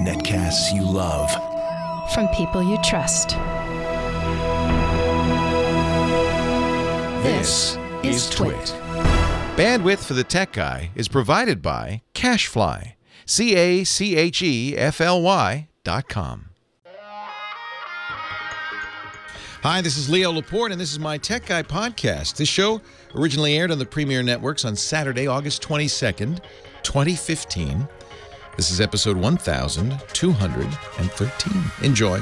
Netcasts you love. From people you trust. This is Twit. Bandwidth for the Tech Guy is provided by Cachefly. CACHEFLY.com. Hi, this is Leo Laporte, and this is my Tech Guy podcast. This show originally aired on the Premier Networks on Saturday, August 22nd, 2015. This is episode 1213. Enjoy.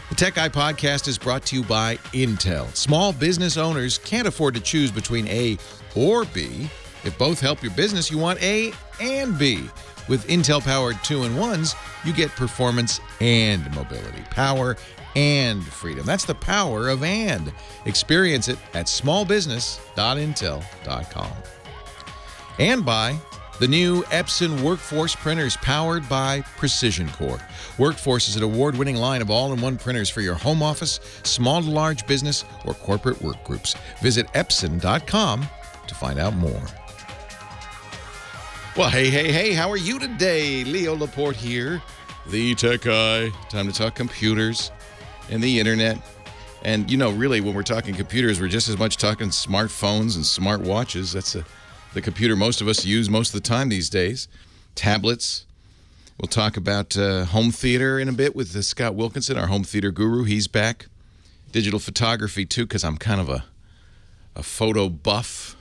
The Tech Guy podcast is brought to you by Intel. Small business owners can't afford to choose between A or B. If both help your business, you want A and B. With Intel-powered 2-in-1s, you get performance and mobility, power and freedom. That's the power of and. Experience it at smallbusiness.intel.com. And by the new Epson Workforce printers powered by Precision Core. Workforce is an award-winning line of all-in-one printers for your home office, small to large business, or corporate work groups. Visit Epson.com to find out more. Well, hey, how are you today? Leo Laporte here, the Tech Guy. Time to talk computers and the internet. And, you know, really, when we're talking computers, we're just as much talking smartphones and smartwatches. That's the computer most of us use most of the time these days. Tablets. We'll talk about home theater in a bit with Scott Wilkinson, our home theater guru. He's back. Digital photography, too, because I'm kind of a photo buff.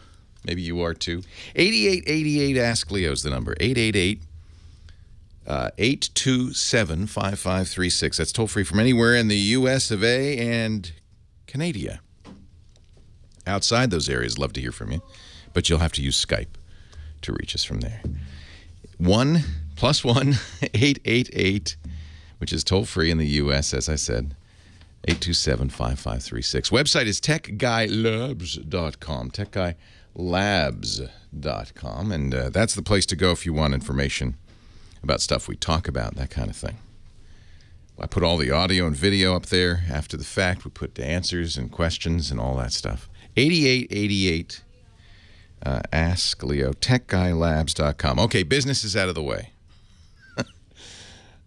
Maybe you are, too. 8888 Ask Leo's the number. 888-827-5536. That's toll-free from anywhere in the U.S. of A. and Canada. Outside those areas, love to hear from you. But you'll have to use Skype to reach us from there. 1+1-888, which is toll-free in the U.S., as I said, 827-5536. Website is techguylabs.com, techguylabs.com, and that's the place to go if you want information about stuff we talk about, that kind of thing. I put all the audio and video up there after the fact. We put the answers and questions and all that stuff. 8888 Ask Leo, techguylabs.com. Okay, business is out of the way.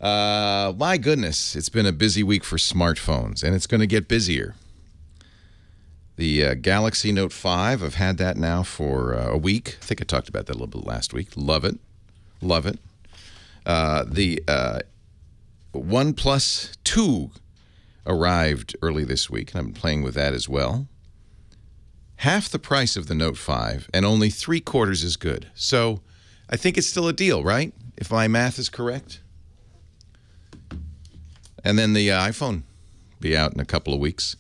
My goodness, it's been a busy week for smartphones, and it's going to get busier. The Galaxy Note 5, I've had that now for a week. I think I talked about that a little bit last week. Love it. Love it. The OnePlus 2 arrived early this week, and I've been playing with that as well. Half the price of the Note 5 and only 3/4 as good. So I think it's still a deal, right? If my math is correct. And then the iPhone will be out in a couple of weeks.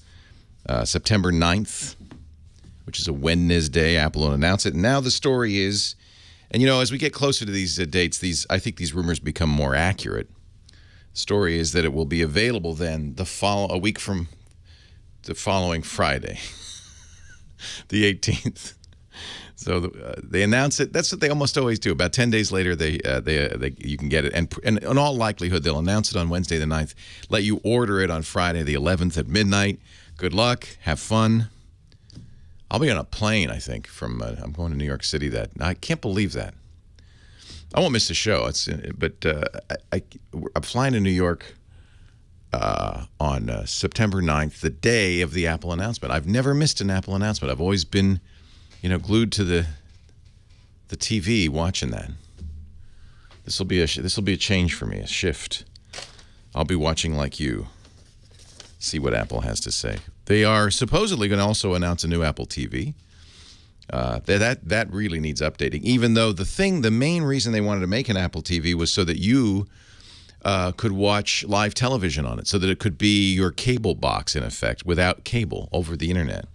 September 9th, which is a Wednesday. Apple will announce it. And now the story is, and you know, as we get closer to these dates, I think these rumors become more accurate. The story is that it will be available then a week from the following Friday. The 18th. So they announce it. That's what they almost always do. About 10 days later, you can get it. And in all likelihood, they'll announce it on Wednesday the 9th, let you order it on Friday the 11th at midnight. Good luck. Have fun. I'll be on a plane, I think, I'm going to New York City I can't believe that. I won't miss the show. I'm flying to New York on September 9th, the day of the Apple announcement. I've never missed an Apple announcement. I've always been, glued to the TV watching that. This will be a change for me, a shift. I'll be watching like you. See what Apple has to say. They are supposedly going to also announce a new Apple TV. That really needs updating. Even though the main reason they wanted to make an Apple TV was so that you could watch live television on it, so that it could be your cable box, in effect, without cable over the internet.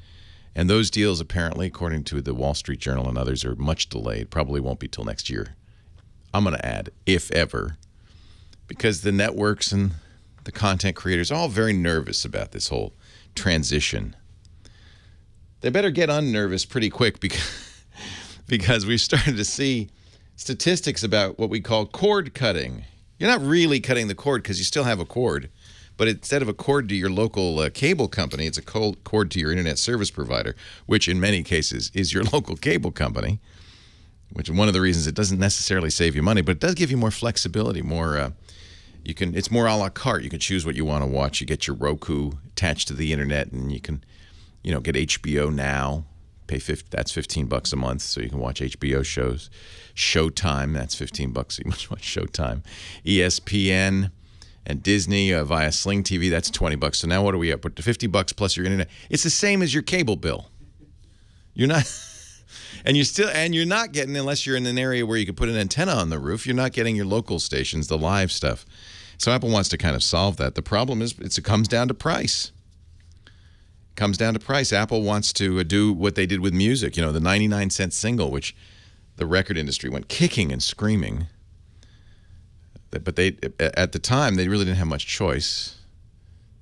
And those deals, apparently, according to the Wall Street Journal and others, are much delayed. Probably won't be till next year. I'm going to add, if ever, because the networks and the content creators are all very nervous about this whole transition. They better get unnervous pretty quick because we've started to see statistics about what we call cord cutting. You're not really cutting the cord because you still have a cord, but instead of a cord to your local cable company, it's a cord to your internet service provider, which in many cases is your local cable company. which is one of the reasons it doesn't necessarily save you money, but it does give you more flexibility, more it's more a la carte. You can choose what you want to watch. You get your Roku attached to the internet, and you can, get HBO Now. That's $15 a month, so you can watch HBO shows. Showtime, that's $15 you can watch Showtime. ESPN and Disney via Sling TV, that's $20. So now what are we up? But $50 plus your internet. It's the same as your cable bill. You're not, and you're not getting, unless you're in an area where you can put an antenna on the roof, you're not getting your local stations, the live stuff. So Apple wants to kind of solve that. The problem is it comes down to price. Apple wants to do what they did with music, the 99-cent single, which the record industry went kicking and screaming. But at the time, they really didn't have much choice.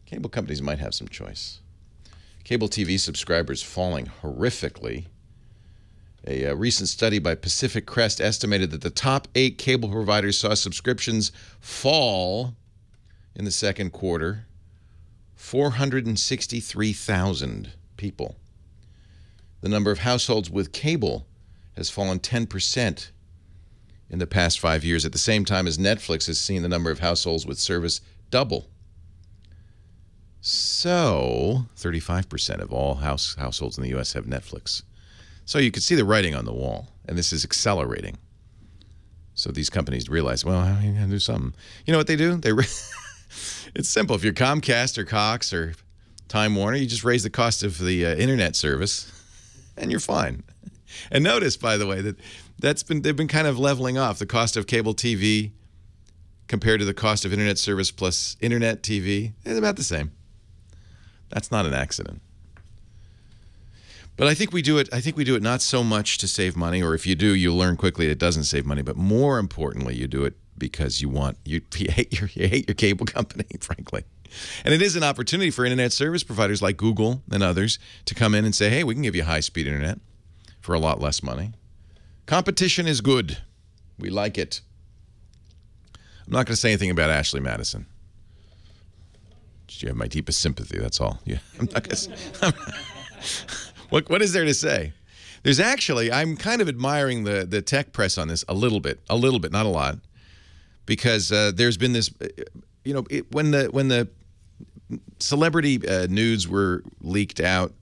Cable companies might have some choice. Cable TV subscribers falling horrifically. A recent study by Pacific Crest estimated that the top 8 cable providers saw subscriptions fall in the second quarter. 463,000 people. The number of households with cable has fallen 10% in the past 5 years, at the same time as Netflix has seen the number of households with service double. So 35% of all households in the U.S. have Netflix. So you can see the writing on the wall, and this is accelerating. So these companies realize, well, I got to do something. You know what they do? It's simple. If you're Comcast or Cox or Time Warner, you just raise the cost of the internet service, and you're fine. And notice, by the way, that they've been kind of leveling off. The cost of cable TV compared to the cost of internet service plus internet TV is about the same. That's not an accident. But I think we do it. I think we do it not so much to save money, or if you do, you'll learn quickly it doesn't save money. But more importantly, you do it because you hate your cable company, frankly. And it is an opportunity for internet service providers like Google and others to come in and say, hey, we can give you high-speed internet for a lot less money. Competition is good. We like it. I'm not going to say anything about Ashley Madison. You have my deepest sympathy, that's all. Yeah, I'm not going to. What is there to say? There's actually, I'm kind of admiring the tech press on this a little bit, not a lot, because there's been this, when the celebrity nudes were leaked out,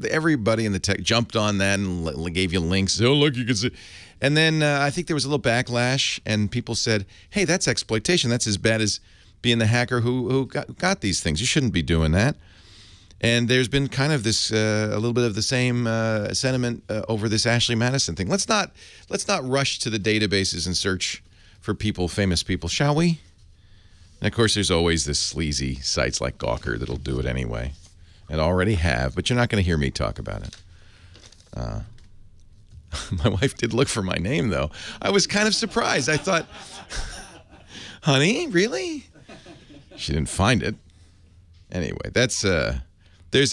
everybody in the tech jumped on that and gave you links. Oh, look, you can see. And then I think there was a little backlash, and people said, hey, that's exploitation. That's as bad as being the hacker who got these things. You shouldn't be doing that. And there's been kind of this a little bit of the same sentiment over this Ashley Madison thing. Let's not rush to the databases and search for famous people, shall we? And of course, there's always this sleazy sites like Gawker that'll do it anyway, and already have. But you're not going to hear me talk about it. My wife did look for my name, though. I was kind of surprised. I thought, honey, really? She didn't find it. Anyway, that's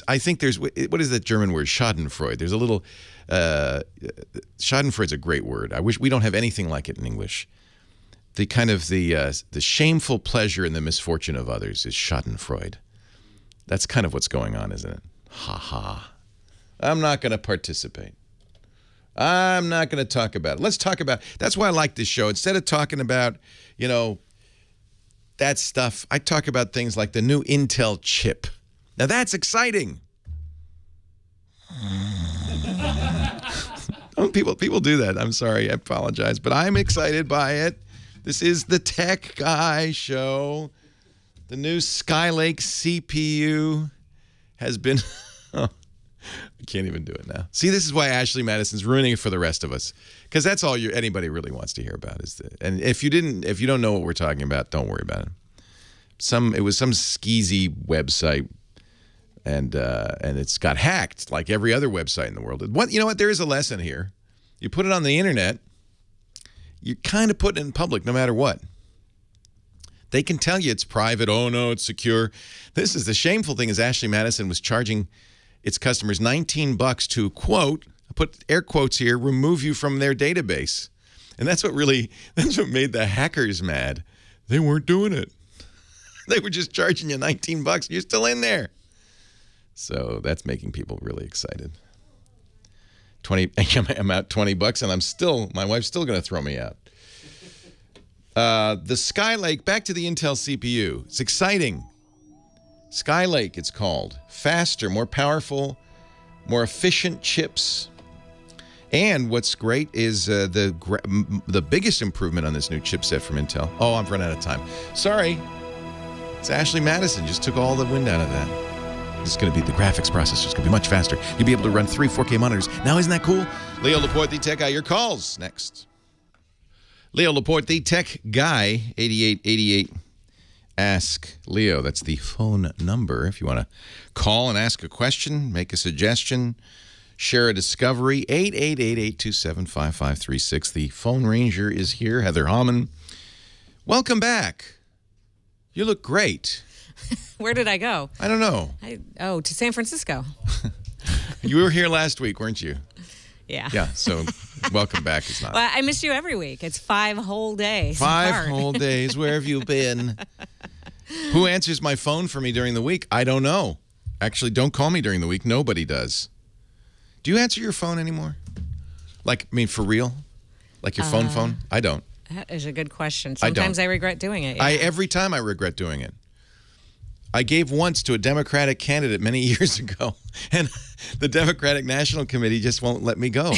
I think there's, what is that German word? Schadenfreude. There's a little, Schadenfreude's a great word. I wish we don't have anything like it in English. The kind of the shameful pleasure in the misfortune of others is Schadenfreude. That's kind of what's going on, isn't it? Ha ha. I'm not going to participate. I'm not going to talk about it. Let's talk about, that's why I like this show. Instead of talking about, that stuff, I talk about things like the new Intel chip. Now that's exciting. People do that. I'm sorry. I apologize. But I'm excited by it. This is the Tech Guy Show. The new Skylake CPU has been... Oh, I can't even do it now. See, this is why Ashley Madison's ruining it for the rest of us. Because that's all anybody really wants to hear about. And if you don't know what we're talking about, don't worry about it. It was some skeezy website, and it's got hacked like every other website in the world. You know what? There is a lesson here. You put it on the internet, you're kind of putting it in public no matter what. They can tell you it's private. Oh, no, it's secure. This is the shameful thing is Ashley Madison was charging its customers $19 to, quote, I put air quotes here, remove you from their database. And that's what made the hackers mad. They weren't doing it. They were just charging you $19. You're still in there. So that's making people really excited. I'm out $20, and my wife's still going to throw me out. The Skylake, back to the Intel CPU. It's exciting. Skylake, it's called. Faster, more powerful, more efficient chips. And what's great is the biggest improvement on this new chipset from Intel. Oh, I've run out of time. Sorry. It's Ashley Madison. Just took all the wind out of that. It's going to be the graphics processor. It's going to be much faster. You'll be able to run 3 4K monitors. Now, isn't that cool? Leo Laporte, the tech guy. Your calls next. Leo Laporte, the tech guy, 8888. Ask Leo. That's the phone number. If you want to call and ask a question, make a suggestion, share a discovery, 888-827-5536. The phone ranger is here, Heather Hammond. Welcome back. You look great. Where did I go? I don't know. To San Francisco. You were here last week, weren't you? Yeah. Yeah, so welcome back. It's not. Well, I miss you every week. It's 5 whole days. 5 whole days. Where have you been? Who answers my phone for me during the week? I don't know. Actually, don't call me during the week. Nobody does. Do you answer your phone anymore? For real? Like your phone? I don't. That is a good question. Sometimes I regret doing it. Yeah. Every time I regret doing it. I gave once to a Democratic candidate many years ago, and the Democratic National Committee just won't let me go.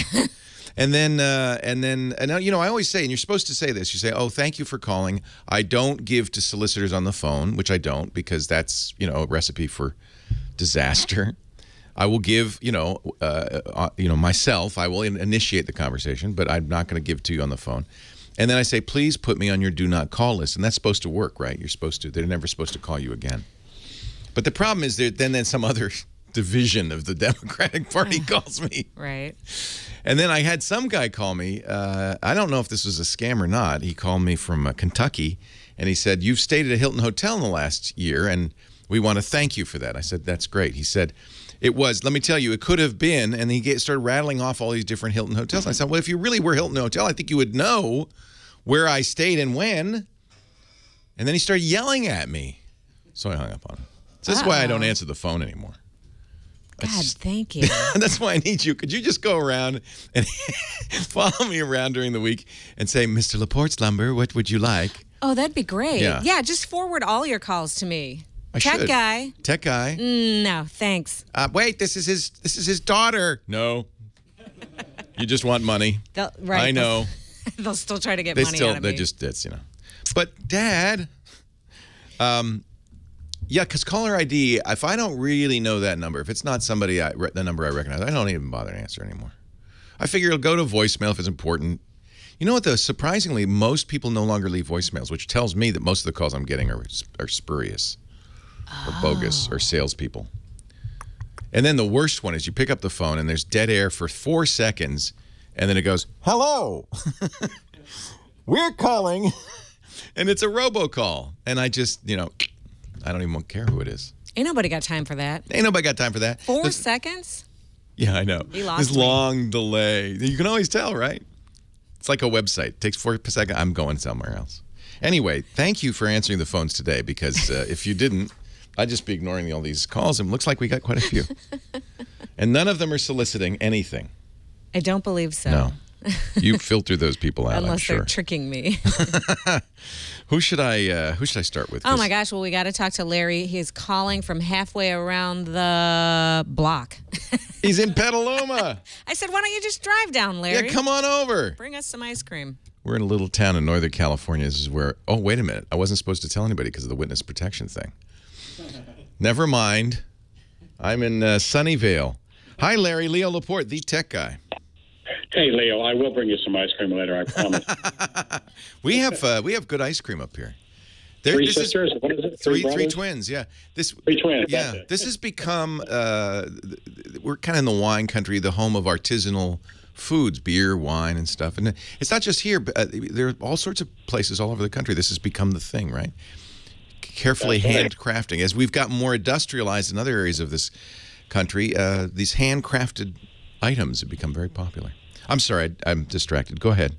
And then, I always say, and you're supposed to say this, you say, oh, thank you for calling. I don't give to solicitors on the phone, which I don't, because that's, a recipe for disaster. I will give, myself, I will initiate the conversation, but I'm not going to give to you on the phone. And then I say, please put me on your do not call list. And that's supposed to work, right? They're never supposed to call you again. But the problem is then some other division of the Democratic Party calls me. Right. And then I had some guy call me. I don't know if this was a scam or not. He called me from Kentucky, and he said, you've stayed at a Hilton Hotel in the last year, and we want to thank you for that. I said, that's great. He said, let me tell you, it could have been, and he started rattling off all these different Hilton Hotels. And I said, well, if you really were Hilton Hotel, I think you would know where I stayed and when. And then he started yelling at me. So I hung up on him. So this is why I don't answer the phone anymore. God, thank you. That's why I need you. Could you just go around and follow me around during the week and say, Mr. Laporte's lumber, what would you like? Oh, that'd be great. Yeah, just forward all your calls to me. Tech guy. Tech guy. No, thanks. Wait, this is his daughter. No. You just want money. Right. I know. They'll still try to get money out of me. But Dad, because caller ID, if I don't really know that number, if it's not somebody, the number I recognize, I don't even bother to answer anymore. I figure it'll go to voicemail if it's important. You know what, though? Surprisingly, most people no longer leave voicemails, which tells me that most of the calls I'm getting are spurious or bogus or salespeople. And then the worst one is you pick up the phone and there's dead air for 4 seconds, and then it goes, hello, we're calling, and it's a robocall. And I just, I don't even care who it is. Ain't nobody got time for that. 4 seconds? Yeah, I know. You lost this me. Long delay. You can always tell, right? It's like a website. It takes 4 seconds. I'm going somewhere else. Anyway, thank you for answering the phones today, because if you didn't, I'd just be ignoring all these calls, and it looks like we got quite a few. And none of them are soliciting anything. I don't believe so. No. You filter those people out, Unless I'm sure. they're tricking me. Who should I start with? Oh my gosh, well, we got to talk to Larry. He's calling from halfway around the block. He's in Petaluma. I said, why don't you just drive down, Larry? Yeah, come on over. Bring us some ice cream. We're in a little town in Northern California. This is where, oh, wait a minute. I wasn't supposed to tell anybody because of the witness protection thing. Never mind. I'm in Sunnyvale. Hi, Larry. Leo Laporte, the tech guy. Hey, Leo, I will bring you some ice cream later, I promise. We have good ice cream up here. Three sisters? What is it? Three twins, yeah. Three twins, yeah. that's it. This has become, we're kind of in the wine country, the home of artisanal foods, beer, wine, and stuff. And it's not just here, but there are all sorts of places all over the country. This has become the thing, right? Carefully handcrafting. As we've gotten more industrialized in other areas of this country, these handcrafted items have become very popular. I'm sorry, I'm distracted. Go ahead.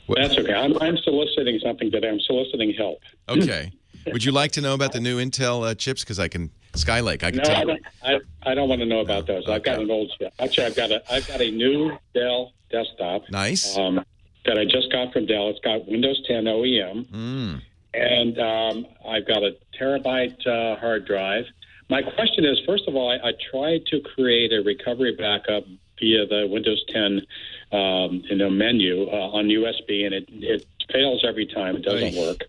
That's okay. I'm soliciting something today. I'm soliciting help. Okay. Would you like to know about the new Intel chips? Because I can, Skylake, I can tell you. I don't want to know about those. I've got an old. Actually, I've got a new Dell desktop. Nice. That I just got from Dell. It's got Windows 10 OEM, and I've got a terabyte hard drive. My question is, first of all, I tried to create a recovery backup via the Windows 10 menu on USB, and it fails every time. It doesn't work.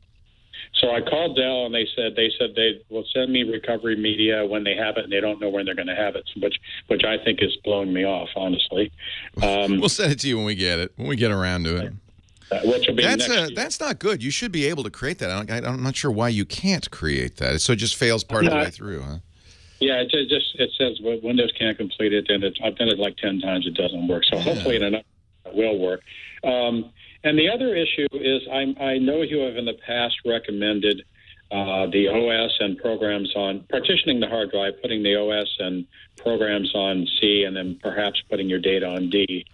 So I called Dell, and they said they will send me recovery media when they have it, and they don't know when they're going to have it, which I think is blowing me off, honestly. We'll send it to you when we get it, when we get around to it. Which will be that's not good. You should be able to create that. I'm not sure why you can't create that. So it just fails part of the way through, huh? Yeah, it says Windows can't complete it, and I've done it like 10 times. It doesn't work. So hopefully it will work. And the other issue is I know you have in the past recommended the OS and programs on partitioning the hard drive, putting the OS and programs on C, and then perhaps putting your data on D.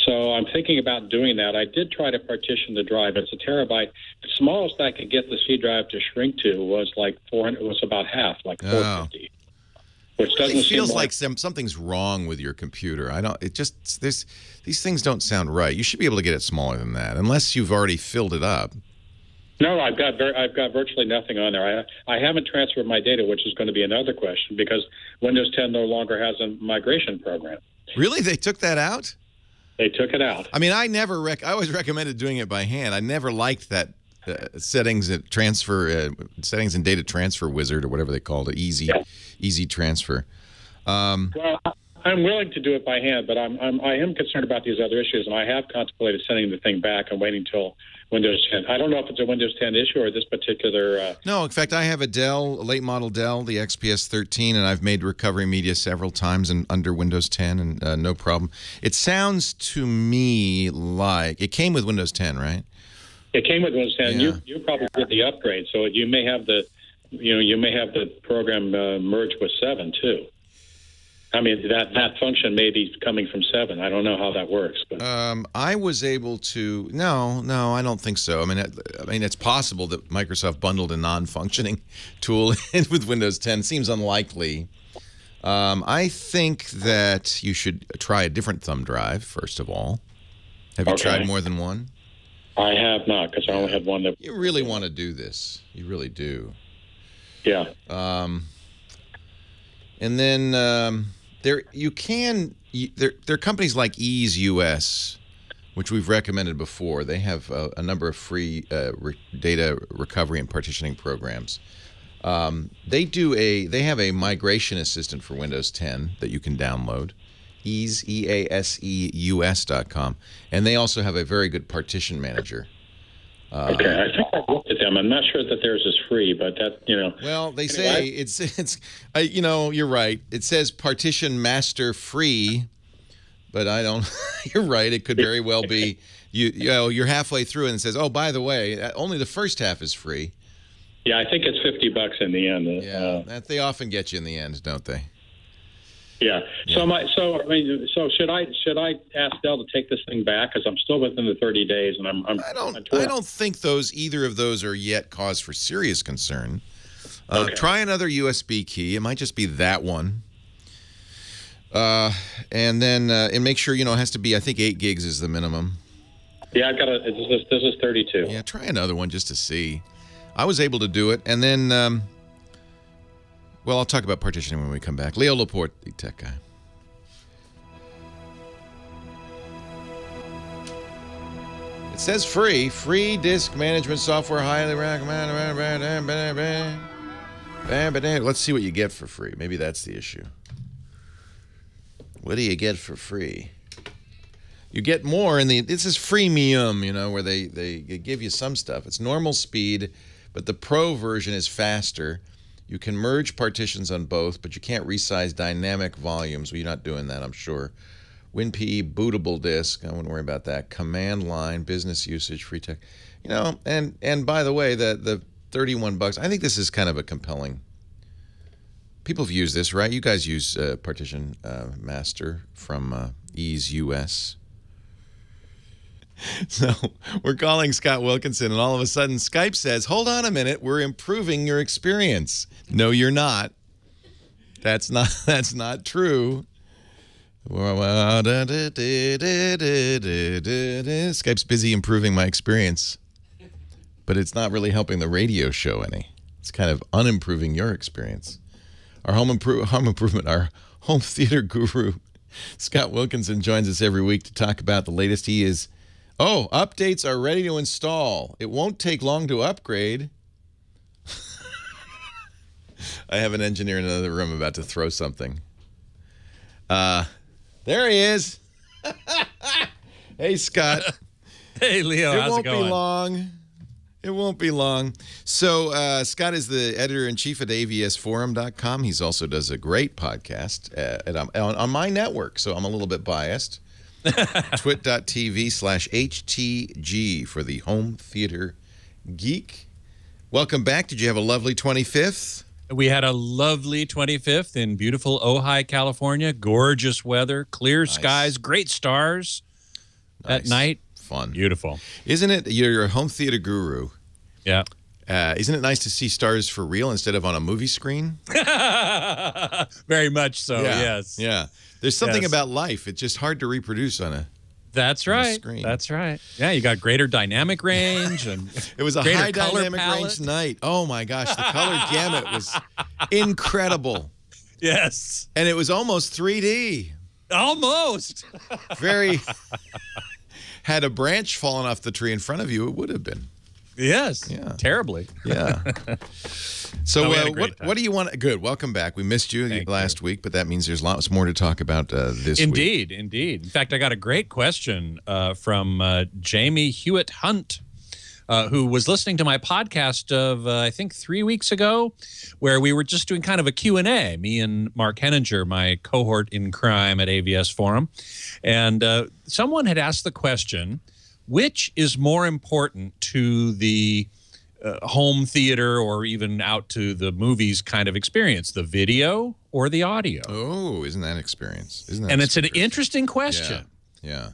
So I'm thinking about doing that. I did try to partition the drive. It's a terabyte. The smallest I could get the C drive to shrink to was like 400. It was about half, like 450. Which doesn't feels like something's wrong with your computer. These things don't sound right. You should be able to get it smaller than that, unless you've already filled it up. No, I've got virtually nothing on there. I haven't transferred my data, which is going to be another question because Windows 10 no longer has a migration program. Really, they took that out? They took it out. I mean, I always recommended doing it by hand. I never liked that settings and data transfer wizard or whatever they called it. Easy transfer. Well, I'm willing to do it by hand, but I am concerned about these other issues, and I have contemplated sending the thing back and waiting till Windows 10. I don't know if it's a Windows 10 issue or this particular. No, in fact, I have a late model Dell, the XPS 13, and I've made recovery media several times under Windows 10, and no problem. It sounds to me like it came with Windows 10, right? It came with Windows 10. Yeah. You probably did the upgrade, so you may have the program merge with 7 too. I mean, that function may be coming from 7. I don't know how that works. But. I was able to. No, I don't think so. I mean, it's possible that Microsoft bundled a non-functioning tool in with Windows 10. Seems unlikely. I think that you should try a different thumb drive first of all. Have you tried more than one? I have not, because I only had one. You really want to do this. You really do. Yeah. And then there are companies like Ease US, which we've recommended before. They have a number of free data recovery and partitioning programs. They have a migration assistant for Windows 10 that you can download. Ease, EASEUS.com. And they also have a very good partition manager. Okay, I think I looked at them. I'm not sure that theirs is free, but Well, they say it's you're right. It says partition master free, but I don't. You're right. It could very well be you're halfway through and it says, oh, by the way, only the first half is free. Yeah, I think it's $50 in the end. Yeah, they often get you in the end, don't they? Yeah. So should I ask Dell to take this thing back because I'm still within the 30 days and I don't think either of those are yet cause for serious concern. Try another USB key. It might just be that one. And then and make sure it has to be. I think 8 gigs is the minimum. Yeah, I've got this is 32. Yeah, try another one just to see. I was able to do it, and then. Well, I'll talk about partitioning when we come back. Leo Laporte, the tech guy. It says free disk management software, highly recommended. Let's see what you get for free. Maybe that's the issue. What do you get for free? You get more this is freemium, where they give you some stuff. It's normal speed, but the pro version is faster. You can merge partitions on both, but you can't resize dynamic volumes. Well, you're not doing that, I'm sure. WinPE bootable disk. I wouldn't worry about that. Command line, business usage, free tech. And by the way, the $31. I think this is kind of a compelling. People have used this, right? You guys use Partition Master from Ease US. So we're calling Scott Wilkinson, and all of a sudden Skype says, hold on a minute, we're improving your experience. No, you're not. That's not true. Skype's busy improving my experience, but it's not really helping the radio show any. It's kind of unimproving your experience. Our home theater guru, Scott Wilkinson, joins us every week to talk about the latest. Updates are ready to install. It won't take long to upgrade. I have an engineer in another room about to throw something. There he is. Hey, Scott. Hey, Leo. How's it going? It won't be long. So Scott is the editor-in-chief at avsforum.com. He also does a great podcast on my network, so I'm a little bit biased. twit.tv/HTG for the home theater geek. Welcome back. Did you have a lovely 25th? We had a lovely 25th in beautiful Ojai, California. Gorgeous weather, clear skies, great stars at night. Fun. Beautiful. Isn't it? You're a home theater guru. Yeah. Isn't it nice to see stars for real instead of on a movie screen? Very much so, yes. Yeah. There's something about life. It's just hard to reproduce on a screen. That's right. Yeah, you got greater dynamic range. And it was a high dynamic range night. Oh, my gosh. The color gamut was incredible. Yes. And it was almost 3D. Almost. Very... Had a branch fallen off the tree in front of you, it would have been. Yes. Yeah. Terribly. Yeah. So what do you want? Good. Welcome back. We missed you last week, but that means there's lots more to talk about this week. Indeed. In fact, I got a great question from Jamie Hewitt Hunt, who was listening to my podcast of, I think, 3 weeks ago, where we were just doing kind of a Q&A, me and Mark Henninger, my cohort in crime at AVS Forum. And someone had asked the question, which is more important to the home theater or even out to the movies kind of experience, the video or the audio? Oh, isn't that experience? It's an interesting question. Yeah.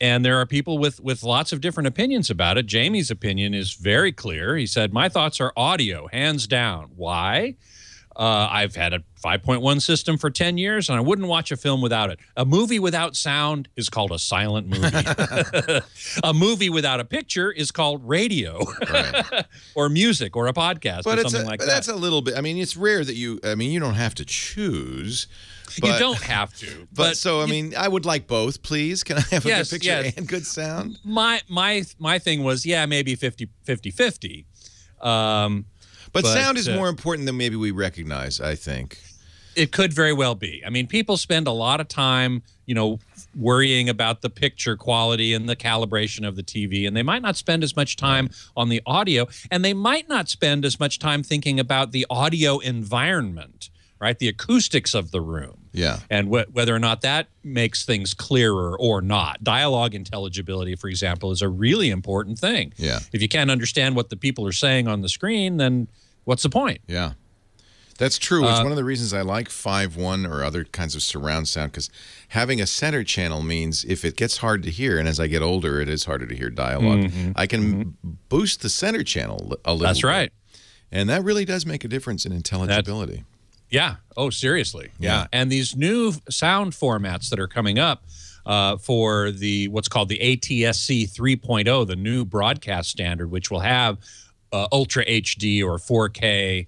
And there are people with lots of different opinions about it. Jamie's opinion is very clear. He said, my thoughts are audio, hands down. Why? I've had a 5.1 system for 10 years, and I wouldn't watch a film without it. A movie without sound is called a silent movie. A movie without a picture is called radio, right. Or music, or a podcast, or something like that. But that's a little bit, I mean, it's rare that you don't have to choose. You don't have to. But so, I would like both, please. Can I have a good picture and good sound? My thing was, maybe 50-50. But sound is more important than maybe we recognize, I think. It could very well be. I mean, people spend a lot of time, worrying about the picture quality and the calibration of the TV, and they might not spend as much time on the audio, and they might not spend as much time thinking about the audio environment, right? The acoustics of the room. Yeah. And whether or not that makes things clearer or not. Dialogue intelligibility, for example, is a really important thing. Yeah. If you can't understand what the people are saying on the screen, then what's the point? Yeah. That's true. It's one of the reasons I like 5.1 or other kinds of surround sound, because having a center channel means if it gets hard to hear, and as I get older, it is harder to hear dialogue, I can boost the center channel a little That's bit. right. And that really does make a difference in intelligibility. Yeah. Oh, seriously. Yeah. And these new sound formats that are coming up for what's called the ATSC 3.0, the new broadcast standard, which will have Ultra HD or 4K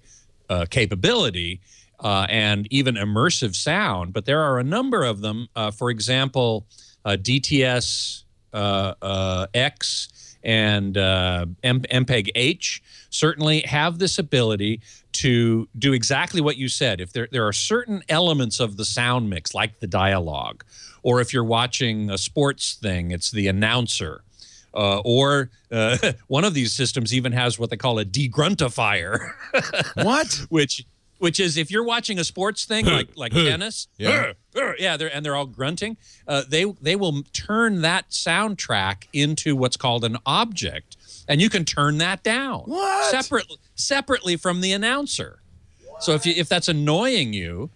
capability and even immersive sound. But there are a number of them. For example, DTS X and MPEG-H certainly have this ability to do exactly what you said. If there are certain elements of the sound mix, like the dialogue, or if you're watching a sports thing, it's the announcer, or one of these systems even has what they call a degruntifier. What? Which is if you're watching a sports thing like tennis, they're all grunting, they will turn that soundtrack into what's called an object, and you can turn that down. What? Separately from the announcer. What? So if that's annoying you,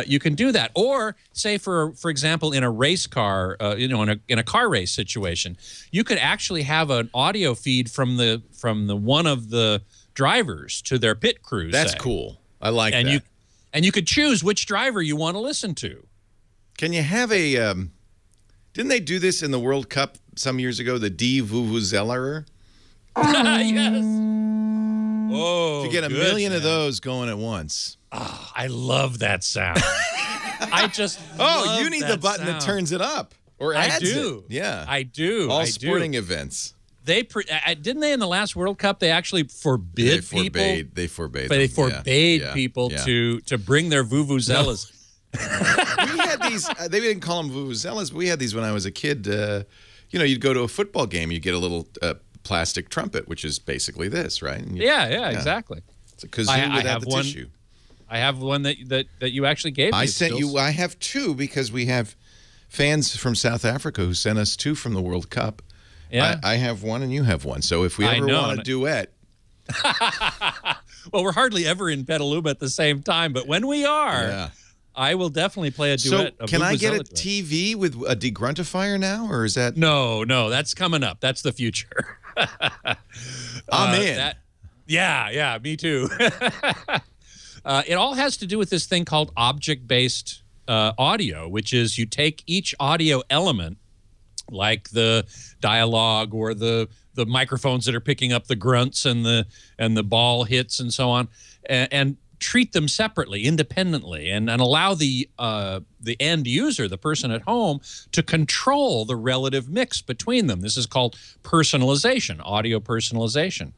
you can do that. Or say for example in a race car, in a car race situation, you could actually have an audio feed from the one of the drivers to their pit crew. That's cool. I like that. And you could choose which driver you want to listen to. Can you have a? Didn't they do this in the World Cup some years ago? The Die Vuvuzeller. Yes. Oh, you get a million of those going at once. Oh, I love that sound. I just you need the button that turns it up or adds it. Yeah, I do. All sporting events. They didn't they in the last World Cup? They actually forbade people. They forbade. They forbade people to bring their vuvuzelas. We had these. They didn't call them vuvuzelas, but we had these when I was a kid. You'd go to a football game, you get a little plastic trumpet, which is basically this, right? Exactly. It's a kazoo without the tissue. I have one that you actually gave me. I sent you. I have two because we have fans from South Africa who sent us two from the World Cup. Yeah. I have one and you have one. So if we ever want a duet. Well, we're hardly ever in Petaluma at the same time, but when we are, I will definitely play a duet. So can I get a TV with a degruntifier now, or is that? No, that's coming up. That's the future. I'm in. Yeah, me too. It all has to do with this thing called object-based audio, which is you take each audio element, like the dialogue or the microphones that are picking up the grunts and the ball hits and so on, and treat them separately, independently, and allow the end user, the person at home, to control the relative mix between them. This is called personalization, audio personalization.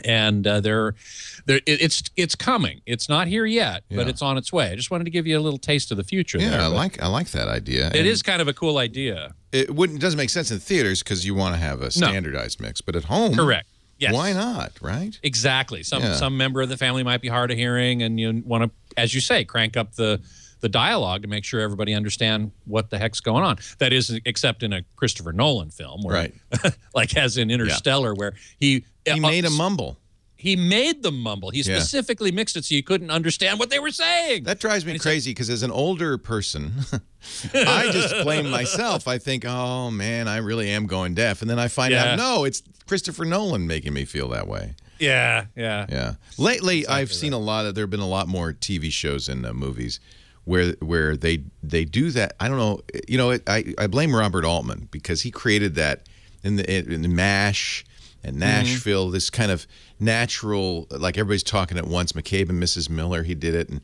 And it's coming. It's not here yet, but it's on its way. I just wanted to give you a little taste of the future. Yeah, I like that idea. It is kind of a cool idea. It doesn't make sense in theaters because you want to have a standardized mix, but at home, correct. Yes. Why not, right? Exactly. Some member of the family might be hard of hearing, and you want to, as you say, crank up the dialogue to make sure everybody understand what the heck's going on. That is, except in a Christopher Nolan film, where, right? Like as in Interstellar, where he made a mumble. He made them mumble. He specifically mixed it so you couldn't understand what they were saying. That drives me crazy because as an older person, I just blame myself. I think, oh, man, I really am going deaf. And then I find out, no, it's Christopher Nolan making me feel that way. Yeah. Lately, I've seen there have been a lot more TV shows and movies where they do that. I don't know. I blame Robert Altman because he created that in the MASH and Nashville, this kind of natural, like everybody's talking at once, McCabe and Mrs. Miller, he did it, and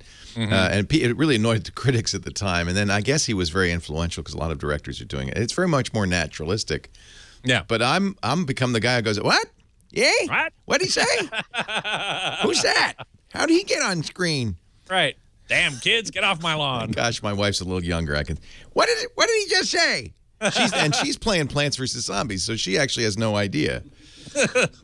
it really annoyed the critics at the time. And then I guess he was very influential because a lot of directors are doing it. It's very much more naturalistic. Yeah. But I'm become the guy who goes, what? Yay? What? What'd he say? Who's that? How did he get on screen? Right. Damn kids, get off my lawn. Gosh, my wife's a little younger. What did he just say? She's playing Plants vs. Zombies, so she actually has no idea.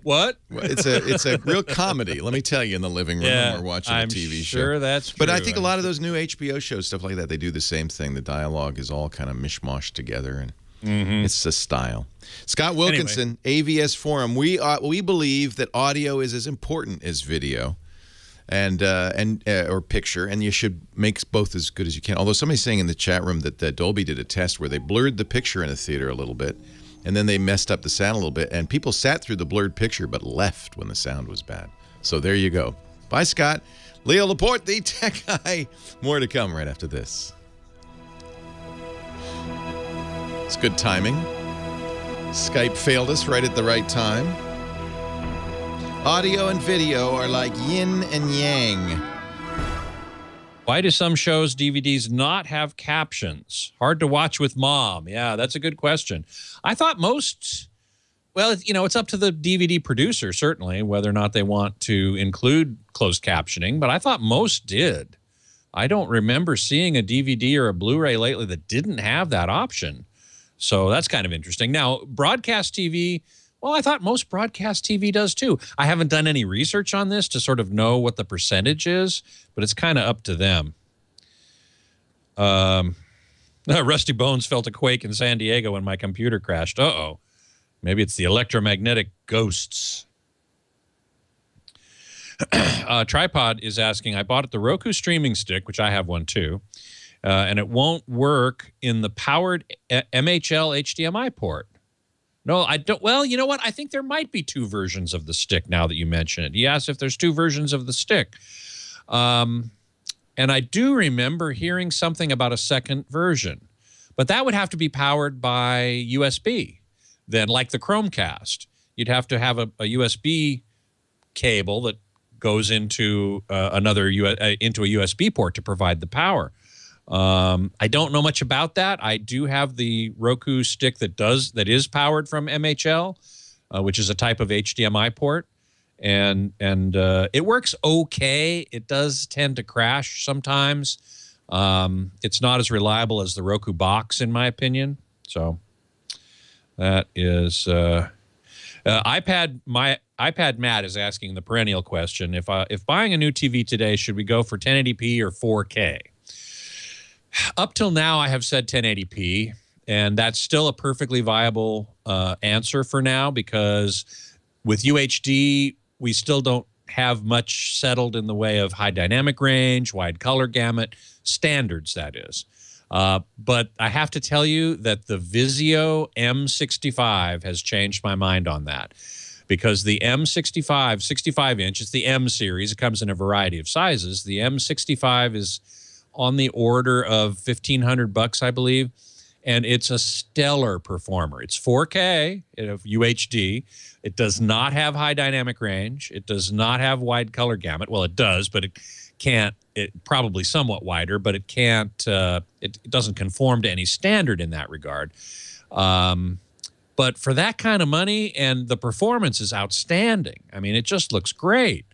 What? It's a real comedy, let me tell you, in the living room when we're watching a TV show. Sure, that's true. But I think a lot of those new HBO shows, stuff like that, they do the same thing. The dialogue is all kind of mishmashed together, and it's a style. Scott Wilkinson, anyway. AVS Forum. We believe that audio is as important as video or picture, and you should make both as good as you can. Although somebody's saying in the chat room that Dolby did a test where they blurred the picture in a theater a little bit, and then they messed up the sound a little bit, and people sat through the blurred picture but left when the sound was bad. So there you go. Bye, Scott. Leo Laporte, the tech guy. More to come right after this. It's good timing. Skype failed us right at the right time. Audio and video are like yin and yang. Why do some shows, DVDs, not have captions? Hard to watch with mom. Yeah, that's a good question. I thought most, well, it's up to the DVD producer, certainly, whether or not they want to include closed captioning, but I thought most did. I don't remember seeing a DVD or a Blu-ray lately that didn't have that option. So that's kind of interesting. Now, broadcast TV, well, I thought most broadcast TV does too. I haven't done any research on this to sort of know what the percentage is, but it's kind of up to them. Rusty Bones felt a quake in San Diego when my computer crashed. Uh-oh. Maybe it's the electromagnetic ghosts. Tripod is asking, I bought the Roku streaming stick, which I have one too, and it won't work in the powered MHL HDMI port. No, I don't. Well, you know what? I think there might be two versions of the stick now that you mention it. He asked if there's two versions of the stick. And I do remember hearing something about a second version, but that would have to be powered by USB. Then, like the Chromecast, you'd have to have a USB cable that goes into into a USB port to provide the power. I don't know much about that. I do have the Roku stick that is powered from MHL, which is a type of HDMI port. And it works okay. It does tend to crash sometimes. It's not as reliable as the Roku box, in my opinion. So that is iPad. My iPad Matt is asking the perennial question: if buying a new TV today, should we go for 1080p or 4K? Up till now, I have said 1080p, and that's still a perfectly viable answer for now, because with UHD, we still don't have much settled in the way of high dynamic range, wide color gamut, standards, that is. But I have to tell you that the Vizio M65 has changed my mind on that, because the M65, 65-inch, it's the M series. It comes in a variety of sizes. The M65 is on the order of $1,500, I believe, and it's a stellar performer. It's 4K of UHD. It does not have high dynamic range. It does not have wide color gamut. Well, it does, but it can't. It probably somewhat wider, but it can't. It doesn't conform to any standard in that regard. But for that kind of money, and the performance is outstanding. I mean, it just looks great.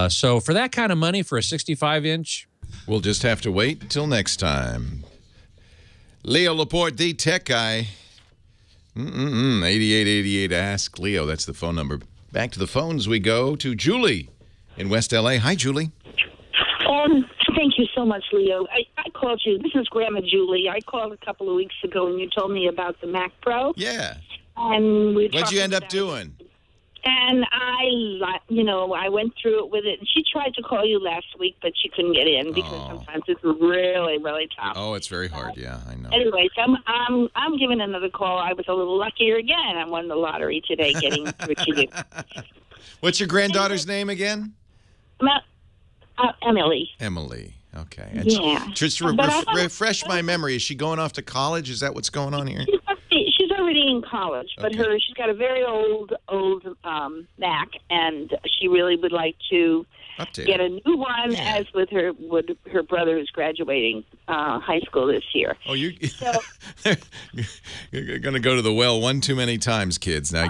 So for that kind of money, for a 65-inch, we'll just have to wait until next time. Leo Laporte, the tech guy. 8888 Ask Leo. That's the phone number. Back to the phones we go to Julie in West L.A. Hi, Julie. Thank you so much, Leo. I called you. This is Grandma Julie. I called a couple of weeks ago, and you told me about the Mac Pro. Yeah. And what'd you end up doing? And I went through it with it. And she tried to call you last week, but she couldn't get in because sometimes it's really, really tough. Oh, it's very hard. Yeah, I know. Anyways, I'm giving another call. I was a little luckier again. I won the lottery today, getting what you do. What's your granddaughter's name again? Emily. Emily. Okay. Yeah. Just refresh my memory. Is she going off to college? Is that what's going on here? She's already in college, but she's got a very old Mac, and she really would like to get a new one, as with her brother who's graduating high school this year. Oh, you're going to go to the well one too many times, kids. Now,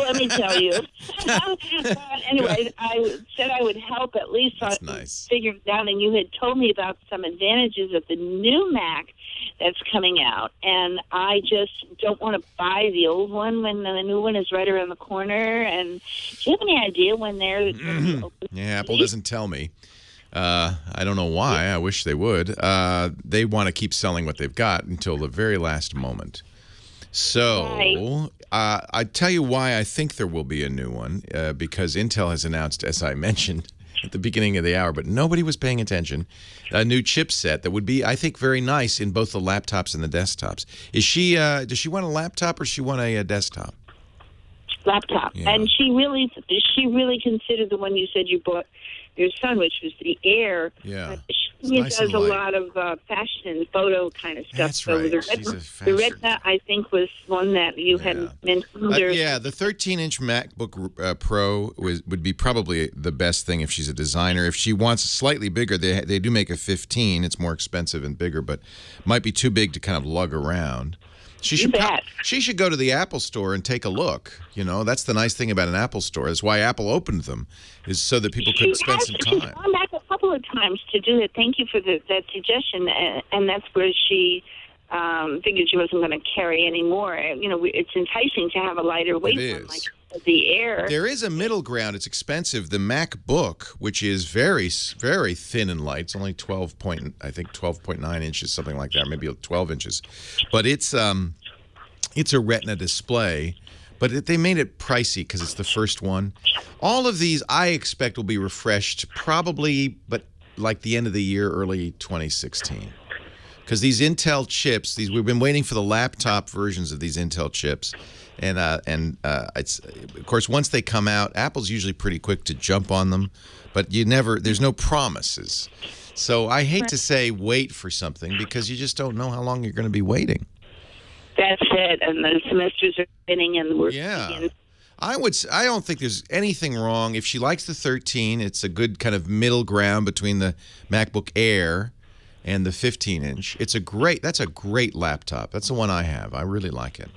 let me tell you. Anyway, I said I would help at least figure it out, and you had told me about some advantages of the new Mac that's coming out, and I just don't want to buy the old one when the new one is right around the corner. And do you have any idea when they're open? Yeah, Apple doesn't tell me. I don't know why. I wish they would. They want to keep selling what they've got until the very last moment. So I tell you why I think there will be a new one, because Intel has announced, as I mentioned at the beginning of the hour, but nobody was paying attention, a new chipset that would be, I think, very nice in both the laptops and the desktops. Is she? Does she want a laptop or does she want a desktop? Laptop. Yeah. And she really considered the one you said you bought your son, which was the Air. Yeah. She does a lot of fashion and photo kind of stuff. That's right. The Retina, I think, was one that you had mentioned. Yeah, the 13-inch MacBook Pro would be probably the best thing if she's a designer. If she wants slightly bigger, they do make a 15. It's more expensive and bigger, but might be too big to kind of lug around. She should go to the Apple Store and take a look. You know, that's the nice thing about an Apple Store. That's why Apple opened them, is so that people could spend some time. She's gone back a couple of times to do it. Thank you for that suggestion. And that's where she figured she wasn't going to carry any more. You know, it's enticing to have a lighter weight one like the Air. There is a middle ground. It's expensive. The MacBook, which is very, very thin and light, it's only 12.9 inches, something like that, maybe 12 inches. But it's a Retina display. But they made it pricey because it's the first one. All of these, I expect, will be refreshed probably, but like the end of the year, early 2016. Because these Intel chips, we've been waiting for the laptop versions of these Intel chips. And it's, of course, once they come out, Apple's usually pretty quick to jump on them, but there's no promises. So I hate to say wait for something because you just don't know how long you're going to be waiting. That's it. And the semesters are beginning and we're Yeah. I don't think there's anything wrong. If she likes the 13, it's a good kind of middle ground between the MacBook Air and the 15-inch. That's a great laptop. That's the one I have. I really like it.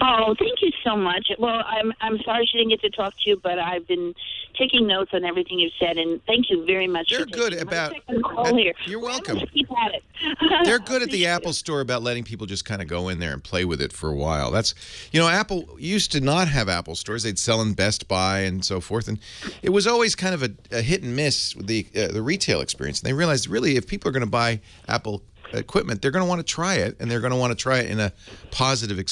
Oh, thank you so much. Well, I'm sorry she didn't get to talk to you, but I've been taking notes on everything you've said, and thank you very much. They're good about. You're welcome. Keep at it. They're good at the Apple Store about letting people just kind of go in there and play with it for a while. That's, Apple used to not have Apple stores. They'd sell in Best Buy and so forth, and it was always kind of a hit and miss with the retail experience. And they realized really if people are going to buy Apple equipment, they're going to want to try it, and they're going to want to try it in a positive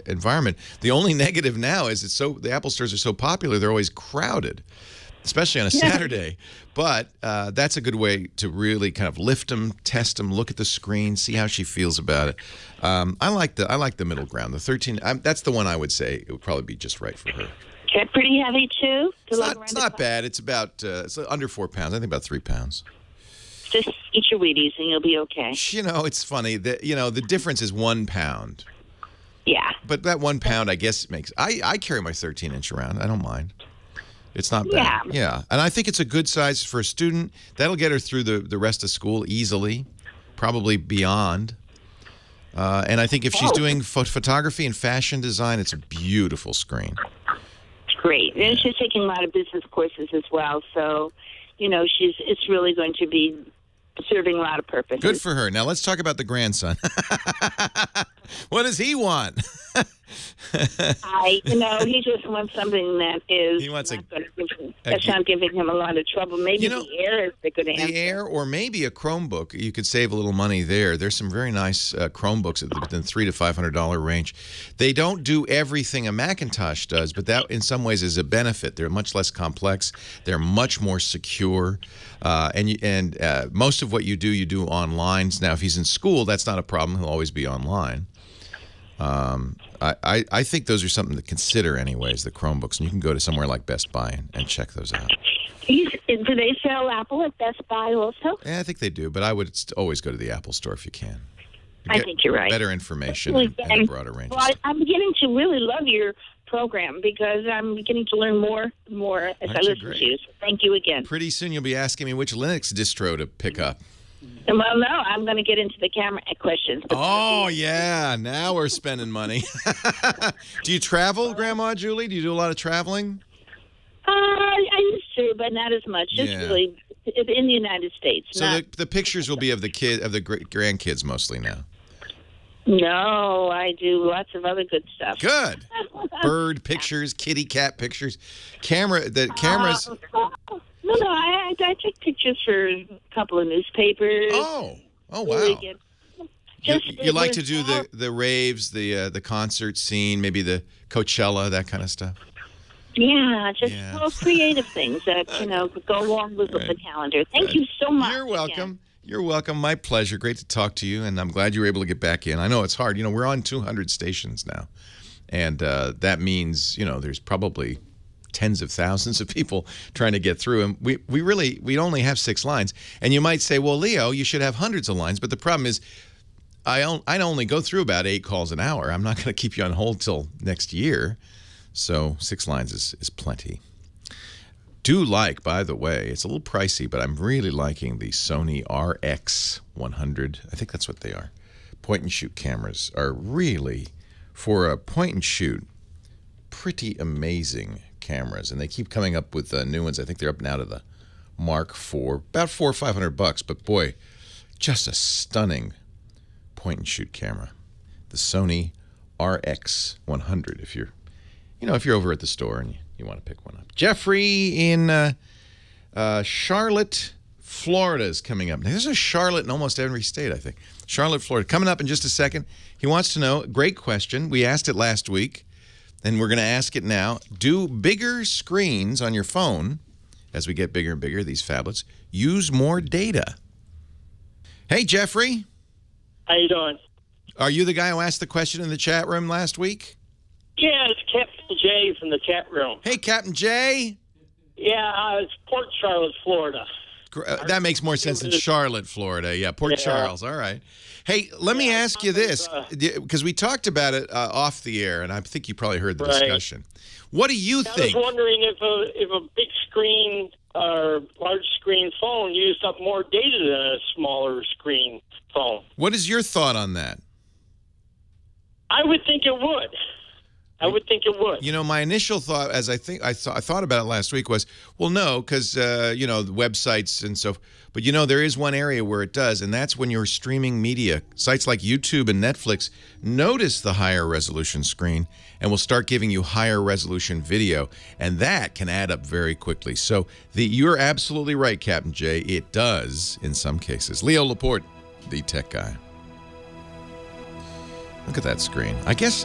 environment. The only negative now is the Apple stores are so popular, they're always crowded, especially on a Saturday. But that's a good way to really kind of lift them, test them, look at the screen, see how she feels about it. I like the middle ground. The 13, that's the one I would say it would probably be just right for her. Okay, pretty heavy too. It's not bad. It's about it's under 4 pounds. I think about 3 pounds. Just eat your Wheaties and you'll be okay. It's funny that the difference is 1 pound. Yeah. But that 1 pound, I guess, makes I carry my 13-inch around. I don't mind. It's not bad. Yeah. And I think it's a good size for a student. That'll get her through the rest of school easily, probably beyond. And I think if she's doing photography and fashion design, it's a beautiful screen. Great. And she's taking a lot of business courses as well. So, it's really going to be serving a lot of purpose. Good for her. Now let's talk about the grandson. What does he want? He just wants something that is that's not giving him a lot of trouble. Maybe the Air is the good answer. The Air, or maybe a Chromebook. You could save a little money there. There's some very nice Chromebooks within the $300 to $500 range. They don't do everything a Macintosh does, but that in some ways is a benefit. They're much less complex. They're much more secure, and most of what you do online. Now, if he's in school, that's not a problem. He'll always be online. I think those are something to consider anyways, the Chromebooks, and you can go to somewhere like Best Buy and check those out. Do they sell Apple at Best Buy also? Yeah, I think they do, but I would always go to the Apple Store if you can. I think you're right. Better information and a broader range. Well, I'm beginning to really love your program because I'm beginning to learn more as I listen to you. So thank you again. Pretty soon you'll be asking me which Linux distro to pick up. Well, no, I'm going to get into the camera questions. Oh, yeah. Now we're spending money. Do you travel, Grandma Julie? Do you do a lot of traveling? I used to, but not as much. Just really in the United States. So the pictures will be of the grandkids mostly now. No, I do lots of other good stuff. Good. Bird pictures, kitty cat pictures. Cameras. No, I take pictures for a couple of newspapers. Oh, wow. You like to do the raves, the concert scene, maybe the Coachella, that kind of stuff? Yeah, just little creative things that, could go along with the calendar. Thank you so much. You're welcome. Again. You're welcome. My pleasure. Great to talk to you, and I'm glad you were able to get back in. I know it's hard. We're on 200 stations now, and that means, there's probably tens of thousands of people trying to get through, and we only have 6 lines. And you might say, well, Leo, you should have hundreds of lines, but the problem is I only go through about 8 calls an hour. I'm not going to keep you on hold till next year, so 6 lines is plenty. By the way, it's a little pricey, but I'm really liking the Sony RX100. I think that's what they are. Point-and-shoot cameras are really, for a point-and-shoot, pretty amazing cameras, and they keep coming up with new ones. I think they're up now to the Mark IV, about $400 or $500. But boy, just a stunning point-and-shoot camera. The Sony RX100. If you're over at the store and you want to pick one up. Jeffrey in Charlotte, Florida is coming up. Now, there's a Charlotte in almost every state, I think. Charlotte, Florida. Coming up in just a second. He wants to know, great question. We asked it last week, and we're going to ask it now. Do bigger screens on your phone, as we get bigger and bigger, these phablets, use more data? Hey, Jeffrey. How you doing? Are you the guy who asked the question in the chat room last week? Yeah, it's Captain Jay from the chat room. Hey, Captain Jay. Yeah, it's Port Charlotte, Florida. That makes more sense than Charlotte, Florida. Yeah, Port Charles. All right. Hey, let me ask you this, because we talked about it off the air, and I think you probably heard the discussion. What do you think? I was wondering if a big screen or large screen phone used up more data than a smaller screen phone. What is your thought on that? I would think it would. You know, my initial thought, as I thought about it last week, was, well, no, because you know, the websites and so. But you know, there is one area where it does, and that's when you're streaming media. Sites like YouTube and Netflix notice the higher resolution screen and will start giving you higher resolution video, and that can add up very quickly. So you're absolutely right, Captain J. It does in some cases. Leo Laporte, the tech guy. Look at that screen. I guess.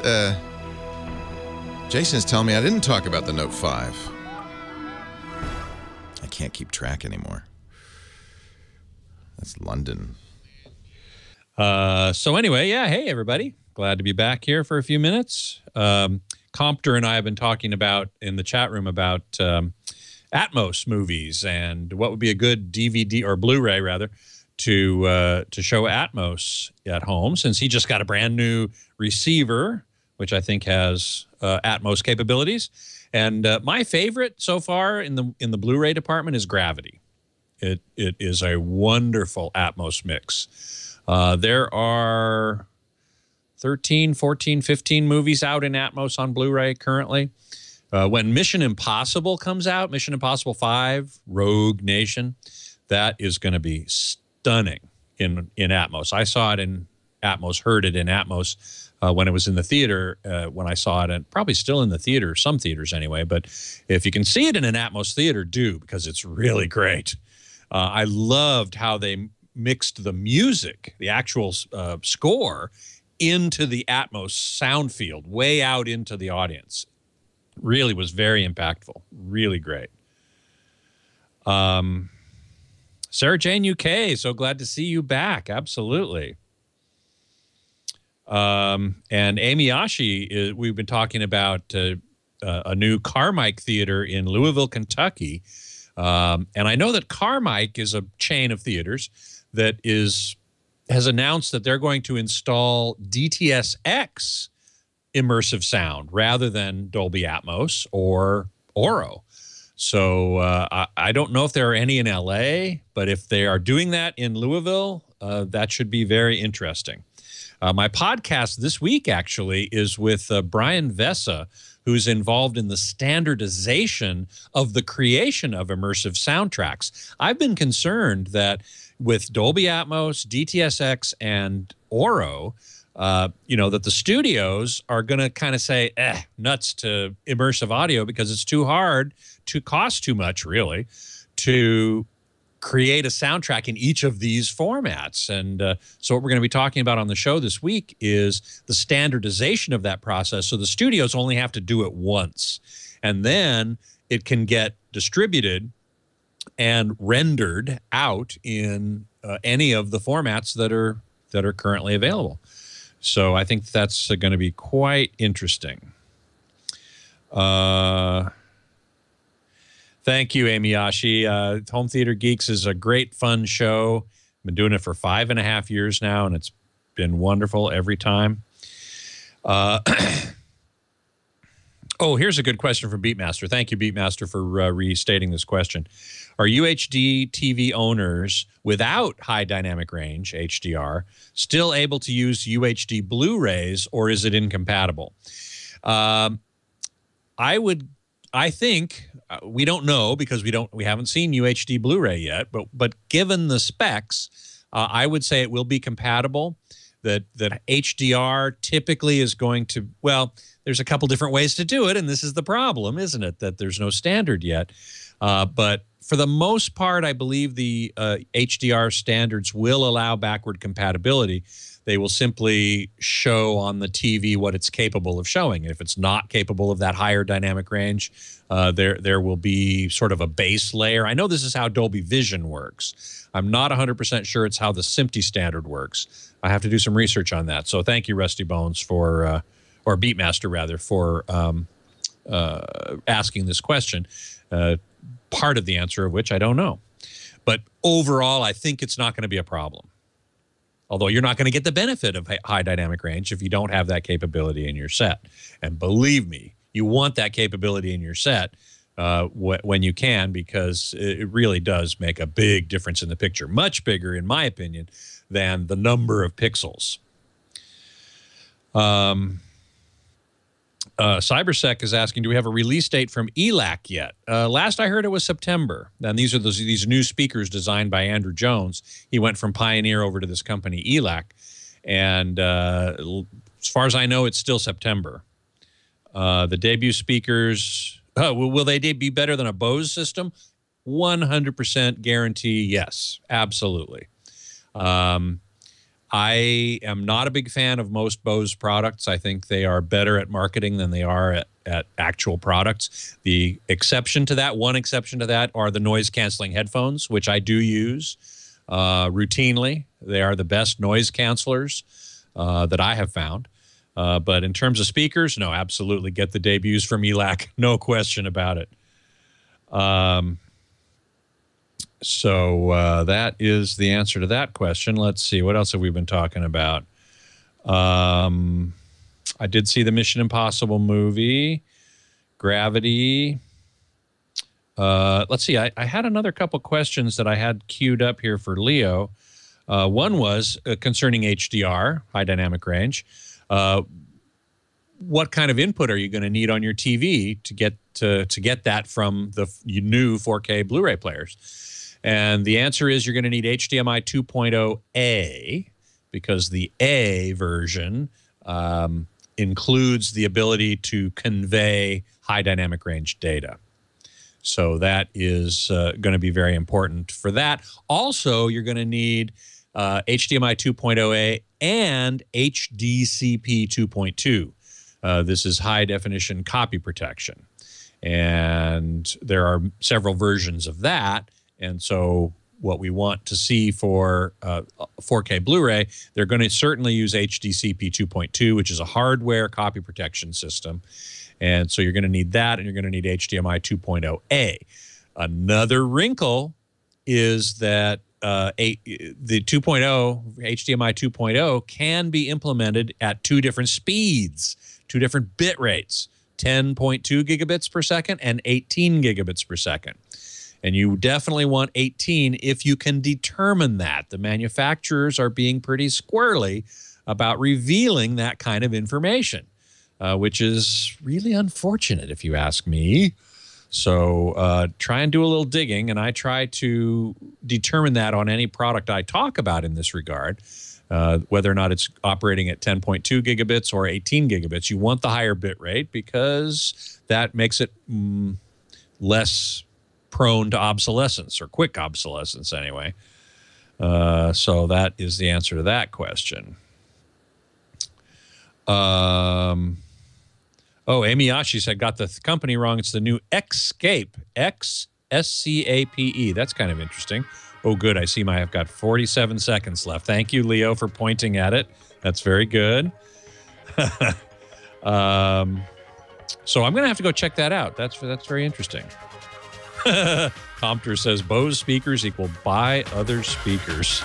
Jason's telling me I didn't talk about the Note 5. I can't keep track anymore. That's London. So anyway, yeah, hey, everybody. Glad to be back here for a few minutes. Compter and I have been talking about in the chat room about Atmos movies and what would be a good DVD or Blu-ray, rather, to show Atmos at home, since he just got a brand new receiver, which I think has Atmos capabilities. And my favorite so far in the Blu-ray department is Gravity. It is a wonderful Atmos mix. There are 13, 14, 15 movies out in Atmos on Blu-ray currently. When Mission Impossible comes out, Mission Impossible 5, Rogue Nation, that is going to be stunning in Atmos. I saw it in Atmos, heard it in Atmos when it was in the theater, when I saw it, and probably still in the theater, some theaters anyway. But if you can see it in an Atmos theater, do, because it's really great. I loved how they mixed the music, the actual score, into the Atmos sound field, way out into the audience. Really was very impactful, really great. Sarah Jane UK, so glad to see you back. Absolutely. And Amy Ashi, we've been talking about a new Carmike Theater in Louisville, Kentucky. And I know that Carmike is a chain of theaters that has announced that they're going to install DTS:X immersive sound rather than Dolby Atmos or Oro. So I don't know if there are any in LA, but if they are doing that in Louisville, that should be very interesting. My podcast this week actually is with Brian Vessa, who's involved in the standardization of the creation of immersive soundtracks. I've been concerned that with Dolby Atmos, DTS:X, and Oro, you know, that the studios are going to kind of say, nuts to immersive audio because it's too hard, costs too much, really, to create a soundtrack in each of these formats. And so what we're going to be talking about on the show this week is the standardization of that process. So the studios only have to do it once, and then it can get distributed and rendered out in any of the formats that are currently available. So I think that's going to be quite interesting. Thank you, Amy Ashi. Home Theater Geeks is a great, fun show. I've been doing it for 5.5 years now, and it's been wonderful every time. Oh, here's a good question from Beatmaster. Thank you, Beatmaster, for restating this question. Are UHD TV owners without high dynamic range, HDR, still able to use UHD Blu-rays, or is it incompatible? I think we don't know because we haven't seen UHD Blu-ray yet, but given the specs, I would say it will be compatible. That HDR typically is going to, well, there's a couple different ways to do it, and this is the problem, isn't it? That there's no standard yet. But for the most part, I believe the HDR standards will allow backward compatibility. They will simply show on the TV what it's capable of showing. If it's not capable of that higher dynamic range, there will be sort of a base layer. I know this is how Dolby Vision works. I'm not 100% sure it's how the SMPTE standard works. I have to do some research on that. So thank you, Rusty Bones, for or Beatmaster rather, for asking this question. Part of the answer of which I don't know. But overall, I think it's not going to be a problem. Although you're not going to get the benefit of high dynamic range if you don't have that capability in your set. And believe me, you want that capability in your set when you can, because it really does make a big difference in the picture. Much bigger, in my opinion, than the number of pixels. Cybersec is asking, do we have a release date from ELAC yet? Last I heard it was September. And these are these new speakers designed by Andrew Jones. He went from Pioneer over to this company, ELAC. And as far as I know, it's still September. The debut speakers, will they be better than a Bose system? 100% guarantee, yes, absolutely. I am not a big fan of most Bose products. I think they are better at marketing than they are at actual products. The exception to that, one exception to that, are the noise-canceling headphones, which I do use routinely. They are the best noise cancelers that I have found. But in terms of speakers, no, absolutely get the debuts from ELAC, no question about it. So that is the answer to that question. Let's see. What else have we been talking about? I did see the Mission Impossible movie, Gravity. Let's see. I had another couple questions that I had queued up here for Leo. One was concerning HDR, high dynamic range. What kind of input are you going to need on your TV to get that from the new 4K Blu-ray players? And the answer is you're going to need HDMI 2.0A, because the A version includes the ability to convey high dynamic range data. So that is going to be very important for that. Also, you're going to need HDMI 2.0A and HDCP 2.2. This is high definition copy protection. And there are several versions of that. And so what we want to see for 4K Blu-ray, they're going to certainly use HDCP 2.2, which is a hardware copy protection system. And so you're going to need that, and you're going to need HDMI 2.0A. Another wrinkle is that the 2.0, HDMI 2.0, can be implemented at two different speeds, two different bit rates, 10.2 gigabits per second and 18 gigabits per second. And you definitely want 18 if you can determine that. The manufacturers are being pretty squirrely about revealing that kind of information, which is really unfortunate if you ask me. So try and do a little digging, and I try to determine that on any product I talk about in this regard, whether or not it's operating at 10.2 gigabits or 18 gigabits. You want the higher bit rate because that makes it less prone to obsolescence, or quick obsolescence anyway. So that is the answer to that question. Oh, Amy Yashi said, got the company wrong. It's the new Xscape, Xscape. That's kind of interesting. Oh, good. I see I've got 47 seconds left. Thank you, Leo, for pointing at it. That's very good. So I'm going to have to go check that out. That's very interesting. Compter says Bose speakers equal buy other speakers.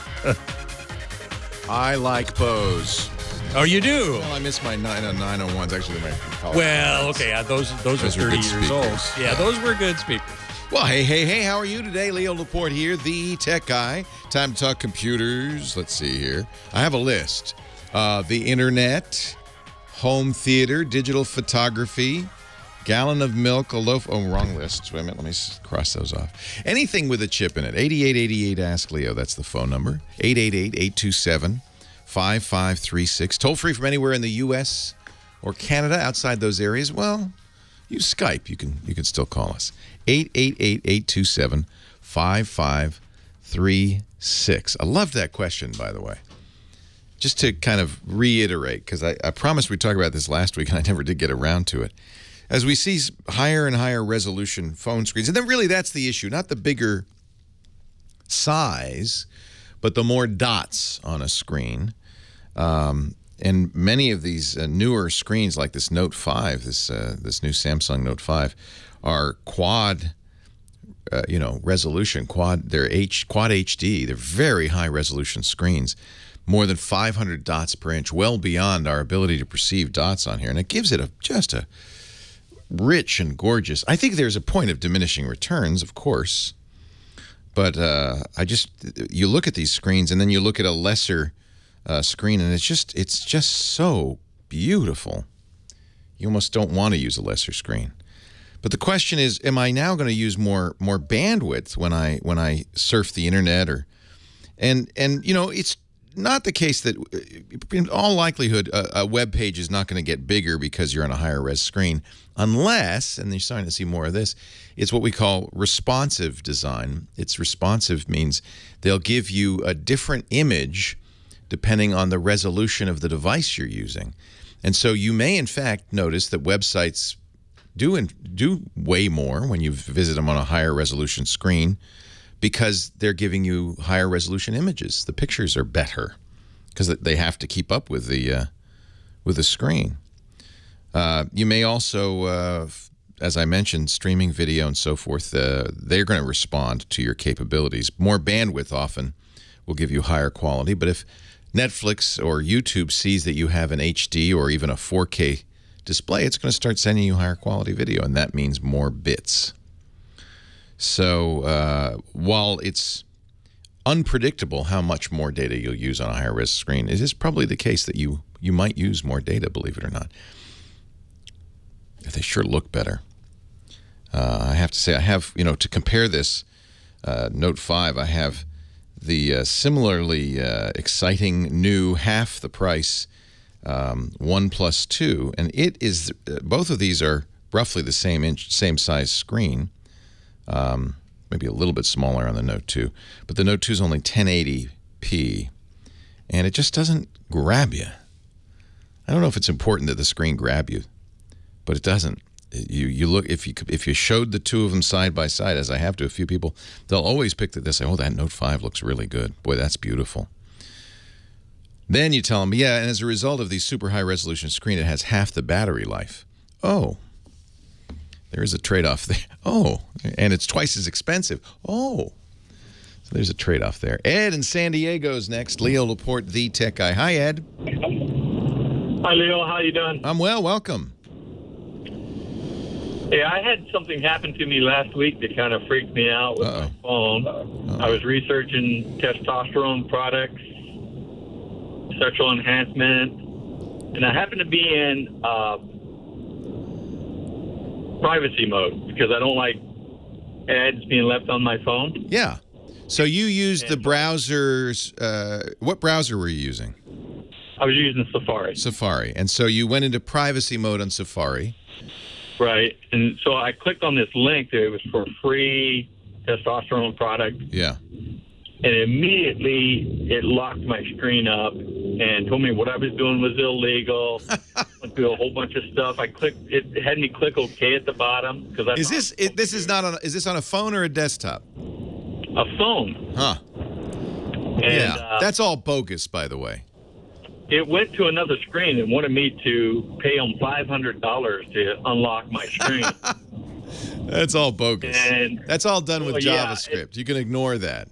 I like Bose. Oh, you do? Well, I miss my 901s. Actually, my college. Well, okay, those are 30 years old. Yeah, those were good speakers. Well, hey, how are you today? Leo Laporte here, the tech guy. Time to talk computers. Let's see here. I have a list. The internet, home theater, digital photography, gallon of milk, a loaf. Oh, wrong list. Wait a minute. Let me cross those off. Anything with a chip in it. 8888 Ask Leo. That's the phone number. 888-827-5536. Toll free from anywhere in the U.S. or Canada. Outside those areas, well, use Skype. You can still call us. 888-827-5536. I love that question, by the way. Just to kind of reiterate, because I promised we'd talk about this last week, and I never did get around to it. As we see higher and higher resolution phone screens, and then really that's the issue, not the bigger size, but the more dots on a screen. And many of these newer screens, like this Note 5, this new Samsung Note 5, are quad you know, resolution, quad HD. They're very high resolution screens, more than 500 dots per inch, well beyond our ability to perceive dots on here, and it gives it just a rich and gorgeous. I think there's a point of diminishing returns, of course, but you look at these screens and then you look at a lesser screen, and it's just so beautiful. You almost don't want to use a lesser screen. But the question is, am I now going to use more bandwidth when I surf the internet, and you know, it's not the case that in all likelihood a web page is not going to get bigger because you're on a higher res screen, unless, and you're starting to see more of this, it's what we call responsive design. It's responsive means they'll give you a different image depending on the resolution of the device you're using. And so you may in fact notice that websites do way more when you visit them on a higher resolution screen, because they're giving you higher resolution images. The pictures are better because they have to keep up with the screen. You may also, as I mentioned, streaming video and so forth, they're going to respond to your capabilities. More bandwidth often will give you higher quality, but if Netflix or YouTube sees that you have an HD or even a 4K display, it's going to start sending you higher quality video, and that means more bits. So while it's unpredictable how much more data you'll use on a higher res screen, it is probably the case that you might use more data, believe it or not. They sure look better. I have to say, I have, you know, to compare this Note 5, I have the similarly exciting new half the price OnePlus 2, and it is, both of these are roughly the same size screen, maybe a little bit smaller on the Note 2, but the Note 2 is only 1080p, and it just doesn't grab you. I don't know if it's important that the screen grab you, but it doesn't. You look, if you showed the two of them side by side, as I have to a few people, they'll always pick that. They say, "Oh, that Note 5 looks really good. Boy, that's beautiful." Then you tell them, "Yeah, and as a result of the super high resolution screen, it has half the battery life." Oh, there is a trade-off there. Oh, and it's twice as expensive. Oh, so there's a trade-off there. Ed in San Diego's next. Leo Laporte, the tech guy. Hi, Ed. Hi, Leo. How you doing? I'm well. Welcome. Yeah, I had something happen to me last week that kind of freaked me out with my phone. I was researching testosterone products, sexual enhancement, and I happened to be in privacy mode because I don't like ads being left on my phone. Yeah. So you used the browsers. What browser were you using? I was using Safari. Safari. And so you went into privacy mode on Safari. Right. And so I clicked on this link that it was for free testosterone product. Yeah. And immediately it locked my screen up and told me what I was doing was illegal. Went through a whole bunch of stuff. I clicked. It had me click OK at the bottom because is this on a phone or a desktop? A phone. Huh. And, yeah. That's all bogus, by the way. It went to another screen and wanted me to pay them $500 to unlock my screen. That's all bogus. And that's all done with JavaScript. You can ignore that.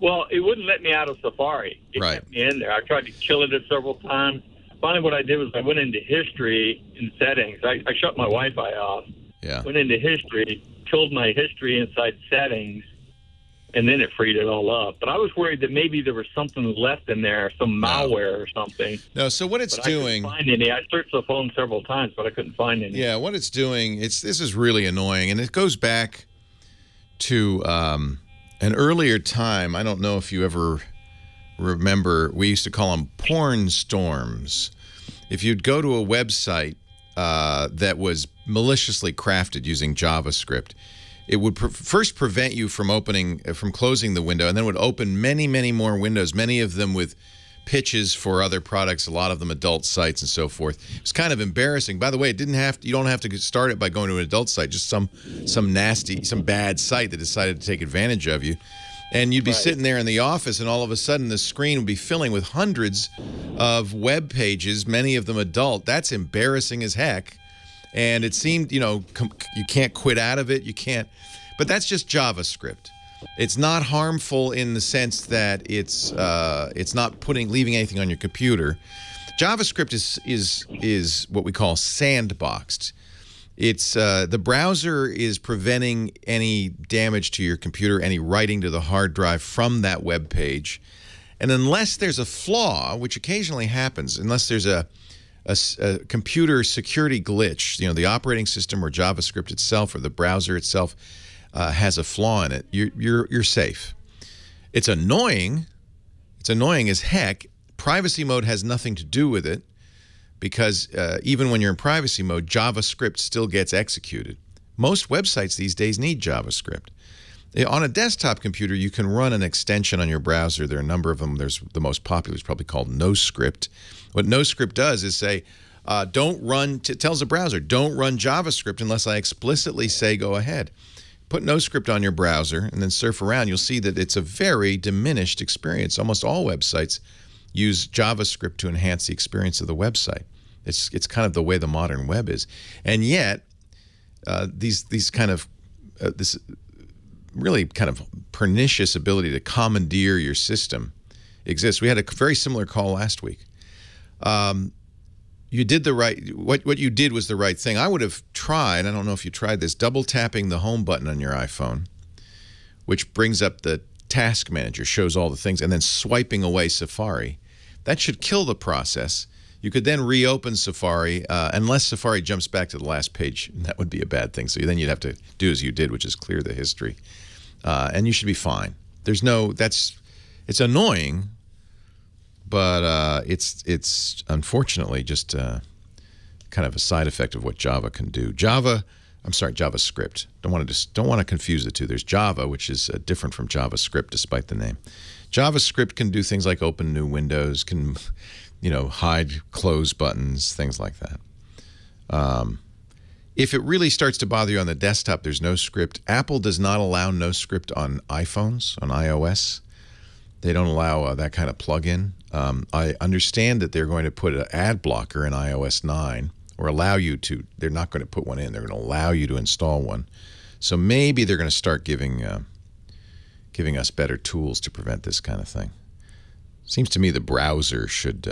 Well, it wouldn't let me out of Safari. It kept me in there. I tried to kill it several times. Finally, what I did was I went into history and settings. I shut my Wi-Fi off. Yeah. Went into history, killed my history inside settings, and then it freed it all up. But I was worried that maybe there was something left in there, some malware or something. No, so what it's doing... I couldn't find any. I searched the phone several times, but I couldn't find any. Yeah, what it's doing, this is really annoying, and it goes back to an earlier time. I don't know if you ever remember, we used to call them porn storms. If you'd go to a website that was maliciously crafted using JavaScript, it would first prevent you from closing the window, and then would open many, many more windows, many of them with pitches for other products, a lot of them adult sites and so forth. It's kind of embarrassing. By the way, you don't have to start it by going to an adult site, just some bad site that decided to take advantage of you. And you'd be sitting there in the office, and all of a sudden the screen would be filling with hundreds of web pages, many of them adult. That's embarrassing as heck. And it seemed, you know, you can't quit out of it. You can't. But that's just JavaScript. It's not harmful in the sense that it's not leaving anything on your computer. JavaScript is what we call sandboxed. It's the browser is preventing any damage to your computer, any writing to the hard drive from that web page. And unless there's a flaw, which occasionally happens, unless there's a computer security glitch, you know, the operating system or JavaScript itself or the browser itself has a flaw in it, you're safe. It's annoying. It's annoying as heck. Privacy mode has nothing to do with it because even when you're in privacy mode, JavaScript still gets executed. Most websites these days need JavaScript. On a desktop computer, you can run an extension on your browser. There are a number of them. There's the most popular is probably called NoScript. What NoScript does is say, tells the browser, don't run JavaScript unless I explicitly say go ahead. Put NoScript on your browser and then surf around. You'll see that it's a very diminished experience. Almost all websites use JavaScript to enhance the experience of the website. It's kind of the way the modern web is. And yet, this really kind of pernicious ability to commandeer your system exists. We had a very similar call last week. You did the right, what you did was the right thing. I would have tried, I don't know if you tried this, double tapping the home button on your iPhone, which brings up the task manager, shows all the things, and then swiping away Safari. That should kill the process. You could then reopen Safari, unless Safari jumps back to the last page, and that would be a bad thing. So then you'd have to do as you did, which is clear the history. And you should be fine. There's no, it's annoying, but it's unfortunately just kind of a side effect of what Java can do. JavaScript. Don't want to confuse the two. There's Java, which is different from JavaScript, despite the name. JavaScript can do things like open new windows, can hide close buttons, things like that. If it really starts to bother you on the desktop, there's NoScript. Apple does not allow NoScript on iPhones, on iOS. They don't allow that kind of plugin. I understand that they're going to put an ad blocker in iOS 9, or allow you to. They're not going to put one in. They're going to allow you to install one. So maybe they're going to start giving us better tools to prevent this kind of thing. Seems to me the browser should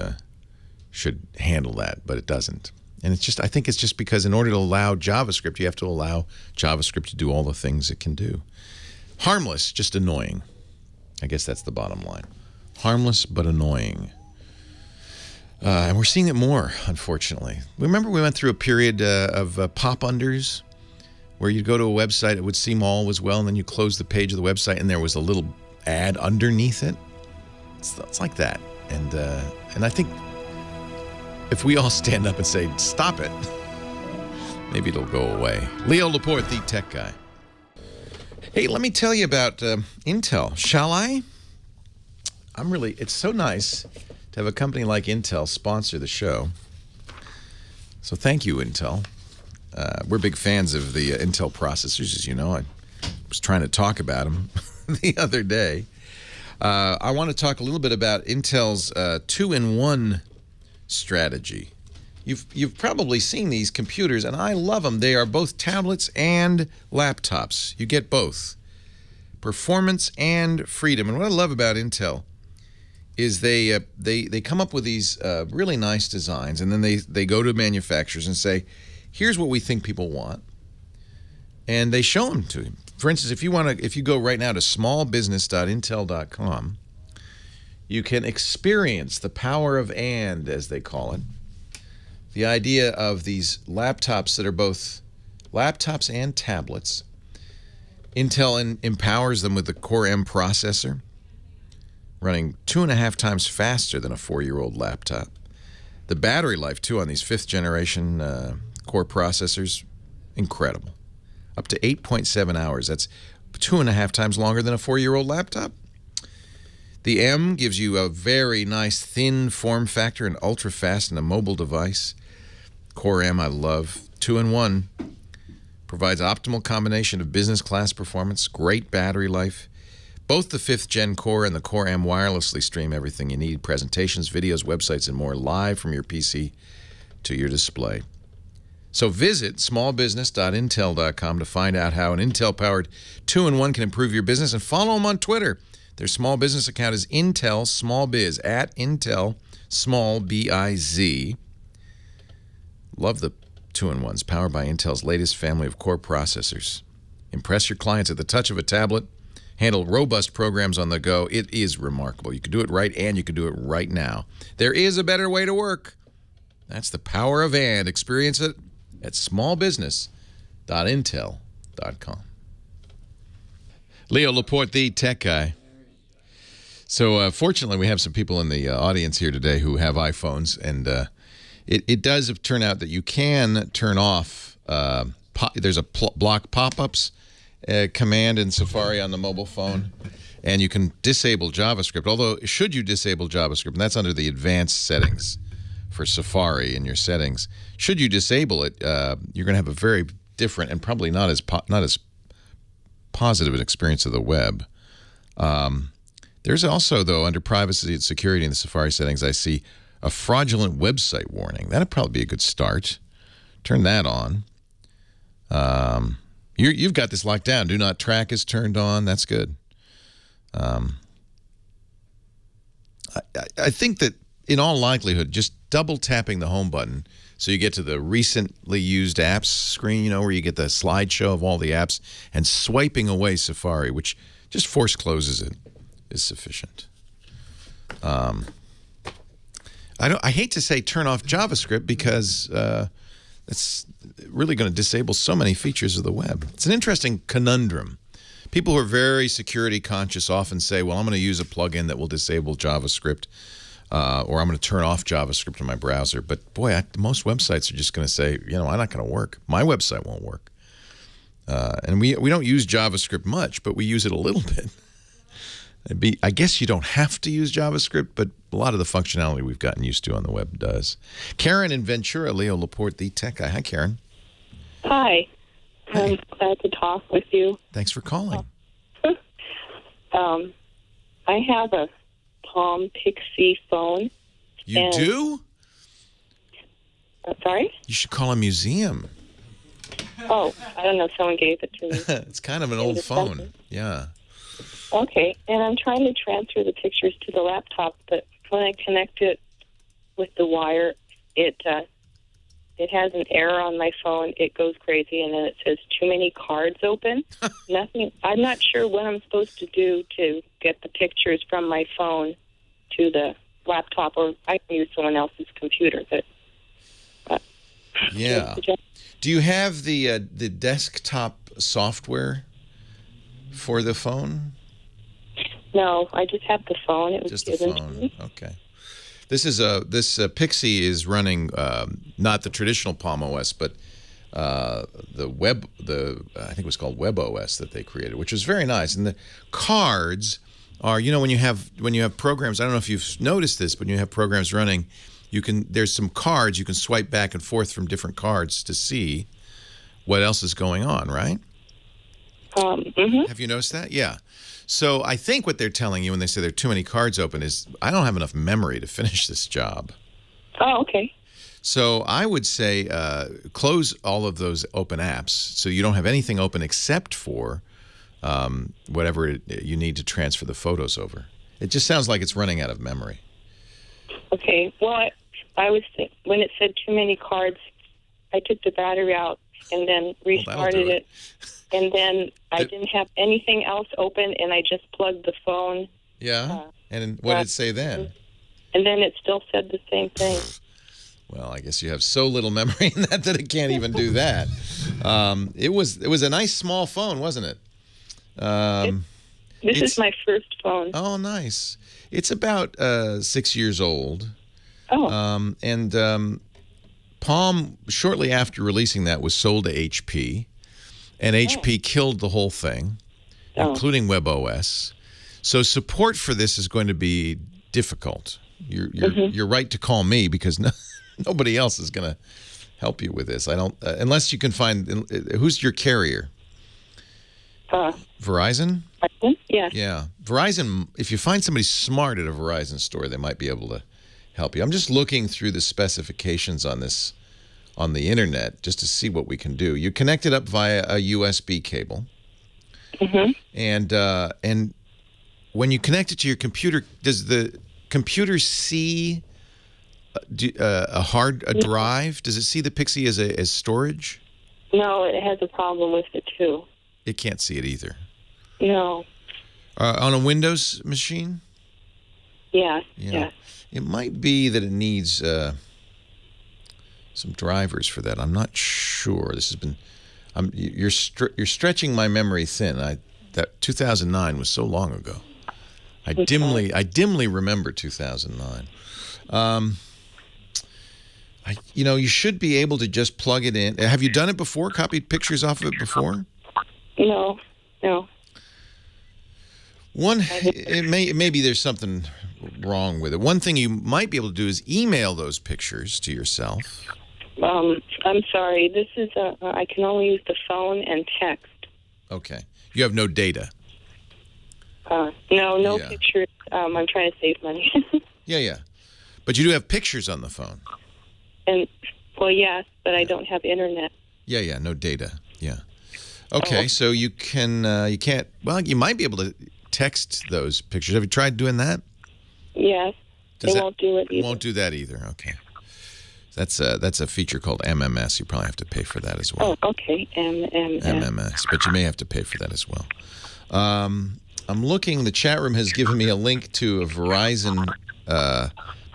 handle that, but it doesn't. And I think it's just because in order to allow JavaScript, you have to allow JavaScript to do all the things it can do. Harmless, just annoying. I guess that's the bottom line. Harmless, but annoying. And we're seeing it more, unfortunately. Remember we went through a period of pop-unders where you'd go to a website, it would seem all was well, and then you close the page of the website and there was a little ad underneath it. It's like that. And I think if we all stand up and say, stop it, maybe it'll go away. Leo Laporte, the tech guy. Hey, let me tell you about Intel. Shall I? It's so nice to have a company like Intel sponsor the show. So thank you, Intel. We're big fans of the Intel processors, as you know. I was trying to talk about them the other day. I want to talk a little bit about Intel's two-in-one strategy. You've probably seen these computers, and I love them. They are both tablets and laptops. You get both. Performance and freedom. And what I love about Intel is they come up with these really nice designs, and then they go to manufacturers and say, here's what we think people want. And they show them to you. For instance, if you go right now to smallbusiness.intel.com, you can experience the power of and, as they call it. The idea of these laptops that are both laptops and tablets. Intel empowers them with the Core M processor, running 2.5 times faster than a 4-year-old laptop. The battery life, too, on these 5th generation Core processors, incredible. Up to 8.7 hours. That's 2.5 times longer than a 4-year-old laptop. The M gives you a very nice thin form factor and ultra fast in a mobile device. Core M I love. 2-in-1 provides optimal combination of business class performance, great battery life. Both the 5th gen Core and the Core M wirelessly stream everything you need: presentations, videos, websites, and more live from your PC to your display. So visit smallbusiness.intel.com to find out how an Intel-powered 2-in-1 can improve your business, and follow them on Twitter. Their small business account is Intel Small Biz, at Intel Small B-I-Z. Love the 2-in-1s, powered by Intel's latest family of core processors. Impress your clients at the touch of a tablet. Handle robust programs on the go. It is remarkable. You can do it right, and you can do it right now. There is a better way to work. That's the power of and. Experience it at smallbusiness.intel.com. Leo Laporte, the tech guy. So fortunately, we have some people in the audience here today who have iPhones, and it does turn out that you can turn off, there's a block pop-ups command in Safari on the mobile phone, and you can disable JavaScript. Although, should you disable JavaScript, and that's under the advanced settings for Safari in your settings, should you disable it, you're going to have a very different and probably not as positive an experience of the web. There's also, though, under privacy and security in the Safari settings, I see a fraudulent website warning. That'd probably be a good start. Turn that on. You've got this locked down. Do not track is turned on. That's good. I think that in all likelihood, just double tapping the home button so you get to the recently used apps screen, you know, where you get the slideshow of all the apps, and swiping away Safari, which just force closes it, is sufficient. I hate to say turn off JavaScript because it's really going to disable so many features of the web. It's an interesting conundrum. People who are very security conscious often say, well, I'm going to use a plugin that will disable JavaScript, or I'm going to turn off JavaScript in my browser. But boy, most websites are just going to say, you know, I'm not going to work. My website won't work. And we don't use JavaScript much, but we use it a little bit. I guess you don't have to use JavaScript, but a lot of the functionality we've gotten used to on the web does. Karen in Ventura, Leo Laporte, the tech guy. Hi, Karen. Hi. I'm glad to talk with you. Thanks for calling. I have a Palm Pixie phone. You do? Sorry? You should call a museum. Oh, I don't know. Someone gave it to me. It's kind of an old phone. Yeah. Okay, and I'm trying to transfer the pictures to the laptop, but when I connect it with the wire, it has an error on my phone. It goes crazy, and then it says too many cards open. Nothing. I'm not sure what I'm supposed to do to get the pictures from my phone to the laptop, or I can use someone else's computer. But yeah. Do you have the desktop software for the phone? No, I just have the phone. It was just the given phone. to me. Okay. This Pixie is running not the traditional Palm OS, but I think it was called Web OS that they created, which was very nice. And the cards are, you know, when you have programs, I don't know if you've noticed this, but when you have programs running, there's some cards you can swipe back and forth from different cards to see what else is going on, right? Have you noticed that? Yeah. So I think what they're telling you when they say there are too many cards open is, I don't have enough memory to finish this job. Oh, okay. So I would say close all of those open apps so you don't have anything open except for whatever you need to transfer the photos over. It just sounds like it's running out of memory. Okay. Well, I was when it said too many cards, I took the battery out and then restarted it. And then I didn't have anything else open, and I just plugged the phone. Yeah? And what did it say then? And then it still said the same thing. Well, I guess you have so little memory in that it can't even do that. It was a nice small phone, wasn't it? This is my first phone. Oh, nice. It's about 6 years old. Oh. And Palm, shortly after releasing that, was sold to HP. And HP killed the whole thing, including WebOS. So support for this is going to be difficult. You're right to call me because nobody else is going to help you with this. I don't unless you can find who's your carrier. Verizon? Yeah. Yeah. Verizon. If you find somebody smart at a Verizon store, they might be able to help you. I'm just looking through the specifications on this on the internet just to see what we can do. You connect it up via a USB cable. Mm-hmm. And when you connect it to your computer, does the computer see a drive? Does it see the Pixie as storage? No, it has a problem with it too. It can't see it either. No. On a Windows machine? Yeah. It might be that it needs some drivers for that. I'm not sure. This has been. You're stretching my memory thin. That 2009 was so long ago. I dimly remember 2009. You should be able to just plug it in. Have you done it before? Copied pictures off of it before? No. Maybe there's something wrong with it. One thing you might be able to do is email those pictures to yourself. I'm sorry. This is I can only use the phone and text. Okay. You have no data. No pictures. I'm trying to save money. Yeah. But you do have pictures on the phone. Yes, but I don't have internet. Yeah, no data. Yeah. Okay, so you can't. Well, you might be able to text those pictures. Have you tried doing that? Yes. It won't do it either. It won't do that either. Okay. That's a feature called MMS. You probably have to pay for that as well. Oh, okay. MMS, but you may have to pay for that as well. I'm looking. The chat room has given me a link to a Verizon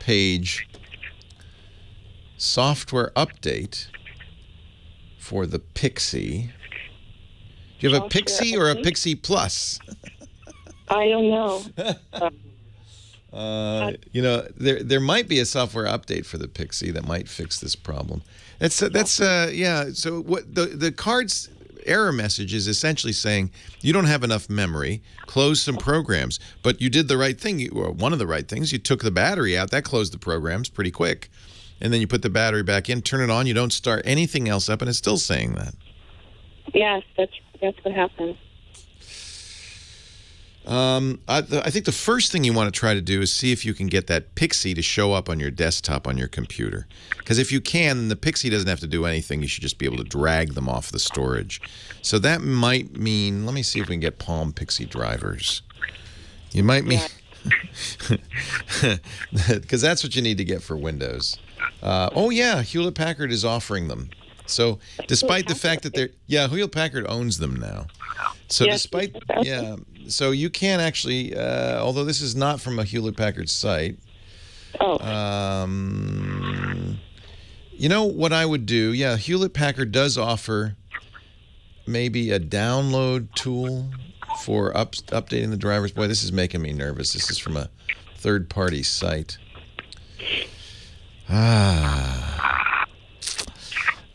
page. Software update for the Pixie. Do you have a Pixie or a Pixie Plus? I don't know. There might be a software update for the Pixie that might fix this problem. Yeah. So what the card's error message is essentially saying you don't have enough memory. Close some programs, but you did the right thing. One of the right things. You took the battery out. That closed the programs pretty quick, and then you put the battery back in. Turn it on. You don't start anything else up, and it's still saying that. Yes, that's what happened. I think the first thing you want to try to do is see if you can get that Pixie to show up on your desktop on your computer. Because if you can, the Pixie doesn't have to do anything. You should just be able to drag them off the storage. So that might mean, let me see if we can get Palm Pixie drivers. You might mean, because that's what you need to get for Windows. Hewlett-Packard is offering them. So despite the fact that Hewlett-Packard owns them now. So so you can actually, although this is not from a Hewlett-Packard site. You know what I would do? Yeah, Hewlett-Packard does offer maybe a download tool for updating the drivers. Boy, this is making me nervous. This is from a third-party site.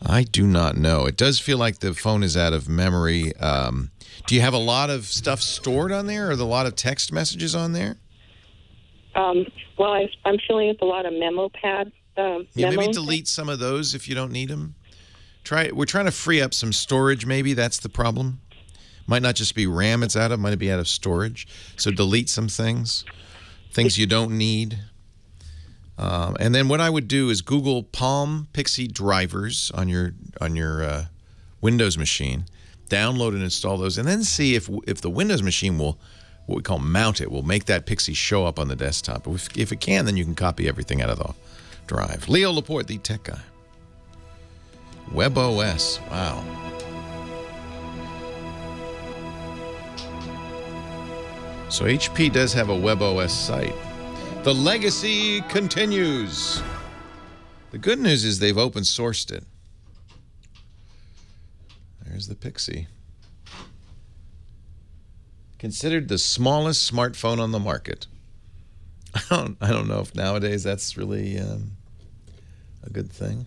I do not know. It does feel like the phone is out of memory. Do you have a lot of stuff stored on there, or a lot of text messages on there? I'm filling up a lot of memo pad. Maybe delete some of those if you don't need them. We're trying to free up some storage. Maybe that's the problem. Might not just be RAM it's out of. Might be out of storage. So delete some things you don't need. And then what I would do is Google Palm Pixie drivers on your Windows machine, download and install those, and then see if the Windows machine will, what we call mount it, will make that Pixie show up on the desktop. If it can, then you can copy everything out of the drive. Leo Laporte, the tech guy. WebOS, wow. So HP does have a WebOS site. The legacy continues. The good news is they've open sourced it. There's the Pixie. Considered the smallest smartphone on the market. I don't know if nowadays that's really a good thing.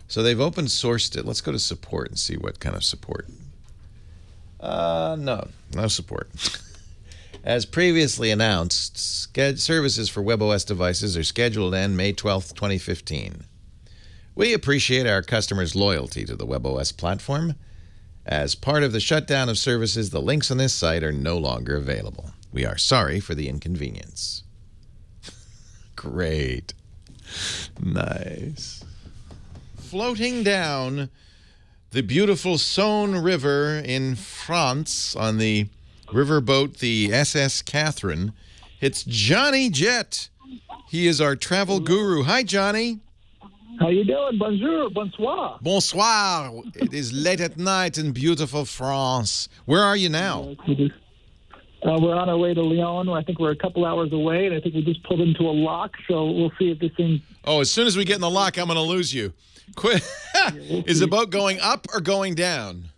So they've open sourced it. Let's go to support and see what kind of support. No support. As previously announced, services for WebOS devices are scheduled to end May 12th, 2015. We appreciate our customers' loyalty to the WebOS platform. As part of the shutdown of services, the links on this site are no longer available. We are sorry for the inconvenience. Great. Nice. floating down the beautiful Saône River in France on the riverboat, the SS Catherine. It's Johnny Jett. He is our travel guru. Hi, Johnny. How you doing? Bonjour, bonsoir. Bonsoir. It is late at night in beautiful France. Where are you now? We're on our way to Lyon. I think we're a couple hours away, and I think we just pulled into a lock, so we'll see if this thing... Oh, as soon as we get in the lock, I'm going to lose you. Quit. Is the boat going up or going down?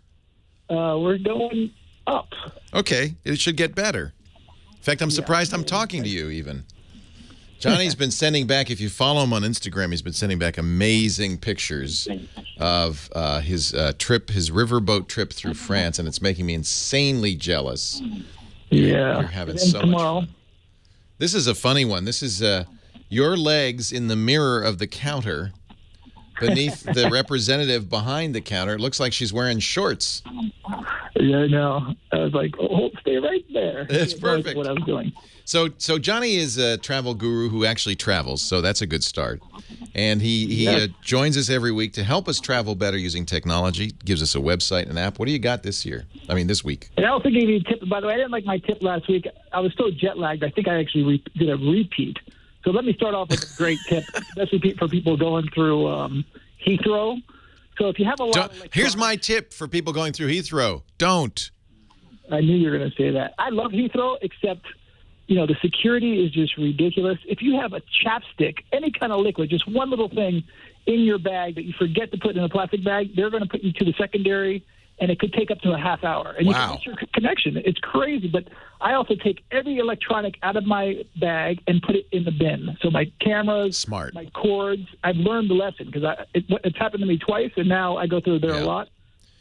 We're going up. Okay. It should get better. In fact, I'm surprised I'm talking to you even. Johnny's been sending back, if you follow him on Instagram, he's been sending back amazing pictures of his trip, his riverboat trip through France, and it's making me insanely jealous. Yeah. You're having so much fun. This is a funny one. This is your legs in the mirror of the counter beneath the representative behind the counter. It looks like she's wearing shorts. Yeah, I know. I was like, oh, stay right there. That's perfect. What I was doing. So Johnny is a travel guru who actually travels, so that's a good start. And he joins us every week to help us travel better using technology, gives us a website and an app. What do you got this year? I mean, this week. And I also gave you a tip. By the way, I didn't like my tip last week. I was so jet lagged. I think I actually did a repeat. So let me start off with a great tip. That's repeat for people going through Heathrow. So if you have a lot of here's my tip for people going through Heathrow. Don't. I knew you were going to say that. I love Heathrow, except... You know, the security is just ridiculous. If you have a chapstick, any kind of liquid, just one little thing in your bag that you forget to put in a plastic bag, they're going to put you to the secondary, and it could take up to a half hour. And you can miss your connection. It's crazy. But I also take every electronic out of my bag and put it in the bin. So my cameras, my cords, I've learned the lesson because it's happened to me twice, and now I go through there a lot.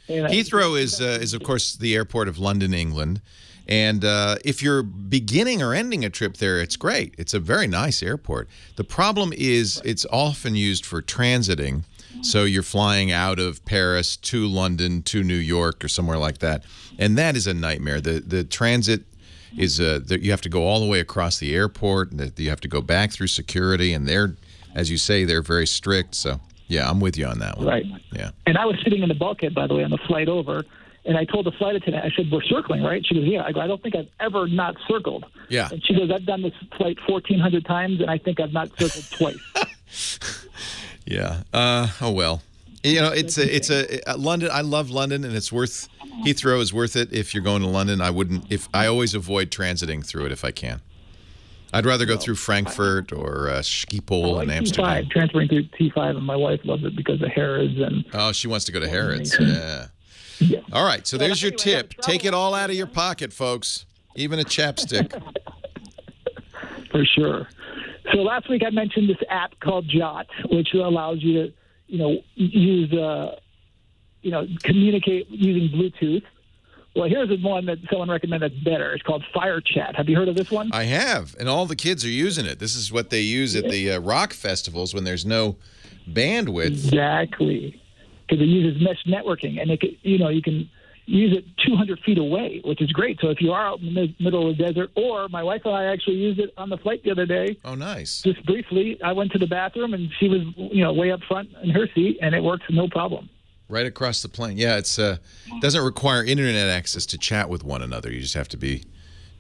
And Heathrow is, of course, the airport of London, England. And if you're beginning or ending a trip there, it's great. It's a very nice airport. The problem is it's often used for transiting. So you're flying out of Paris to London to New York or somewhere like that. And that is a nightmare. The transit is you have to go all the way across the airport. And you have to go back through security. And they're, as you say, they're very strict. So, yeah, I'm with you on that one. Right. Yeah. And I was sitting in the bulkhead, by the way, on the flight over. And I told the flight attendant, I said, we're circling, right? She goes, yeah. I go, I don't think I've ever not circled. Yeah. And she goes, I've done this flight 1,400 times, and I think I've not circled twice. Yeah. Oh, well. You know, it's London. I love London, and it's worth, Heathrow is worth it. If you're going to London, I always avoid transiting through it if I can. I'd rather go through Frankfurt or Schiphol in Amsterdam. T5, transferring through T5, and my wife loves it because of Harrods. Oh, she wants to go to Harrods. Yeah. Yeah. All right, so there's your tip. Take it all out of your pocket, folks, even a chapstick. For sure. So last week I mentioned this app called Jot, which allows you to, use, communicate using Bluetooth. Well, here's one that someone recommended that's better. It's called Fire Chat. Have you heard of this one? I have, and all the kids are using it. This is what they use at the rock festivals when there's no bandwidth. Exactly. Because it uses mesh networking, and you can use it 200 feet away, which is great. So if you are out in the middle of the desert, or my wife and I actually used it on the flight the other day. Oh, nice. Just briefly, I went to the bathroom, and she was way up front in her seat, and it works no problem. Right across the plane. Yeah, it doesn't require internet access to chat with one another. You just have to be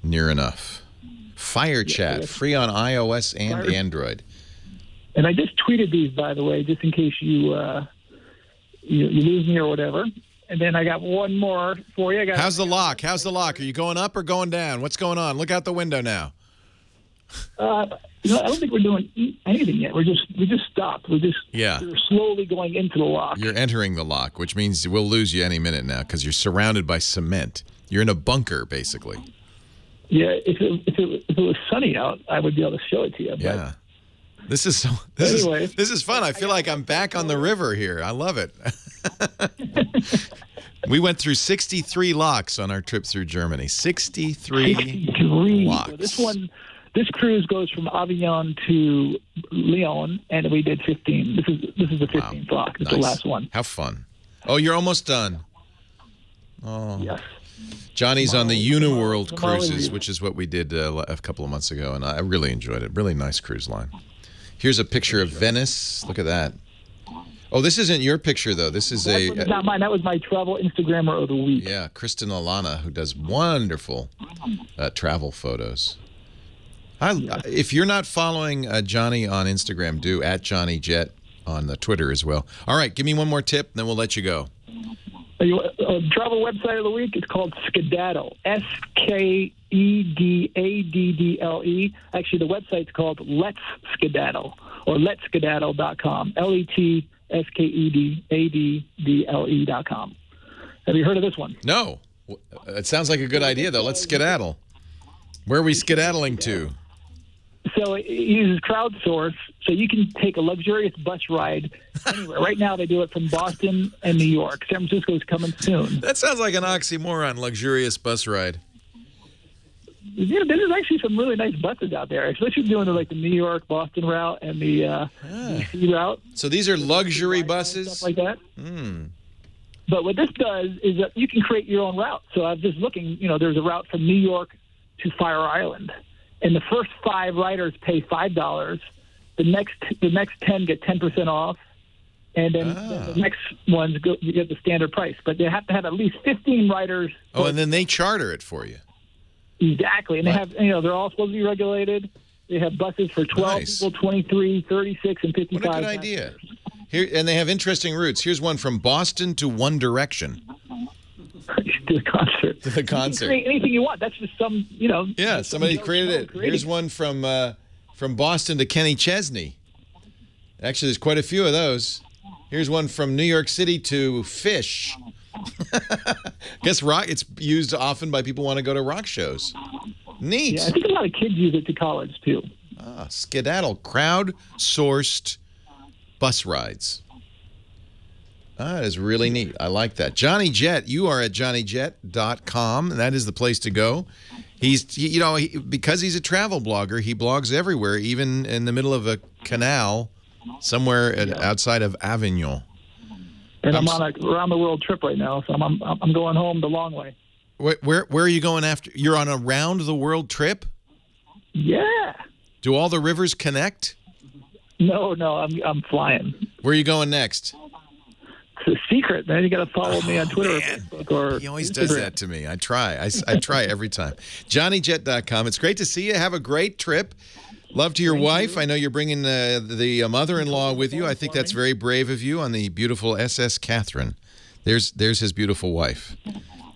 near enough. Fire Chat, free on iOS and Android. And I just tweeted these, by the way, just in case you lose me or whatever. And then I got one more for you. How's the lock? How's the lock? Are you going up or going down? What's going on? Look out the window now. I don't think we're doing anything yet. We just stopped. We're slowly going into the lock. You're entering the lock, which means we'll lose you any minute now because you're surrounded by cement. You're in a bunker, basically. Yeah, if it was sunny out, I would be able to show it to you. Yeah. This is fun. I feel like I'm back on the river here. I love it. We went through 63 locks on our trip through Germany. 63 locks. So this cruise goes from Avignon to Lyon, and we did 15. This is the 15th lock. It's the last one. How fun. Oh, you're almost done. Oh. Yes. Johnny's on the Uniworld cruises, which is what we did a couple of months ago, and I really enjoyed it. Really nice cruise line. Here's a picture of Venice. Look at that. Oh, this isn't your picture, though. This is not mine. That was my travel Instagrammer of the week. Yeah, Kristen Alana, who does wonderful travel photos. If you're not following Johnny on Instagram, do @JohnnyJet on the Twitter as well. All right, give me one more tip, then we'll let you go. Travel website of the week is called Skedaddle. SKEDADDLE. Actually, the website's called Let's Skedaddle or letskedaddle.com. LETSKEDADDLE.com. Have you heard of this one? No. It sounds like a good idea, though. Let's skedaddle. Where are we skedaddling to? So it uses crowdsource, so you can take a luxurious bus ride anywhere. Right now, they do it from Boston and New York. San Francisco's coming soon. That sounds like an oxymoron, luxurious bus ride. Yeah, there's actually some really nice buses out there, especially doing the New York, Boston route and the DC route. So these are luxury buses? Stuff like that. But what this does is that you can create your own route. So I'm just looking, there's a route from New York to Fire Island. And the first 5 riders pay $5. The next 10 get 10% off, and then the next ones you get the standard price. But they have to have at least 15 riders. Oh, and then they charter it for you. Exactly, and they have they're all supposed to be regulated. They have buses for 12 people, 23, 36, and 55. What a good idea! Here, and they have interesting routes. Here's one from Boston to One Direction. To the concert. To the concert. You can create anything you want. That's just some, Yeah, somebody created it. Here's one from Boston to Kenny Chesney. Actually, there's quite a few of those. Here's one from New York City to Fish. Guess rock. It's used often by people who want to go to rock shows. Neat. Yeah, I think a lot of kids use it to college too. Skedaddle, crowd-sourced bus rides. That is really neat. I like that. Johnny Jet, you are at johnnyjet.com, and that is the place to go. Because he's a travel blogger, he blogs everywhere, even in the middle of a canal somewhere outside of Avignon. And I'm on a around-the-world trip right now, so I'm going home the long way. Where are you going after? You're on a round-the-world trip? Yeah. Do all the rivers connect? No, I'm flying. Where are you going next? It's a secret, man. You got to follow me on Twitter or Facebook or He always Instagram. does that to me. I try. I try every time. JohnnyJet.com. It's great to see you. Have a great trip. Love to your wife. I know you're bringing the mother-in-law with you. I think that's very brave of you on the beautiful SS Catherine. There's his beautiful wife.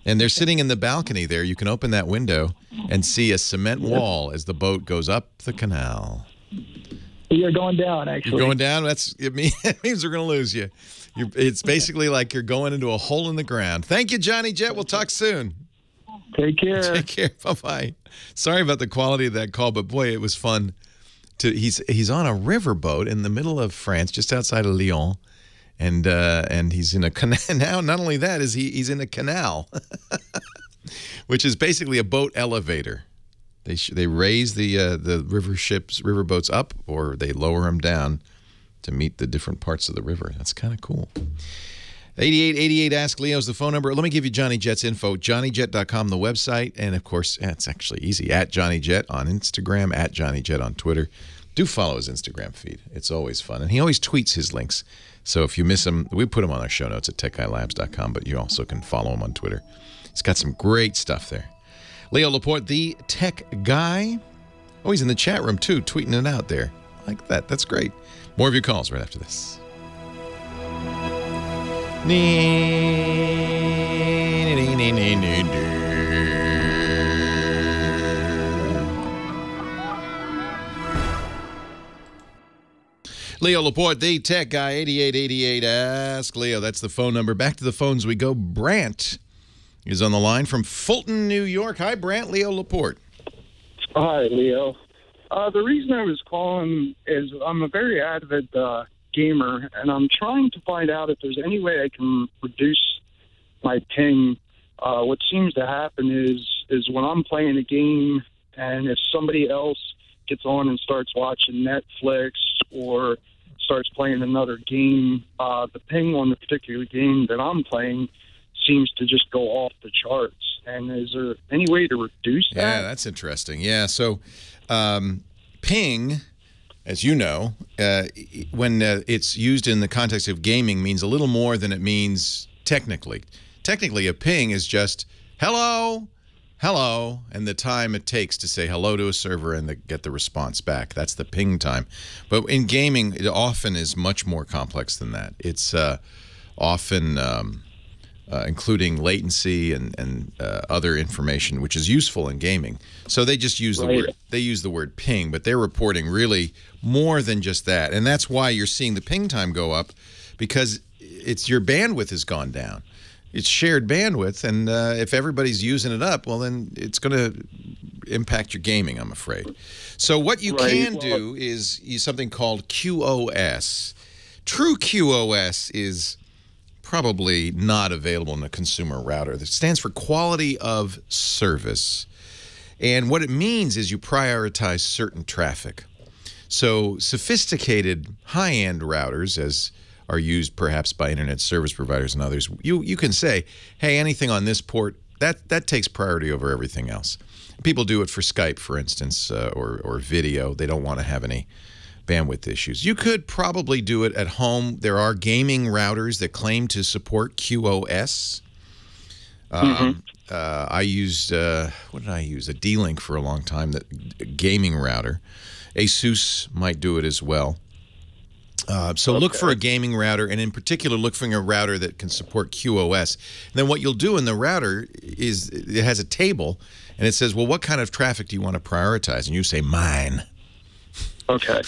And they're sitting in the balcony there. You can open that window and see a cement wall as the boat goes up the canal. You're going down, actually. You're going down? It means we're going to lose you. It's basically like you're going into a hole in the ground. Thank you, Johnny Jet. We'll talk soon. Take care. Take care. Bye-bye. Sorry about the quality of that call, but boy, it was fun. He's on a riverboat in the middle of France, just outside of Lyon, and he's in a canal. Now, not only that, he's in a canal, which is basically a boat elevator. They raise the riverboats up, or they lower them down to meet the different parts of the river. That's kind of cool. 8888 Ask Leo is the phone number. Let me give you Johnny Jet's info. JohnnyJet.com, the website. And, of course, it's actually easy. At Johnny Jet on Instagram, at Johnny Jet on Twitter. Do follow his Instagram feed. It's always fun. And he always tweets his links. So if you miss him, we put him on our show notes at techguylabs.com, but you also can follow him on Twitter. He's got some great stuff there. Leo Laporte, the tech guy. Oh, he's in the chat room, too, tweeting it out there. Like that. That's great. More of your calls right after this. Leo Laporte, the tech guy, 8888 Ask Leo. That's the phone number. Back to the phones we go. Brant is on the line from Fulton, New York. Hi, Brant. Leo Laporte. Hi, Leo. The reason I was calling is I'm a very avid gamer, and I'm trying to find out if there's any way I can reduce my ping. What seems to happen is when I'm playing a game, and if somebody else gets on and starts watching Netflix or starts playing another game, the ping on the particular game that I'm playing seems to just go off the charts. And is there any way to reduce that? Yeah, that's interesting. Yeah, so ping, as you know, when it's used in the context of gaming, means a little more than it means technically. Technically, a ping is just hello, hello, and the time it takes to say hello to a server and get the response back. That's the ping time. But in gaming, it often is much more complex than that. It's often including latency and other information, which is useful in gaming. So they just use the word ping, but they're reporting really more than just that. And that's why you're seeing the ping time go up, because it's your bandwidth has gone down. It's shared bandwidth, and if everybody's using it up, well, then it's going to impact your gaming, I'm afraid. So what you can do is use something called QoS. True QoS is probably not available in a consumer router. That stands for quality of service. And what it means is you prioritize certain traffic. So sophisticated high-end routers, as are used perhaps by internet service providers and others, you can say, hey, anything on this port, that takes priority over everything else. People do it for Skype, for instance, or video. They don't want to have any bandwidth issues. You could probably do it at home. There are gaming routers that claim to support QoS. I used, what did I use? A D-Link for a long time, a gaming router. ASUS might do it as well. So look for a gaming router, and in particular, look for a router that can support QoS. And then what you'll do in the router is it has a table, and it says, well, what kind of traffic do you want to prioritize? And you say, mine. Okay.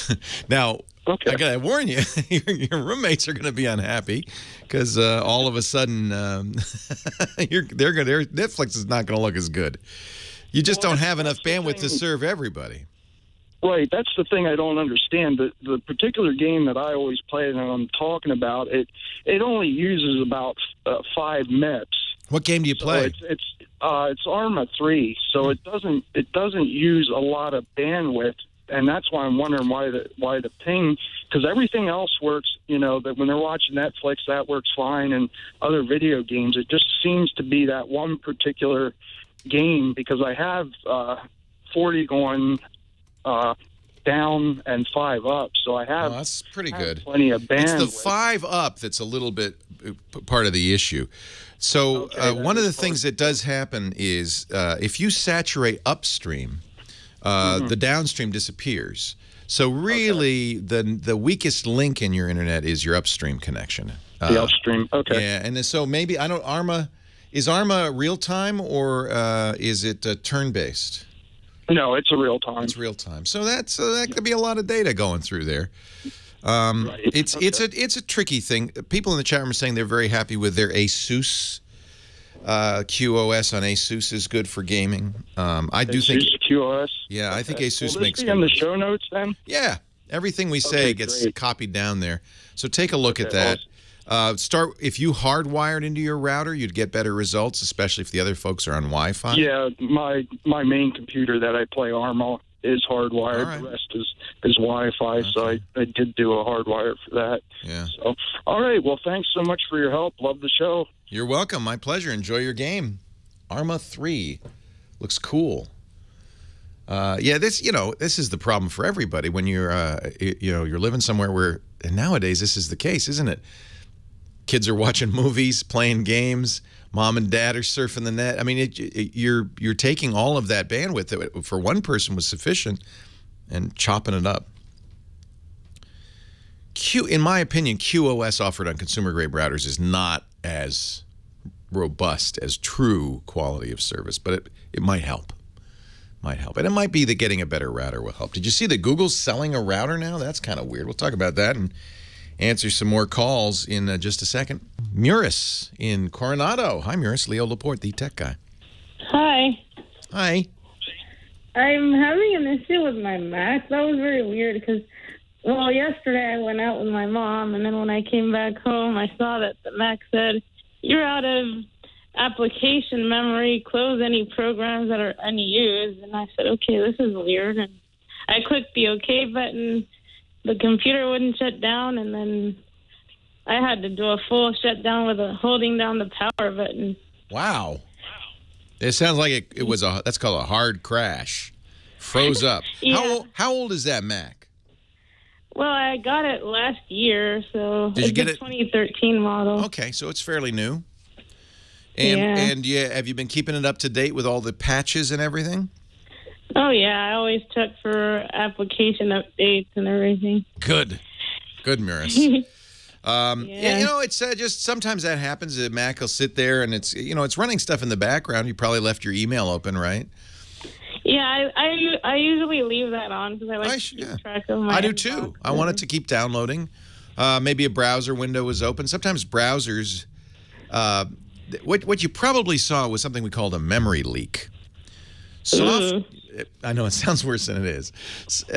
Now, I got to warn you, your roommates are going to be unhappy because all of a sudden, their Netflix is not going to look as good. You just don't have enough bandwidth to serve everybody. Right, that's the thing I don't understand. The particular game that I always play and I'm talking about, it only uses about 5 MEPS. What game do you play? It's Arma 3, so it doesn't use a lot of bandwidth, and that's why I'm wondering why the ping, because everything else works. You know, that when they're watching Netflix, that works fine, and other video games, it just seems to be that one particular game, because I have 40 going down and 5 up, so I have that's pretty good. Plenty of bandwidth. It's the 5 up that's a little bit part of the issue. So one of the things that does happen is if you saturate upstream, the downstream disappears. So really, the weakest link in your internet is your upstream connection. The upstream, okay. Yeah, and so maybe is Arma real time or is it turn based? No, it's a real time. It's real time. So that could be a lot of data going through there. It's a tricky thing. People in the chat room are saying they're very happy with their ASUS. QoS on ASUS is good for gaming. I do think QoS. Yeah, I think ASUS makes. Will this be in the show notes then? Yeah, everything we say gets copied down there. So take a look at that. If you hardwired into your router, you'd get better results, especially if the other folks are on Wi-Fi. Yeah, my main computer that I play Arma is hardwired. Right. The rest is Wi-Fi, so I did do a hardwire for that. Yeah. So, all right. Well, thanks so much for your help. Love the show. You're welcome. My pleasure. Enjoy your game. Arma 3 looks cool. Yeah, this is the problem for everybody when you're you're living somewhere where, and nowadays this is the case, isn't it? Kids are watching movies, playing games. Mom and dad are surfing the net. I mean, you're taking all of that bandwidth that for one person was sufficient and chopping it up. In my opinion, QoS offered on consumer-grade routers is not as robust as true quality of service, but it might help. And it might be that getting a better router will help. Did you see that Google's selling a router now? That's kind of weird. We'll talk about that and answer some more calls in just a second. Muris in Coronado. Hi, Muris. Leo Laporte, the tech guy. Hi. Hi. I'm having an issue with my Mac. That was very weird because, well, yesterday I went out with my mom, and then when I came back home, I saw that the Mac said, you're out of application memory, close any programs that are unused. And I said, okay, this is weird. And I clicked the OK button. The computer wouldn't shut down, and then I had to do a full shutdown with holding down the power button. Wow. It sounds like it was that's called a hard crash. Froze up. Yeah. How old is that Mac? Well, I got it last year, so Did you get a it? 2013 model. Okay, so it's fairly new. And have you been keeping it up to date with all the patches and everything? Oh, yeah. I always check for application updates and everything. Good, Miris. It's just sometimes that happens. The Mac will sit there and it's running stuff in the background. You probably left your email open, right? Yeah, I usually leave that on because I like to keep track of my. I do too. I want it to keep downloading. Maybe a browser window was open. Sometimes browsers. What you probably saw was something we called a memory leak. I know it sounds worse than it is,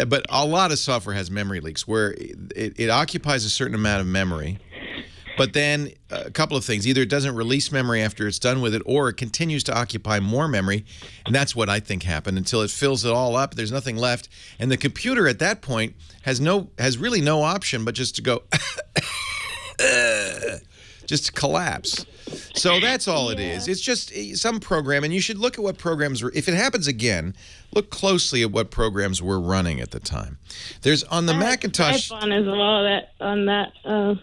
but a lot of software has memory leaks where it occupies a certain amount of memory, but then a couple of things. Either it doesn't release memory after it's done with it, or it continues to occupy more memory, and that's what I think happened until it fills it all up. There's nothing left, and the computer at that point has really no option but just to go, just to collapse. So that's all it is. It's just some program, and you should look at what programs were. If it happens again, look closely at what programs were running at the time. There's on the Macintosh. Skype on as well.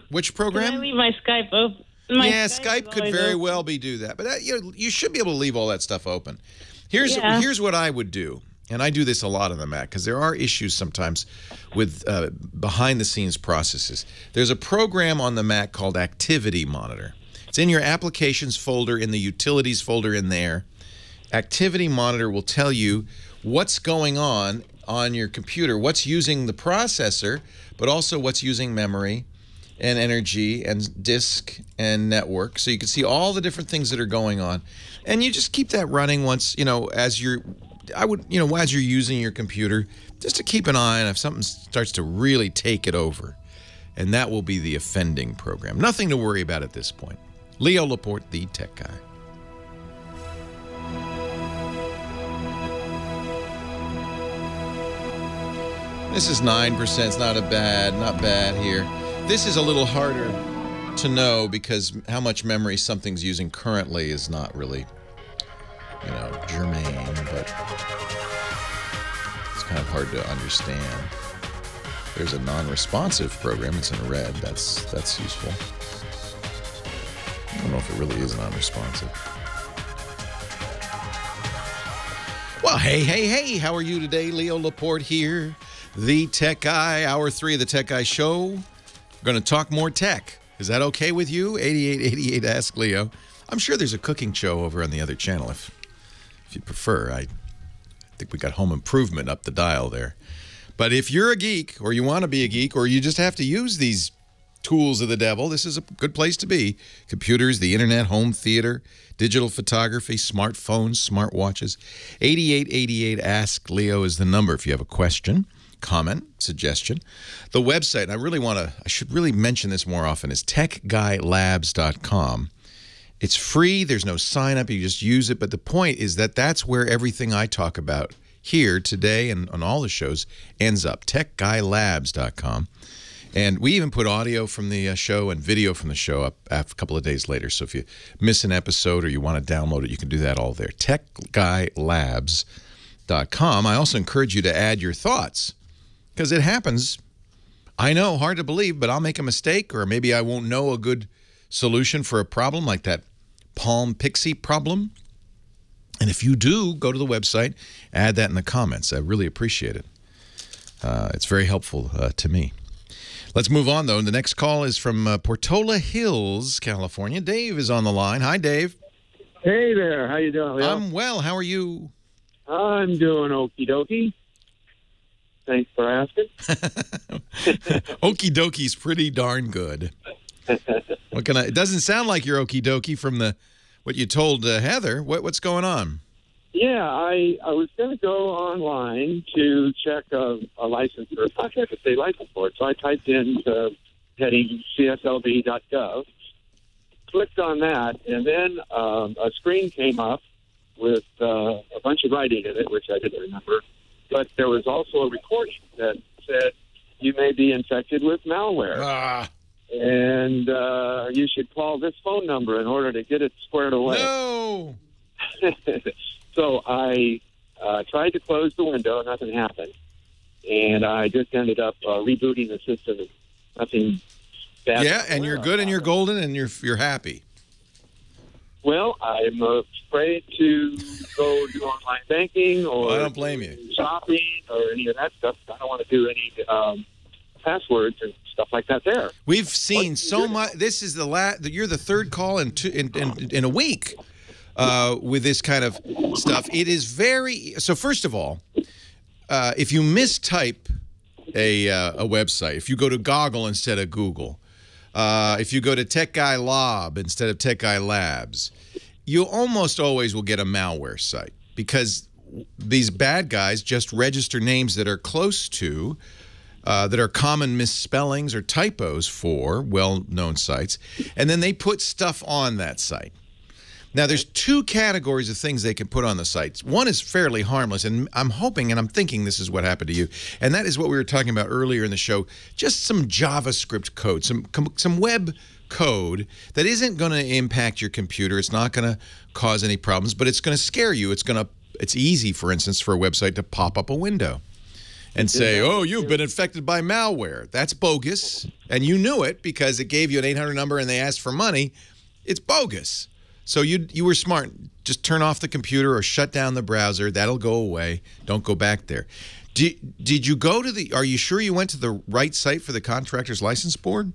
Which program? I leave my Skype open. Skype could very well do that, but you should be able to leave all that stuff open. Here's what I would do, and I do this a lot on the Mac because there are issues sometimes with behind-the-scenes processes. There's a program on the Mac called Activity Monitor. It's in your Applications folder, in the Utilities folder in there. Activity Monitor will tell you what's going on your computer, what's using the processor, but also what's using memory and energy and disk and network. So you can see all the different things that are going on. And you just keep that running once, as you're using your computer, just to keep an eye on if something starts to really take it over. And that will be the offending program. Nothing to worry about at this point. Leo Laporte, the tech guy. This is 9%. It's not bad here. This is a little harder to know because how much memory something's using currently is not really, germane, but it's kind of hard to understand. There's a non-responsive program. It's in red. That's useful. I don't know if it really is non-responsive. Well, hey, how are you today? Leo Laporte here, the Tech Guy, Hour 3 of the Tech Guy Show. We're going to talk more tech. Is that okay with you? 8888 Ask Leo. I'm sure there's a cooking show over on the other channel if you prefer. I think we got Home Improvement up the dial there. But if you're a geek, or you want to be a geek, or you just have to use these tools of the devil, this is a good place to be. Computers, the internet, home theater, digital photography, smartphones, smartwatches. 8888 Ask Leo is the number if you have a question, comment, suggestion. The website, and I should really mention this more often, is techguylabs.com. It's free. There's no sign up. You just use it. But the point is that that's where everything I talk about here today and on all the shows ends up. techguylabs.com. And we even put audio from the show and video from the show up a couple of days later. So if you miss an episode or you want to download it, you can do that all there. techguylabs.com. I also encourage you to add your thoughts because it happens. I know, hard to believe, but I'll make a mistake or maybe I won't know a good solution for a problem like that Palm Pixie problem. And if you do, go to the website, add that in the comments. I really appreciate it. It's very helpful to me. Let's move on, though. The next call is from Portola Hills, California. Dave is on the line. Hi, Dave. Hey there. How you doing, Leo? I'm well. How are you? I'm doing okie dokie. Thanks for asking. Okie dokie is pretty darn good. It doesn't sound like you're okie dokie from what you told Heather. What's going on? Yeah, I was going to go online to check a license or a contract to say license for it. So I typed in the heading cslb.gov, clicked on that, and then a screen came up with a bunch of writing in it, which I didn't remember. But there was also a recording that said you may be infected with malware. And you should call this phone number in order to get it squared away. No! So I tried to close the window. Nothing happened. and I just ended up rebooting the system. Nothing bad. Yeah, and you're good, and you're golden, and you're happy. Well, I'm afraid to go do online banking or I don't blame you. Shopping or any of that stuff. I don't want to do any passwords and stuff like that there. We've seen so much. This is you're the third call in a week with this kind of stuff. It is very. So first of all, if you mistype a website, if you go to Goggle instead of Google, if you go to Tech Guy Lob instead of Tech Guy Labs, you almost always will get a malware site because these bad guys just register names that are close to, that are common misspellings or typos for well-known sites, and then they put stuff on that site. Now, there's two categories of things they can put on the sites. One is fairly harmless, and I'm hoping and I'm thinking this is what happened to you, and that is what we were talking about earlier in the show, just some JavaScript code, some web code that isn't going to impact your computer. It's not going to cause any problems, but it's going to scare you. It's easy, for instance, for a website to pop up a window and say, oh, you've been infected by malware. That's bogus, and you knew it because it gave you an 800 number and they asked for money. It's bogus. So you were smart. Just turn off the computer or shut down the browser. That'll go away. Don't go back there. Did you go to are you sure you went to the right site for the Contractors License Board?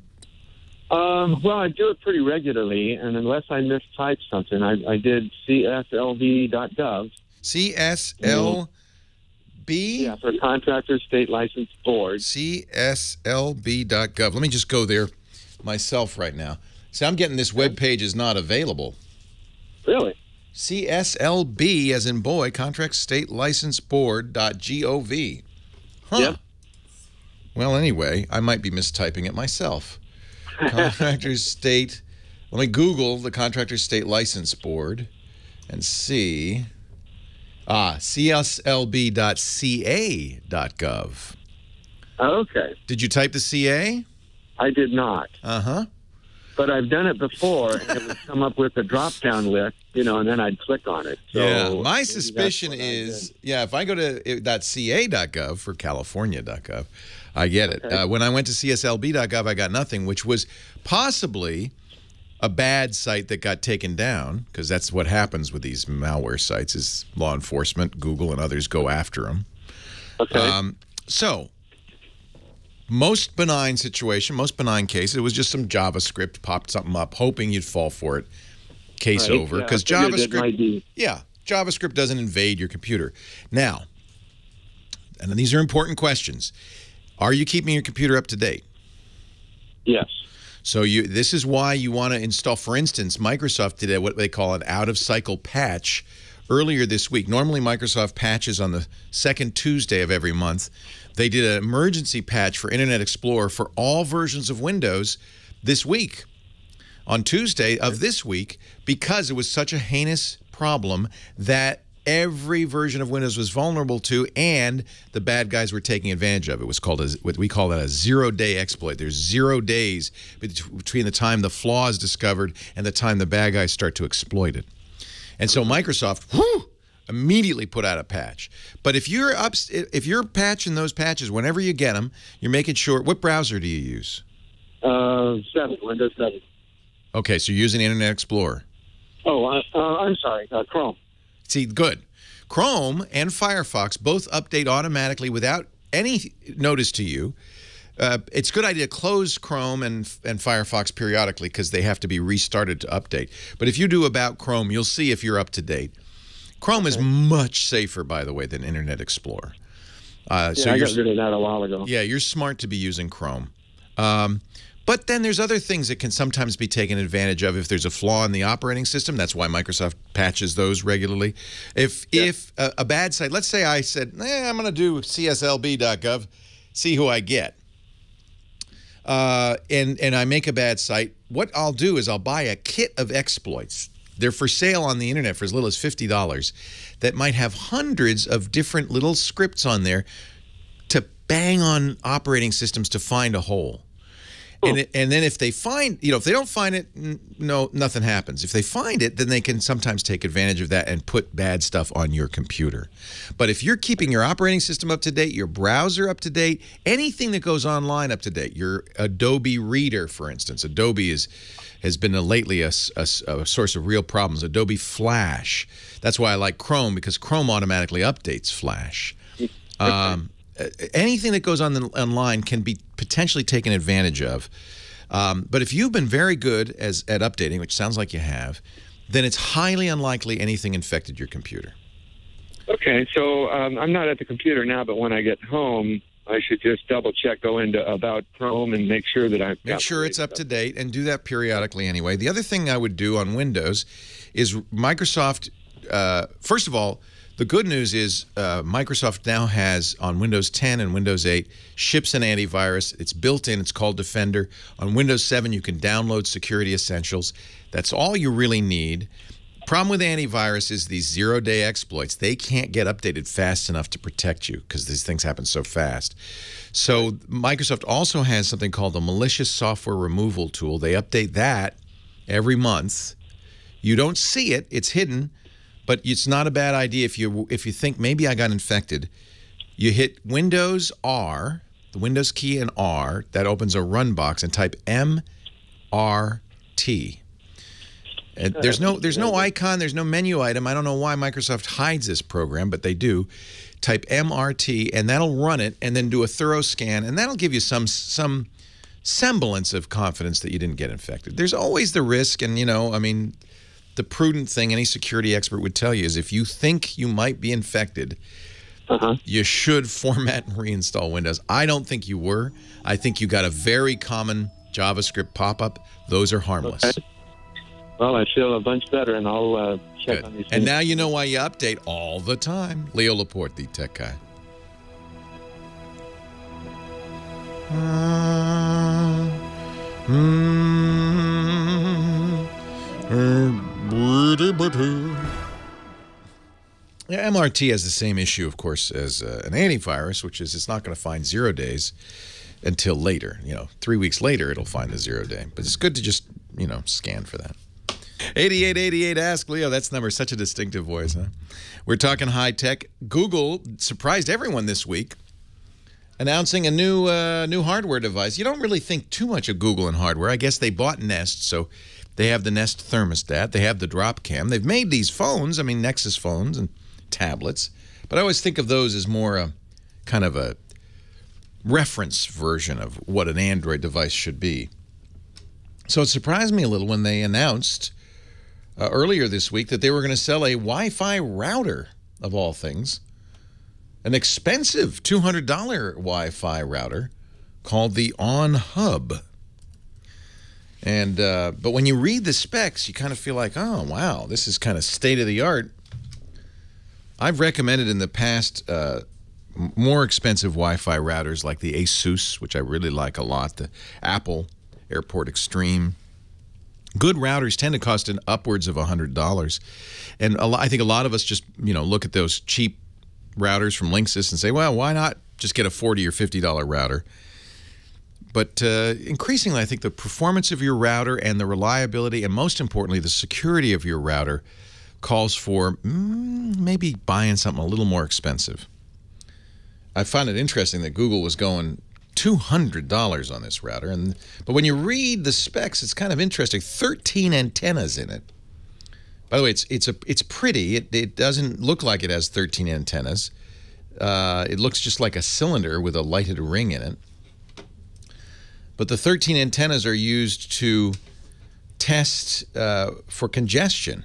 Well, I do it pretty regularly, and unless I mistype something, I did cslb.gov. CSLB? Yeah, for Contractors State License Board. CSLB.gov. Let me just go there myself right now. See, I'm getting this web page is not available. Really? CSLB, as in boy, Contract State License Board.gov. Huh. Yep. Well, anyway, I might be mistyping it myself. Contractors State. Let me Google the Contractors State License Board and see. CSLB.ca.gov. Okay. Did you type the CA? I did not. Uh-huh. But I've done it before, and it would come up with a drop-down list, and then I'd click on it. So yeah, my suspicion is, if I go to .ca.gov for California.gov, I get it. Okay. When I went to CSLB.gov, I got nothing, which was possibly a bad site that got taken down, because that's what happens with these malware sites is law enforcement, Google, and others go after them. Okay. So, most benign situation, most benign case, it was just some JavaScript, popped something up, hoping you'd fall for it. Case over. Because JavaScript, JavaScript doesn't invade your computer. Now, and these are important questions. Are you keeping your computer up to date? Yes. So this is why you want to install, for instance, Microsoft did what they call an out-of-cycle patch earlier this week. Normally, Microsoft patches on the second Tuesday of every month. They did an emergency patch for Internet Explorer for all versions of Windows this week, on Tuesday of this week, because it was such a heinous problem that every version of Windows was vulnerable to, and the bad guys were taking advantage of it. It was called what we call that a zero-day exploit. There's 0 days between the time the flaw is discovered and the time the bad guys start to exploit it. And so Microsoft immediately put out a patch. But if you're patching those patches whenever you get them, you're making sure. What browser do you use? 7, Windows 7. Okay, so you're using Internet Explorer. Oh, I'm sorry, Chrome. See, good. Chrome and Firefox both update automatically without any notice to you. It's a good idea to close Chrome and Firefox periodically because they have to be restarted to update. But if you do About Chrome, you'll see if you're up to date. Chrome is much safer, by the way, than Internet Explorer. So I got rid of that a while ago. Yeah, you're smart to be using Chrome. But then there's other things that can sometimes be taken advantage of if there's a flaw in the operating system. That's why Microsoft patches those regularly. If a bad site, let's say I said, I'm going to do CSLB.gov, see who I get. And I make a bad site, what I'll do is I'll buy a kit of exploits. They're for sale on the internet for as little as $50 that might have hundreds of different little scripts on there to bang on operating systems to find a hole. And then if they find, if they don't find it, no, nothing happens. If they find it, then they can sometimes take advantage of that and put bad stuff on your computer. But if you're keeping your operating system up to date, your browser up to date, anything that goes online up to date, your Adobe Reader, for instance, Adobe has been lately a source of real problems. Adobe Flash. That's why I like Chrome, because Chrome automatically updates Flash. Anything that goes on online can be potentially taken advantage of. But if you've been very good at updating, which sounds like you have, then it's highly unlikely anything infected your computer. Okay, so I'm not at the computer now, but when I get home, I should just double check, go into About Chrome, and make sure that I've Make sure it's up to date, and do that periodically anyway. The other thing I would do on Windows is Microsoft, first of all, the good news is Microsoft now has, on Windows 10 and Windows 8, ships an antivirus. It's built in. It's called Defender. On Windows 7, you can download Security Essentials. That's all you really need. Problem with antivirus is these zero-day exploits. They can't get updated fast enough to protect you because these things happen so fast. So Microsoft also has something called the malicious software removal tool. They update that every month. You don't see it. It's hidden. But it's not a bad idea if you think maybe I got infected. You hit Windows R, the Windows key and R, that opens a run box, and type MRT. And there's no icon, there's no menu item. I don't know why Microsoft hides this program, but they do. Type MRT, and that'll run it, and then do a thorough scan, and that'll give you some semblance of confidence that you didn't get infected. There's always the risk, and I mean, the prudent thing any security expert would tell you is if you think you might be infected, you should format and reinstall Windows. I don't think you were. I think you got a very common JavaScript pop-up. Those are harmless. Okay. Well, I feel a bunch better, and I'll check on these things. And now you know why you update all the time. Leo Laporte, the tech guy. Yeah, MRT has the same issue, of course, as an antivirus, which is it's not going to find 0 days until later. 3 weeks later, it'll find the 0 day. But it's good to just, scan for that. 8888 Ask Leo. That's the number. Such a distinctive voice, huh? We're talking high tech. Google surprised everyone this week, announcing a new hardware device. You don't really think too much of Google and hardware. I guess they bought Nest, so they have the Nest thermostat. They have the drop cam. They've made these phones, I mean, Nexus phones and tablets. But I always think of those as more a kind of a reference version of what an Android device should be. So it surprised me a little when they announced earlier this week that they were going to sell a Wi-Fi router, of all things. An expensive $200 Wi-Fi router called the On Hub. And but when you read the specs, you kind of feel like, oh, wow, this is kind of state-of-the-art. I've recommended in the past more expensive Wi-Fi routers like the Asus, which I really like a lot, the Apple Airport Extreme. Good routers tend to cost upwards of $100. And I think a lot of us just, look at those cheap routers from Linksys and say, well, why not just get a $40 or $50 router? But increasingly, I think the performance of your router and the reliability, and most importantly, the security of your router calls for maybe buying something a little more expensive. I find it interesting that Google was going $200 on this router, but when you read the specs, it's kind of interesting. 13 antennas in it. By the way, it's pretty. It doesn't look like it has 13 antennas. It looks just like a cylinder with a lighted ring in it. But the 13 antennas are used to test for congestion.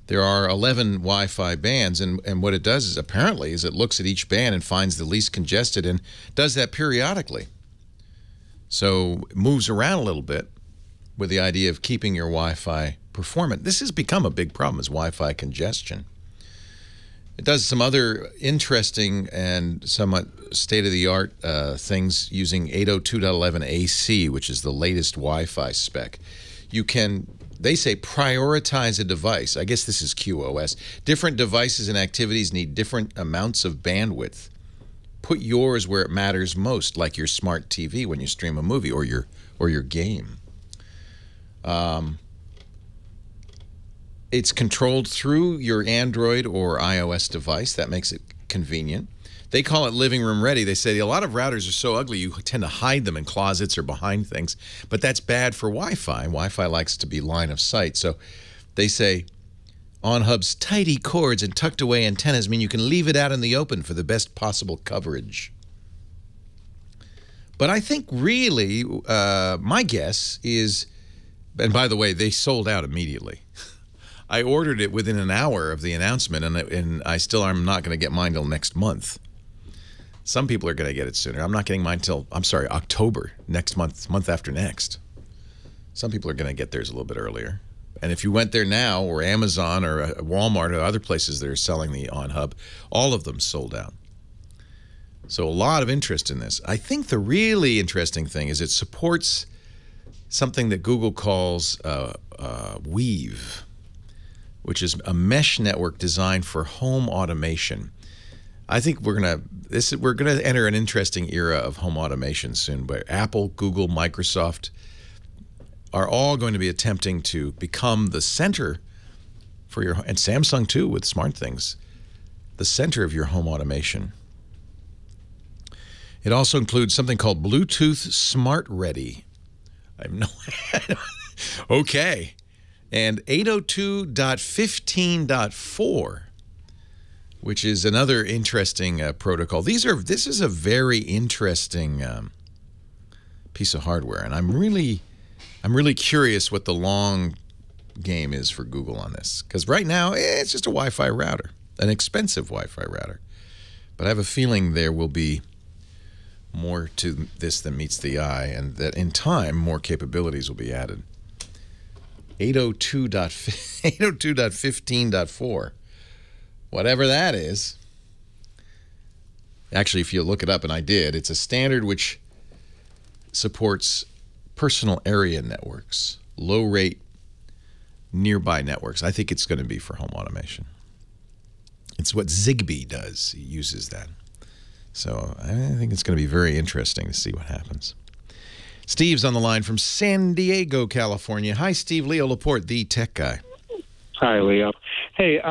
There are 11 Wi-Fi bands, and what it does is apparently is it looks at each band and finds the least congested and does that periodically. So it moves around a little bit with the idea of keeping your Wi-Fi performant. This has become a big problem, is Wi-Fi congestion. It does some other interesting and somewhat state-of-the-art things using 802.11 AC, which is the latest Wi-Fi spec. You can, they say, prioritize a device. I guess this is QoS. Different devices and activities need different amounts of bandwidth put yours where it matters most, like your smart TV when you stream a movie or your game. It's controlled through your Android or iOS device. That makes it convenient. They call it living room ready. They say a lot of routers are so ugly you tend to hide them in closets or behind things, but that's bad for Wi-Fi. Wi-Fi likes to be line of sight. So they say OnHub's tidy cords and tucked away antennas mean you can leave it out in the open for the best possible coverage. But I think really, my guess is, and by the way, they sold out immediately. I ordered it within an hour of the announcement, and I still am not going to get mine till next month. Some people are going to get it sooner. I'm not getting mine till, I'm sorry, October, next month, month after next. Some people are going to get theirs a little bit earlier. And if you went there now, or Amazon or Walmart or other places that are selling the OnHub, all of them sold out. So a lot of interest in this. I think the really interesting thing is it supports something that Google calls Weave, which is a mesh network designed for home automation. I think we're gonna enter an interesting era of home automation soon, where Apple, Google, Microsoft are all going to be attempting to become the center for your, and Samsung too with SmartThings, the center of your home automation. It also includes something called Bluetooth Smart Ready. I have no idea. Okay. And 802.15.4, which is another interesting protocol. This is a very interesting piece of hardware, and I'm really curious what the long game is for Google on this, because right now it's just a Wi-Fi router, an expensive Wi-Fi router. But I have a feeling there will be more to this than meets the eye, and that in time more capabilities will be added. 802.15.4, whatever that is. Actually, if you look it up, and I did, it's a standard which supports personal area networks, low rate nearby networks. I think it's going to be for home automation. It's what Zigbee does. He uses that. So I think it's going to be very interesting to see what happens. Steve's on the line from San Diego, California. Hi, Steve. Leo Laporte, the tech guy. Hi, Leo. Hey,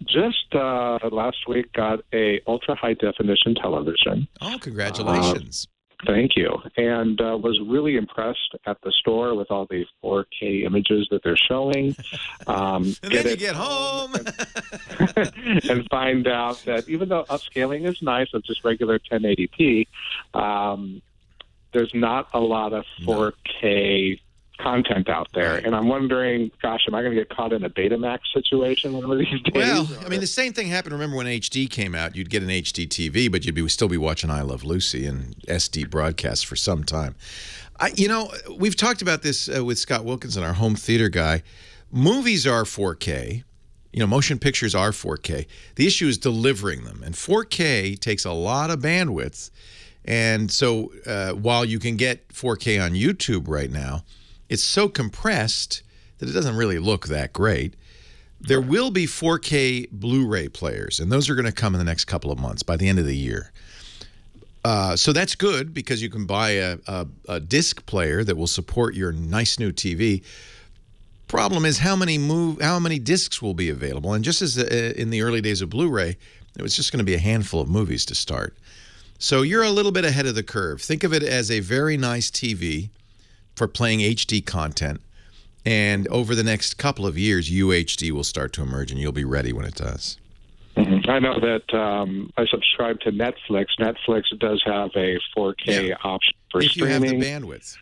just last week got a ultra high definition television. Oh, congratulations. Thank you. And was really impressed at the store with all the 4K images that they're showing. And then you get home. And find out that even though upscaling is nice of just regular 1080p, there's not a lot of 4K content out there. And I'm wondering, gosh, am I going to get caught in a Betamax situation one of these days? Well, I mean, the same thing happened. Remember when HD came out, you'd get an HD TV, but you'd still be watching I Love Lucy and SD broadcasts for some time. You know, we've talked about this with Scott Wilkinson, our home theater guy. Movies are 4K. You know, motion pictures are 4K. The issue is delivering them. And 4K takes a lot of bandwidth. And so while you can get 4K on YouTube right now, it's so compressed that it doesn't really look that great. There will be 4K Blu-ray players, and those are going to come in the next couple of months, by the end of the year. So that's good because you can buy a disc player that will support your nice new TV. Problem is how many discs will be available. And just as in the early days of Blu-ray, it was just going to be a handful of movies to start. So you're a little bit ahead of the curve. Think of it as a very nice TV for playing HD content. And over the next couple of years, UHD will start to emerge, and you'll be ready when it does. Mm-hmm. I know that I subscribe to Netflix. Netflix does have a 4K option for streaming. If you have the bandwidth.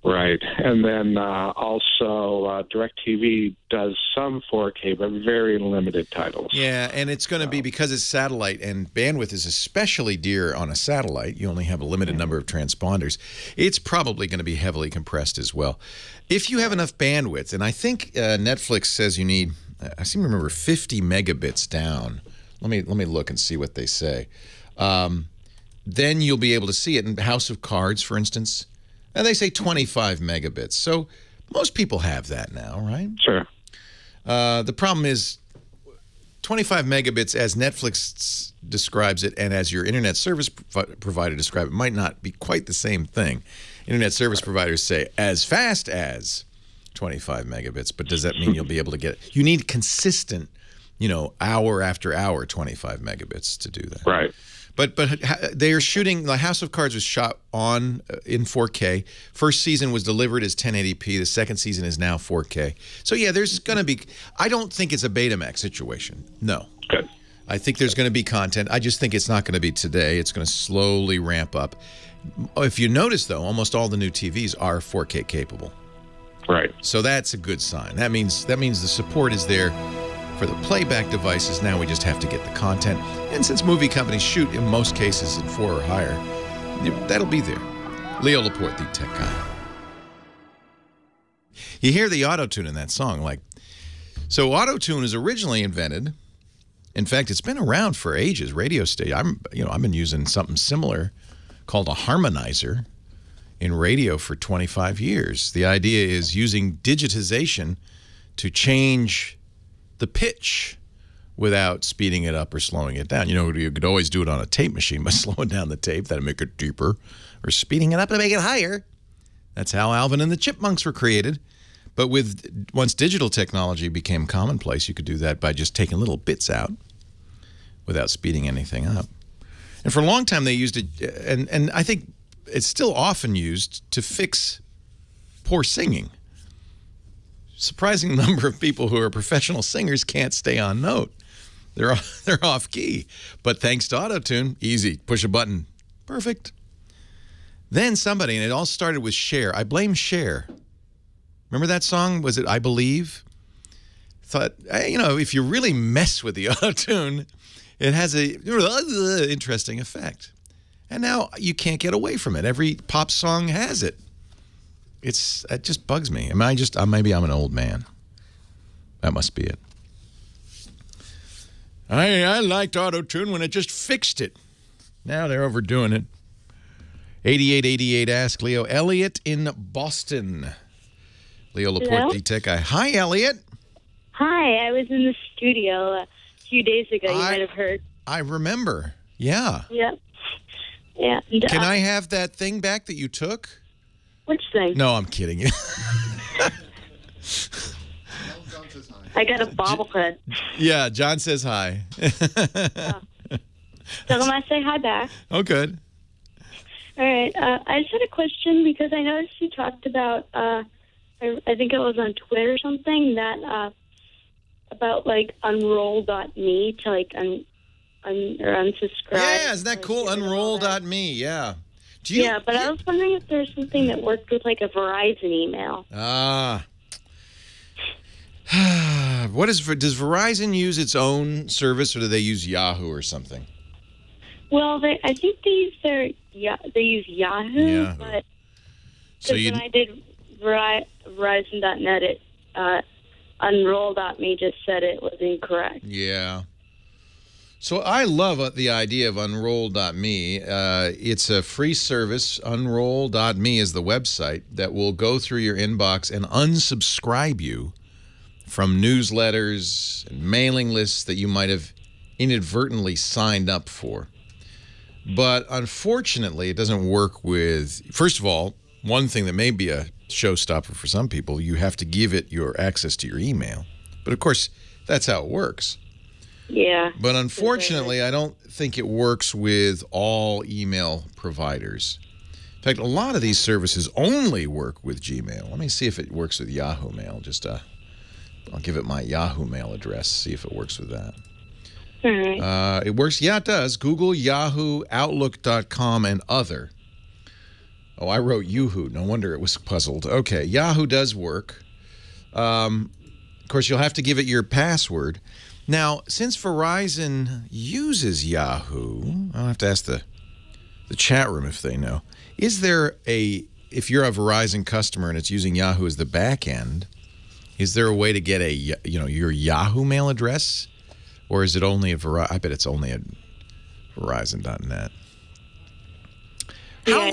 Right. And then also DirecTV does some 4K, but very limited titles. Yeah, and it's going to be, because it's satellite and bandwidth is especially dear on a satellite, you only have a limited number of transponders, it's probably going to be heavily compressed as well. If you have enough bandwidth, and I think Netflix says you need, I seem to remember 50 megabits down. Let me look and see what they say. Then you'll be able to see it in House of Cards, for instance. And they say 25 megabits. So most people have that now, right? Sure. The problem is 25 megabits, as Netflix describes it and as your internet service provider describes it, might not be quite the same thing. Internet service providers say as fast as 25 megabits, but does that mean you'll be able to get it? You need consistent, hour after hour 25 megabits to do that. Right. But they are shooting. The House of Cards was shot in 4K. First season was delivered as 1080p. The second season is now 4K. So yeah, there's going to be. I don't think it's a Betamax situation. No. Good. I think there's going to be content. I just think it's not going to be today. It's going to slowly ramp up. If you notice, though, almost all the new TVs are 4K capable. Right. So that's a good sign. That means the support is there for the playback devices. Now we just have to get the content. And since movie companies shoot in most cases in 4 or higher, that'll be there. Leo Laporte, the tech guy. You hear the auto-tune in that song. So auto-tune is originally invented. In fact, it's been around for ages. Radio station. I've been using something similar called a harmonizer in radio for 25 years. The idea is using digitization to change the pitch without speeding it up or slowing it down. You could always do it on a tape machine by slowing down the tape. That'd make it deeper. Or speeding it up to make it higher. That's how Alvin and the Chipmunks were created. But once digital technology became commonplace, you could do that by just taking little bits out without speeding anything up. And for a long time they used it, and I think it's still often used to fix poor singing. Surprising number of people who are professional singers can't stay on note. They're off key. But thanks to auto-tune, easy. Push a button. Perfect. Then somebody, and it all started with Cher. I blame Cher. Remember that song? Was it I Believe? Thought, if you really mess with the auto-tune, it has a interesting effect. And now you can't get away from it. Every pop song has it. It just bugs me. Maybe I'm an old man. That must be it. I liked auto-tune when it just fixed it. Now they're overdoing it. 8888 Ask Leo. Elliot in Boston. Leo Laporte, the tech guy. Hi, Elliot. Hi, I was in the studio a few days ago. You might have heard. I remember. Yeah. Yep. Yeah. Can I have that thing back that you took? Which thing? No, I'm kidding you. I got a bobblehead. Yeah, John says hi. So I'm going to say hi back. Oh, good. All right. I just had a question because I noticed you talked about, I think it was on Twitter or something, that about unroll.me to or unsubscribe. Yeah, isn't that cool? Unroll.me, yeah. Yeah, but I was wondering if there's something that worked with a Verizon email. Does Verizon use its own service, or do they use Yahoo or something? Well, I think they use Yahoo. But when I did Verizon.net, unroll.me just said it was incorrect. Yeah. So I love the idea of Unroll.me. It's a free service. Unroll.me is the website that will go through your inbox and unsubscribe you from newsletters and mailing lists that you might have inadvertently signed up for. But unfortunately, it doesn't work with, first of all, one thing that may be a showstopper for some people, you have to give it your access to your email. But of course, that's how it works. Yeah. But unfortunately, I don't think it works with all email providers. In fact, a lot of these services only work with Gmail. Let me see if it works with Yahoo Mail. I'll give it my Yahoo Mail address, see if it works with that. All right. It works. Yeah, it does. Google, Yahoo, Outlook.com, and other. Oh, I wrote Yoohoo. No wonder it was puzzled. Okay, Yahoo does work. Of course, you'll have to give it your password. Now, since Verizon uses Yahoo, I'll have to ask the chat room if they know. Is there if you're a Verizon customer and it's using Yahoo as the back end, is there a way to get your Yahoo mail address? Or is it only a Verizon? I bet it's only at Verizon.net.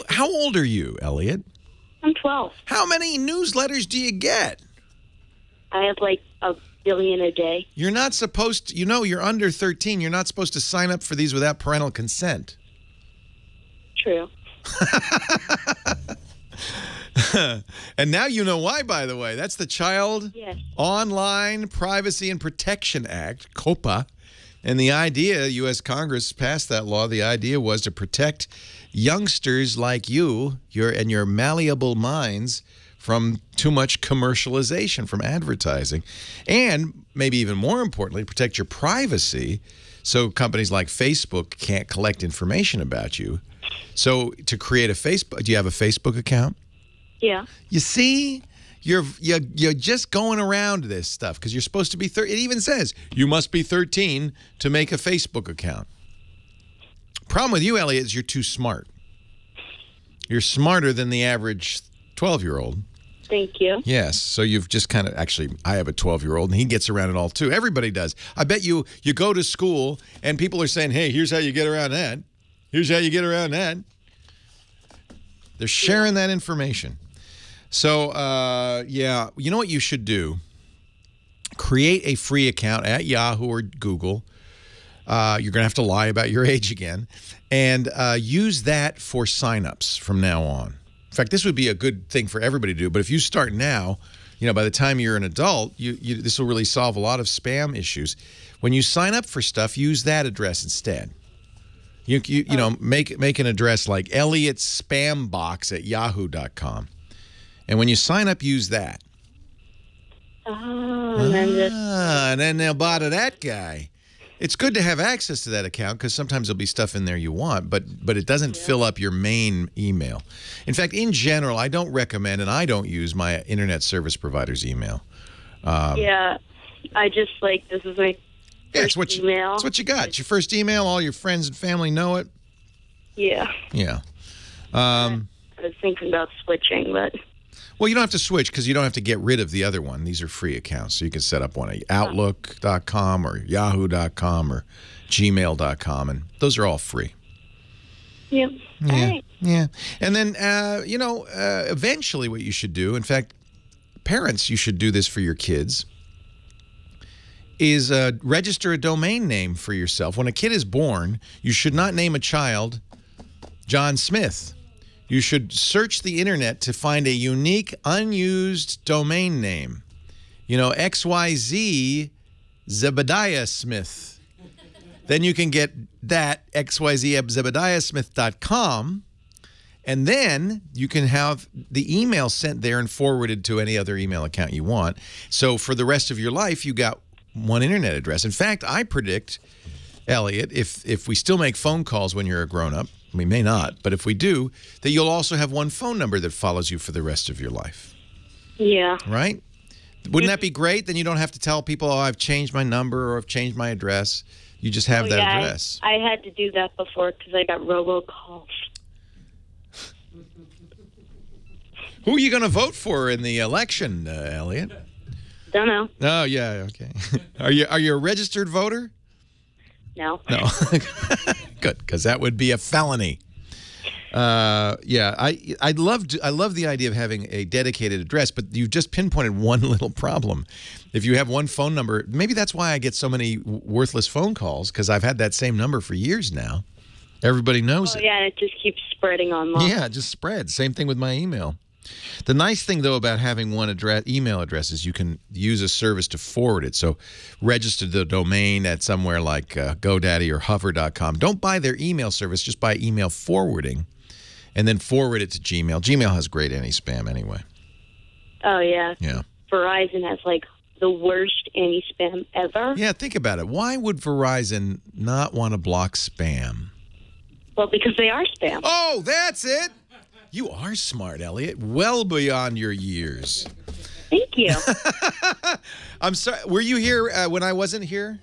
How old are you, Elliot? I'm 12. How many newsletters do you get? I have billion a day. You're not supposed to, you're under 13. You're not supposed to sign up for these without parental consent. True. And now you know why, by the way. That's the Child Yes. Online Privacy and Protection Act, COPA. And the idea, U.S. Congress passed that law, the idea was to protect youngsters like you and your malleable minds from too much commercialization, from advertising. And maybe even more importantly, protect your privacy so companies like Facebook can't collect information about you. So to create a Facebook, do you have a Facebook account? Yeah. You see, you're just going around this stuff because you're supposed to be 13. It even says you must be 13 to make a Facebook account. Problem with you, Elliot, is you're too smart. You're smarter than the average 12-year-old. Thank you. Yes, so you've just kind of, actually, I have a 12-year-old, and he gets around it all, too. Everybody does. I bet you go to school, and people are saying, hey, here's how you get around that. Here's how you get around that. They're sharing that information. So, yeah, you know what you should do? Create a free account at Yahoo or Google. You're going to have to lie about your age again. And use that for signups from now on. In fact, this would be a good thing for everybody to do. But if you start now, by the time you're an adult, this will really solve a lot of spam issues. When you sign up for stuff, use that address instead. Make an address like elliottspambox@yahoo.com. And when you sign up, use that. And then they'll bother that guy. It's good to have access to that account because sometimes there'll be stuff in there you want, but it doesn't fill up your main email. In fact, in general, I don't recommend and I don't use my internet service provider's email. Yeah, I just this is my first email. It's what you got. It's your first email. All your friends and family know it. Yeah. Yeah. I was thinking about switching, but... Well, you don't have to switch because you don't have to get rid of the other one. These are free accounts, so you can set up one at Outlook.com or Yahoo.com or Gmail.com, and those are all free. Yep. Yeah. All right. Yeah. And then, eventually what you should do, in fact, parents, you should do this for your kids, is register a domain name for yourself. When a kid is born, you should not name a child John Smith. You should search the internet to find a unique, unused domain name. XYZ Zebediah Smith. Then you can get that, xyzzebediahsmith.com, and then you can have the email sent there and forwarded to any other email account you want. So for the rest of your life, you got one internet address. In fact, I predict, Elliot, if we still make phone calls when you're a grown-up, we may not, but if we do, that you'll also have one phone number that follows you for the rest of your life. Yeah. Right? Wouldn't that be great? Then you don't have to tell people, oh, I've changed my number or I've changed my address. You just have that address. I had to do that before because I got robocalls. Who are you going to vote for in the election, Elliot? Don't know. Oh, yeah, okay. Are you a registered voter? No. No. Good, because that would be a felony. Yeah, I love the idea of having a dedicated address, but you've just pinpointed one little problem. If you have one phone number, maybe that's why I get so many worthless phone calls, because I've had that same number for years now. Everybody knows it. Yeah, and it just keeps spreading online. Yeah, it just spreads. Same thing with my email. The nice thing, though, about having one email address is you can use a service to forward it. So register the domain at somewhere like GoDaddy or Hover.com. Don't buy their email service. Just buy email forwarding and then forward it to Gmail. Gmail has great anti-spam anyway. Oh, yeah. Yeah. Verizon has, the worst anti-spam ever. Yeah, think about it. Why would Verizon not want to block spam? Well, because they are spam. Oh, that's it. You are smart, Elliot. Well beyond your years. Thank you. I'm sorry. Were you here when I wasn't here?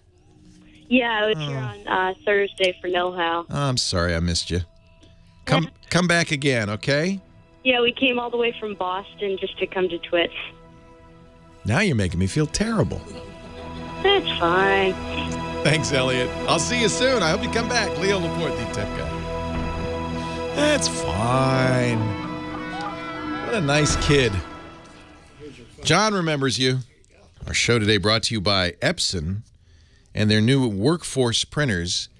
Yeah, I was here on Thursday for know-how. Oh, I'm sorry I missed you. Come back again, okay? Yeah, we came all the way from Boston just to come to Twits. Now you're making me feel terrible. That's fine. Thanks, Elliot. I'll see you soon. I hope you come back. Leo Laporte, the tech guy. That's fine. What a nice kid. John remembers you. Our show today brought to you by Epson and their new Workforce printers,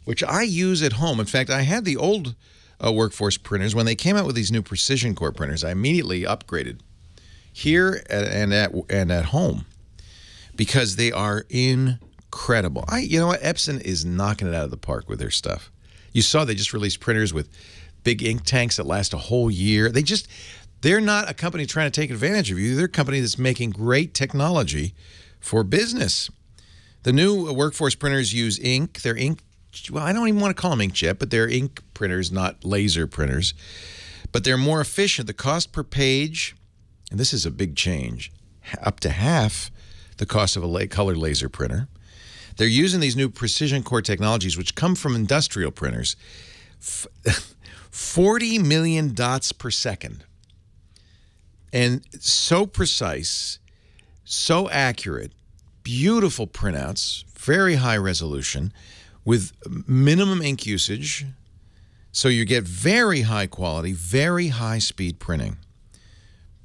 which I use at home. In fact, I had the old Workforce printers. When they came out with these new Precision Core printers, I immediately upgraded here and at home because they are incredible. You know what? Epson is knocking it out of the park with their stuff. You saw they just released printers with big ink tanks that last a whole year. They're not a company trying to take advantage of you. They're a company that's making great technology for business. The new Workforce printers use ink. They're ink, well, I don't even want to call them inkjet, but they're ink printers, not laser printers. But they're more efficient. The cost per page, and this is a big change, up to half the cost of a color laser printer. They're using these new Precision Core technologies, which come from industrial printers. 40 million dots per second. And so precise, so accurate, beautiful printouts, very high resolution, with minimum ink usage, so you get very high quality, very high speed printing.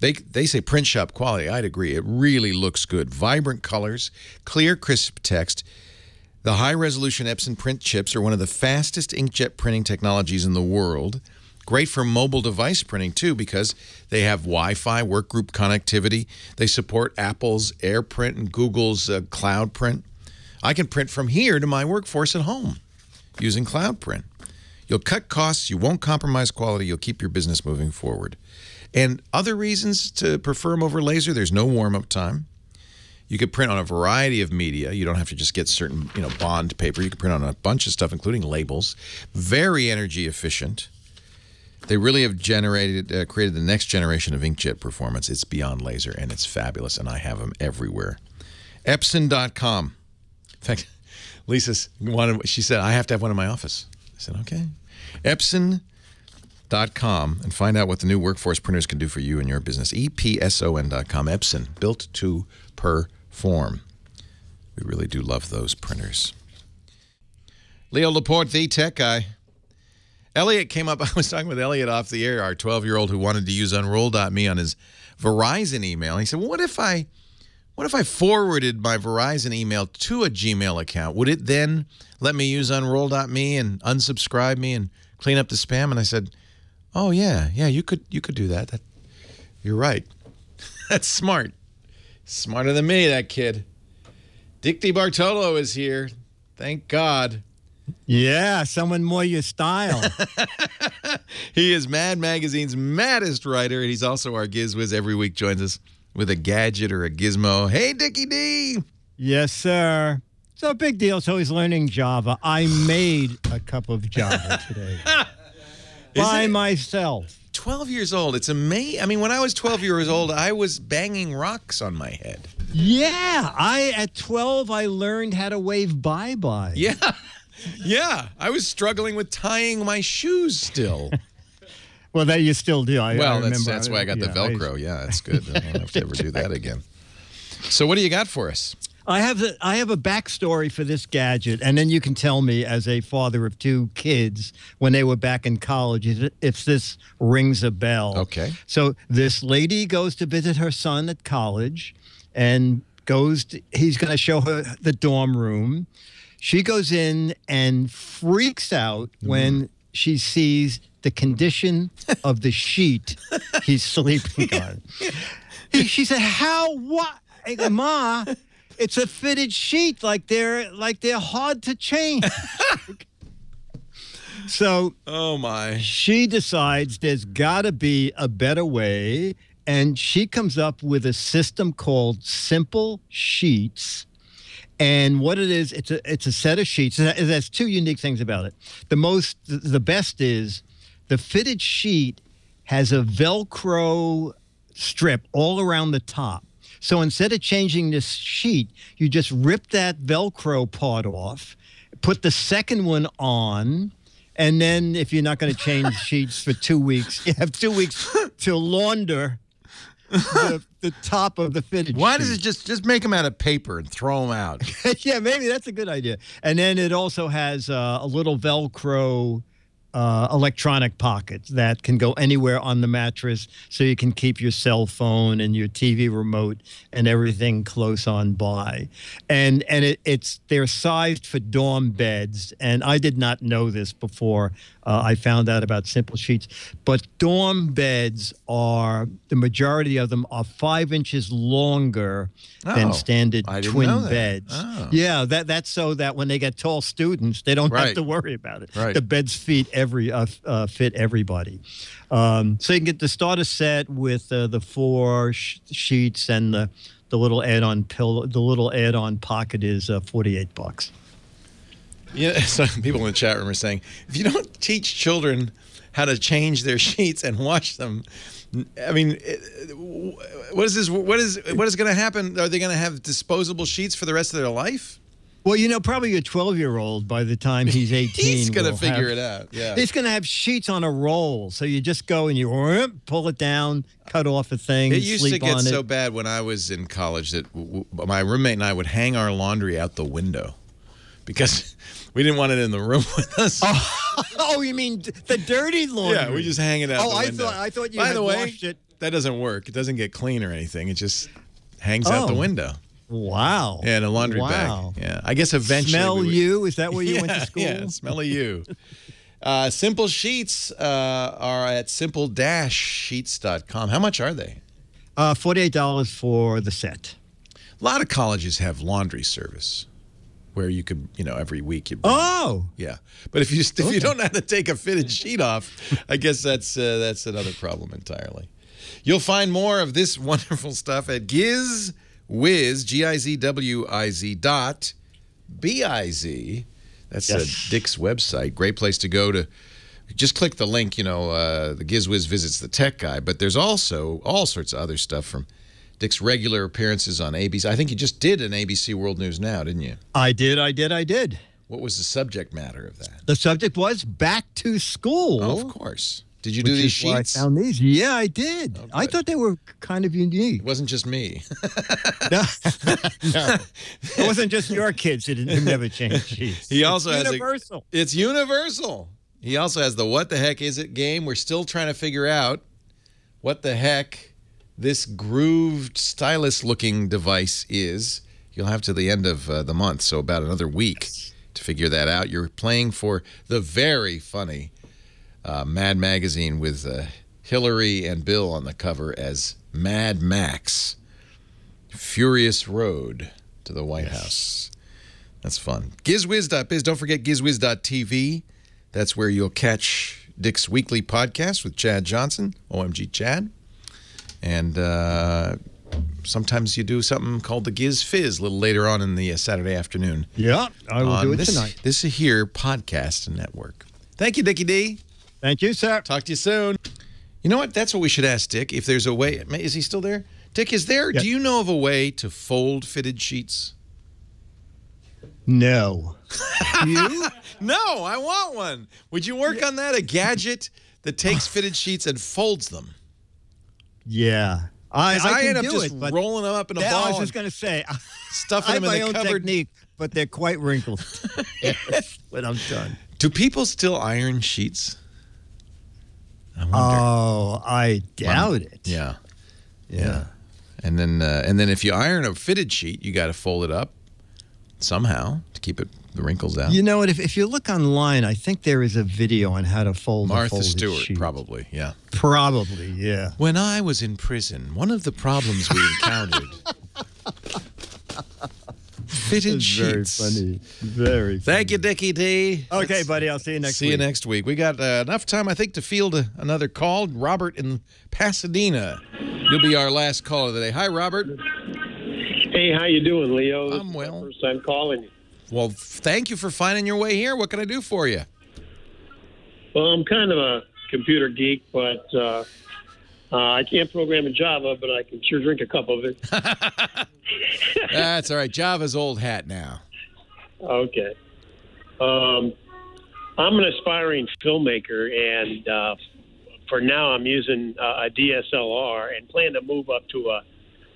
They say print shop quality. I'd agree. It really looks good. Vibrant colors, clear, crisp text. The high-resolution Epson print chips are one of the fastest inkjet printing technologies in the world. Great for mobile device printing, too, because they have Wi-Fi, workgroup connectivity. They support Apple's AirPrint and Google's Cloud Print. I can print from here to my Workforce at home using Cloud Print. You'll cut costs. You won't compromise quality. You'll keep your business moving forward. And other reasons to prefer them over laser, there's no warm-up time. You could print on a variety of media. You don't have to just get certain, bond paper. You can print on a bunch of stuff, including labels. Very energy efficient. They really have created the next generation of inkjet performance. It's beyond laser, and it's fabulous, and I have them everywhere. Epson.com. In fact, Lisa she said, I have to have one in my office. I said, okay. Epson.com, and find out what the new Workforce printers can do for you and your business. EPSON.com. Epson, built to perform. We really do love those printers. Leo Laporte, the tech guy. Elliot came up. I was talking with Elliot off the air, our 12-year-old who wanted to use Unroll.me on his Verizon email. He said, well, what if I forwarded my Verizon email to a Gmail account? Would it then let me use Unroll.me and unsubscribe me and clean up the spam? And I said, oh, yeah, you could do that. You're right. That's smart. Smarter than me, that kid. Dick DeBartolo is here. Thank God. Yeah, someone more your style. He is Mad Magazine's maddest writer, and he's also our GizWiz. Every week joins us with a gadget or a gizmo. Hey, Dickie D! Yes, sir. So big deal. So he's learning Java. I made a cup of Java today. By myself. 12 years old. It's amazing. I mean, when I was 12 years old, I was banging rocks on my head. Yeah. At 12, I learned how to wave bye-bye. Yeah. Yeah, I was struggling with tying my shoes still. Well, that you still do. I remember. That's why I got the Velcro. Yeah, that's good. I don't have to ever do that again. So what do you got for us? I have a backstory for this gadget, and then you can tell me, as a father of two kids, when they were back in college, if this rings a bell. Okay. So this lady goes to visit her son at college, and he's going to show her the dorm room. She goes in and freaks out when she sees the condition of the sheet he's sleeping on. She said, what? Ma, it's a fitted sheet, like they're hard to change. So oh my. She decides there's got to be a better way, and she comes up with a system called Simple Sheets. And what it is, it's a set of sheets. It has two unique things about it. The best is the fitted sheet has a Velcro strip all around the top. So instead of changing this sheet, you just rip that Velcro part off, put the second one on, and then if you're not going to change sheets for 2 weeks, you have 2 weeks to launder the top of the fitted sheet. Why does it just make them out of paper and throw them out? Yeah, maybe that's a good idea. And then it also has a little Velcro electronic pockets that can go anywhere on the mattress, so you can keep your cell phone and your TV remote and everything close on by. And they're sized for dorm beds, and I did not know this before I found out about Simple Sheets. But dorm beds the majority of them are 5 inches longer than standard twin beds. Oh. Yeah, that's so that when they get tall students, they don't have to worry about it. Right. The beds fit everybody. So you can get the starter set with the 4 sheets and the little add-on pillow. The little add-on pocket is $48. Yeah, some people in the chat room are saying, if you don't teach children how to change their sheets and wash them, I mean, what is going to happen? Are they going to have disposable sheets for the rest of their life? Well, probably your 12-year-old, by the time he's 18, he's going to figure it out. Yeah, he's going to have sheets on a roll. So you just go and you pull it down, cut off a thing. It used to get so bad when I was in college that my roommate and I would hang our laundry out the window because we didn't want it in the room with us. Oh, you mean the dirty laundry? Yeah, we just hang it out the window. I thought you By had the way, washed it. That doesn't work. It doesn't get clean or anything. It just hangs out the window. Wow. Yeah, in a laundry bag. Yeah, I guess eventually. Smell you? Is that where you went to school? Yeah, smell you. Simple Sheets are at simple-sheets.com. How much are they? $48 for the set. A lot of colleges have laundry service where you could, every week you. Yeah, but if you don't know how to take a fitted sheet off, I guess that's another problem entirely. You'll find more of this wonderful stuff at GizWiz, GIZWIZ.biz. That's Dick's website. Great place to go to. Just click the link, the GizWiz visits the tech guy, but there's also all sorts of other stuff from Dick's regular appearances on ABC. I think you just did an ABC World News Now, didn't you? I did. What was the subject matter of that? The subject was back to school. Oh, of course. Did you do these sheets? I found these. Yeah, I did. I thought they were kind of unique. It wasn't just me. No. It wasn't just your kids who never changed sheets. He also has universal. It's universal. He also has the What the Heck Is It game. We're still trying to figure out what the heck this grooved stylus-looking device is. You'll have to the end of the month, so about another week to figure that out. You're playing for the very funny Mad Magazine with Hillary and Bill on the cover as Mad Max. Furious Road to the White House. That's fun. GizWiz.biz. Don't forget GizWiz.tv. That's where you'll catch Dick's weekly podcast with Chad Johnson, OMG Chad. And sometimes you do something called the Giz Fizz a little later on in the Saturday afternoon. Yeah, I will do it tonight. This is here podcast network. Thank you, Dickie D. Thank you, sir. Talk to you soon. You know what? That's what we should ask Dick. If there's a way, is he still there? Dick, is there? Yes. Do you know of a way to fold fitted sheets? No. You? No, I want one. Would you work on that? A gadget that takes fitted sheets and folds them. Yeah. I end up do just it, rolling them up in a ball. I was just going to say, stuffing them in the cupboard. I have my own technique, but they're quite wrinkled when I'm done. Do people still iron sheets? I wonder. Oh, I doubt it. Yeah. And then if you iron a fitted sheet, you got to fold it up somehow to keep the wrinkles out. You know what? If you look online, I think there is a video on how to fold Martha a folded Stewart, sheet. probably, yeah. Probably, yeah. When I was in prison, one of the problems we encountered... fitted sheets. Very funny. Very funny. Thank you, Dickie D. Okay, buddy. I'll see you next week. See you next week. We got enough time, I think, to field another call. Robert in Pasadena. You'll be our last caller of the day. Hi, Robert. Hey, how you doing, Leo? I'm well. First time calling you. Well, thank you for finding your way here. What can I do for you? Well, I'm kind of a computer geek, but I can't program in Java, but I can sure drink a cup of it. That's all right. Java's old hat now. Okay. I'm an aspiring filmmaker, and for now I'm using a DSLR and plan to move up to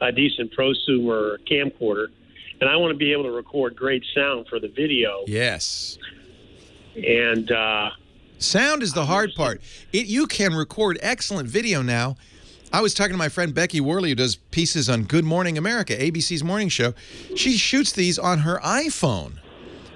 a decent prosumer camcorder. And I want to be able to record great sound for the video. Yes. And Sound is the hard part. You can record excellent video now. I was talking to my friend Becky Worley, who does pieces on Good Morning America, ABC's morning show. She shoots these on her iPhone.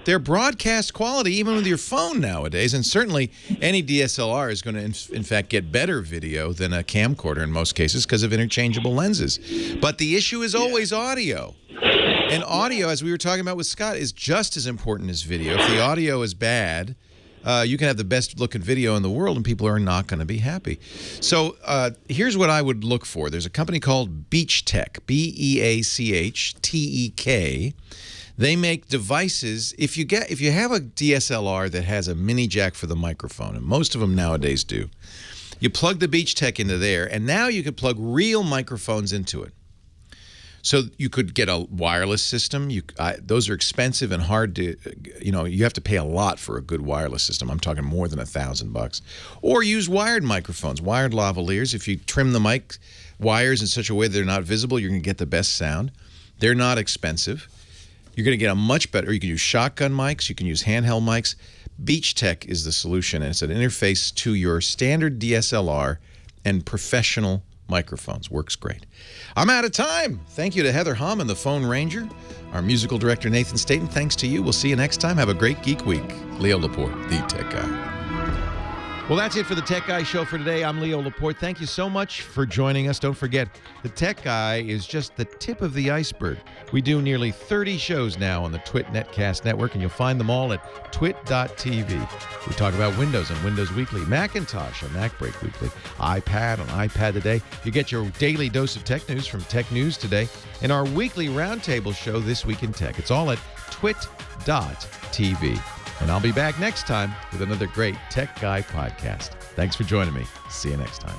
They're broadcast quality even with your phone nowadays, and certainly any DSLR is going to, in fact, get better video than a camcorder in most cases because of interchangeable lenses. But the issue is always audio. And audio, as we were talking about with Scott, is just as important as video. If the audio is bad, you can have the best looking video in the world and people are not going to be happy. So here's what I would look for. There's a company called Beachtech, B-E-A-C-H-T-E-K. They make devices. If you have a DSLR that has a mini jack for the microphone, and most of them nowadays do, you plug the Beachtech into there, and now you can plug real microphones into it. So you could get a wireless system. Those are expensive and hard to, you have to pay a lot for a good wireless system. I'm talking more than $1,000. Or use wired microphones, wired lavaliers. If you trim the mic wires in such a way that they're not visible, you're going to get the best sound. They're not expensive. You're going to get a much better, you can use shotgun mics, you can use handheld mics. Beachtech is the solution, and it's an interface to your standard DSLR and professional microphones. Works great. I'm out of time. Thank you to Heather Hom and the Phone Ranger. Our musical director, Nathan Staten. Thanks to you. We'll see you next time. Have a great Geek Week. Leo Laporte, the Tech Guy. Well, that's it for the Tech Guy Show for today. I'm Leo Laporte. Thank you so much for joining us. Don't forget, the Tech Guy is just the tip of the iceberg. We do nearly 30 shows now on the Twit Netcast Network, and you'll find them all at twit.tv. We talk about Windows on Windows Weekly, Macintosh on Mac Break Weekly, iPad on iPad Today. You get your daily dose of tech news from Tech News Today, and our weekly roundtable show, This Week in Tech. It's all at twit.tv. And I'll be back next time with another great Tech Guy podcast. Thanks for joining me. See you next time.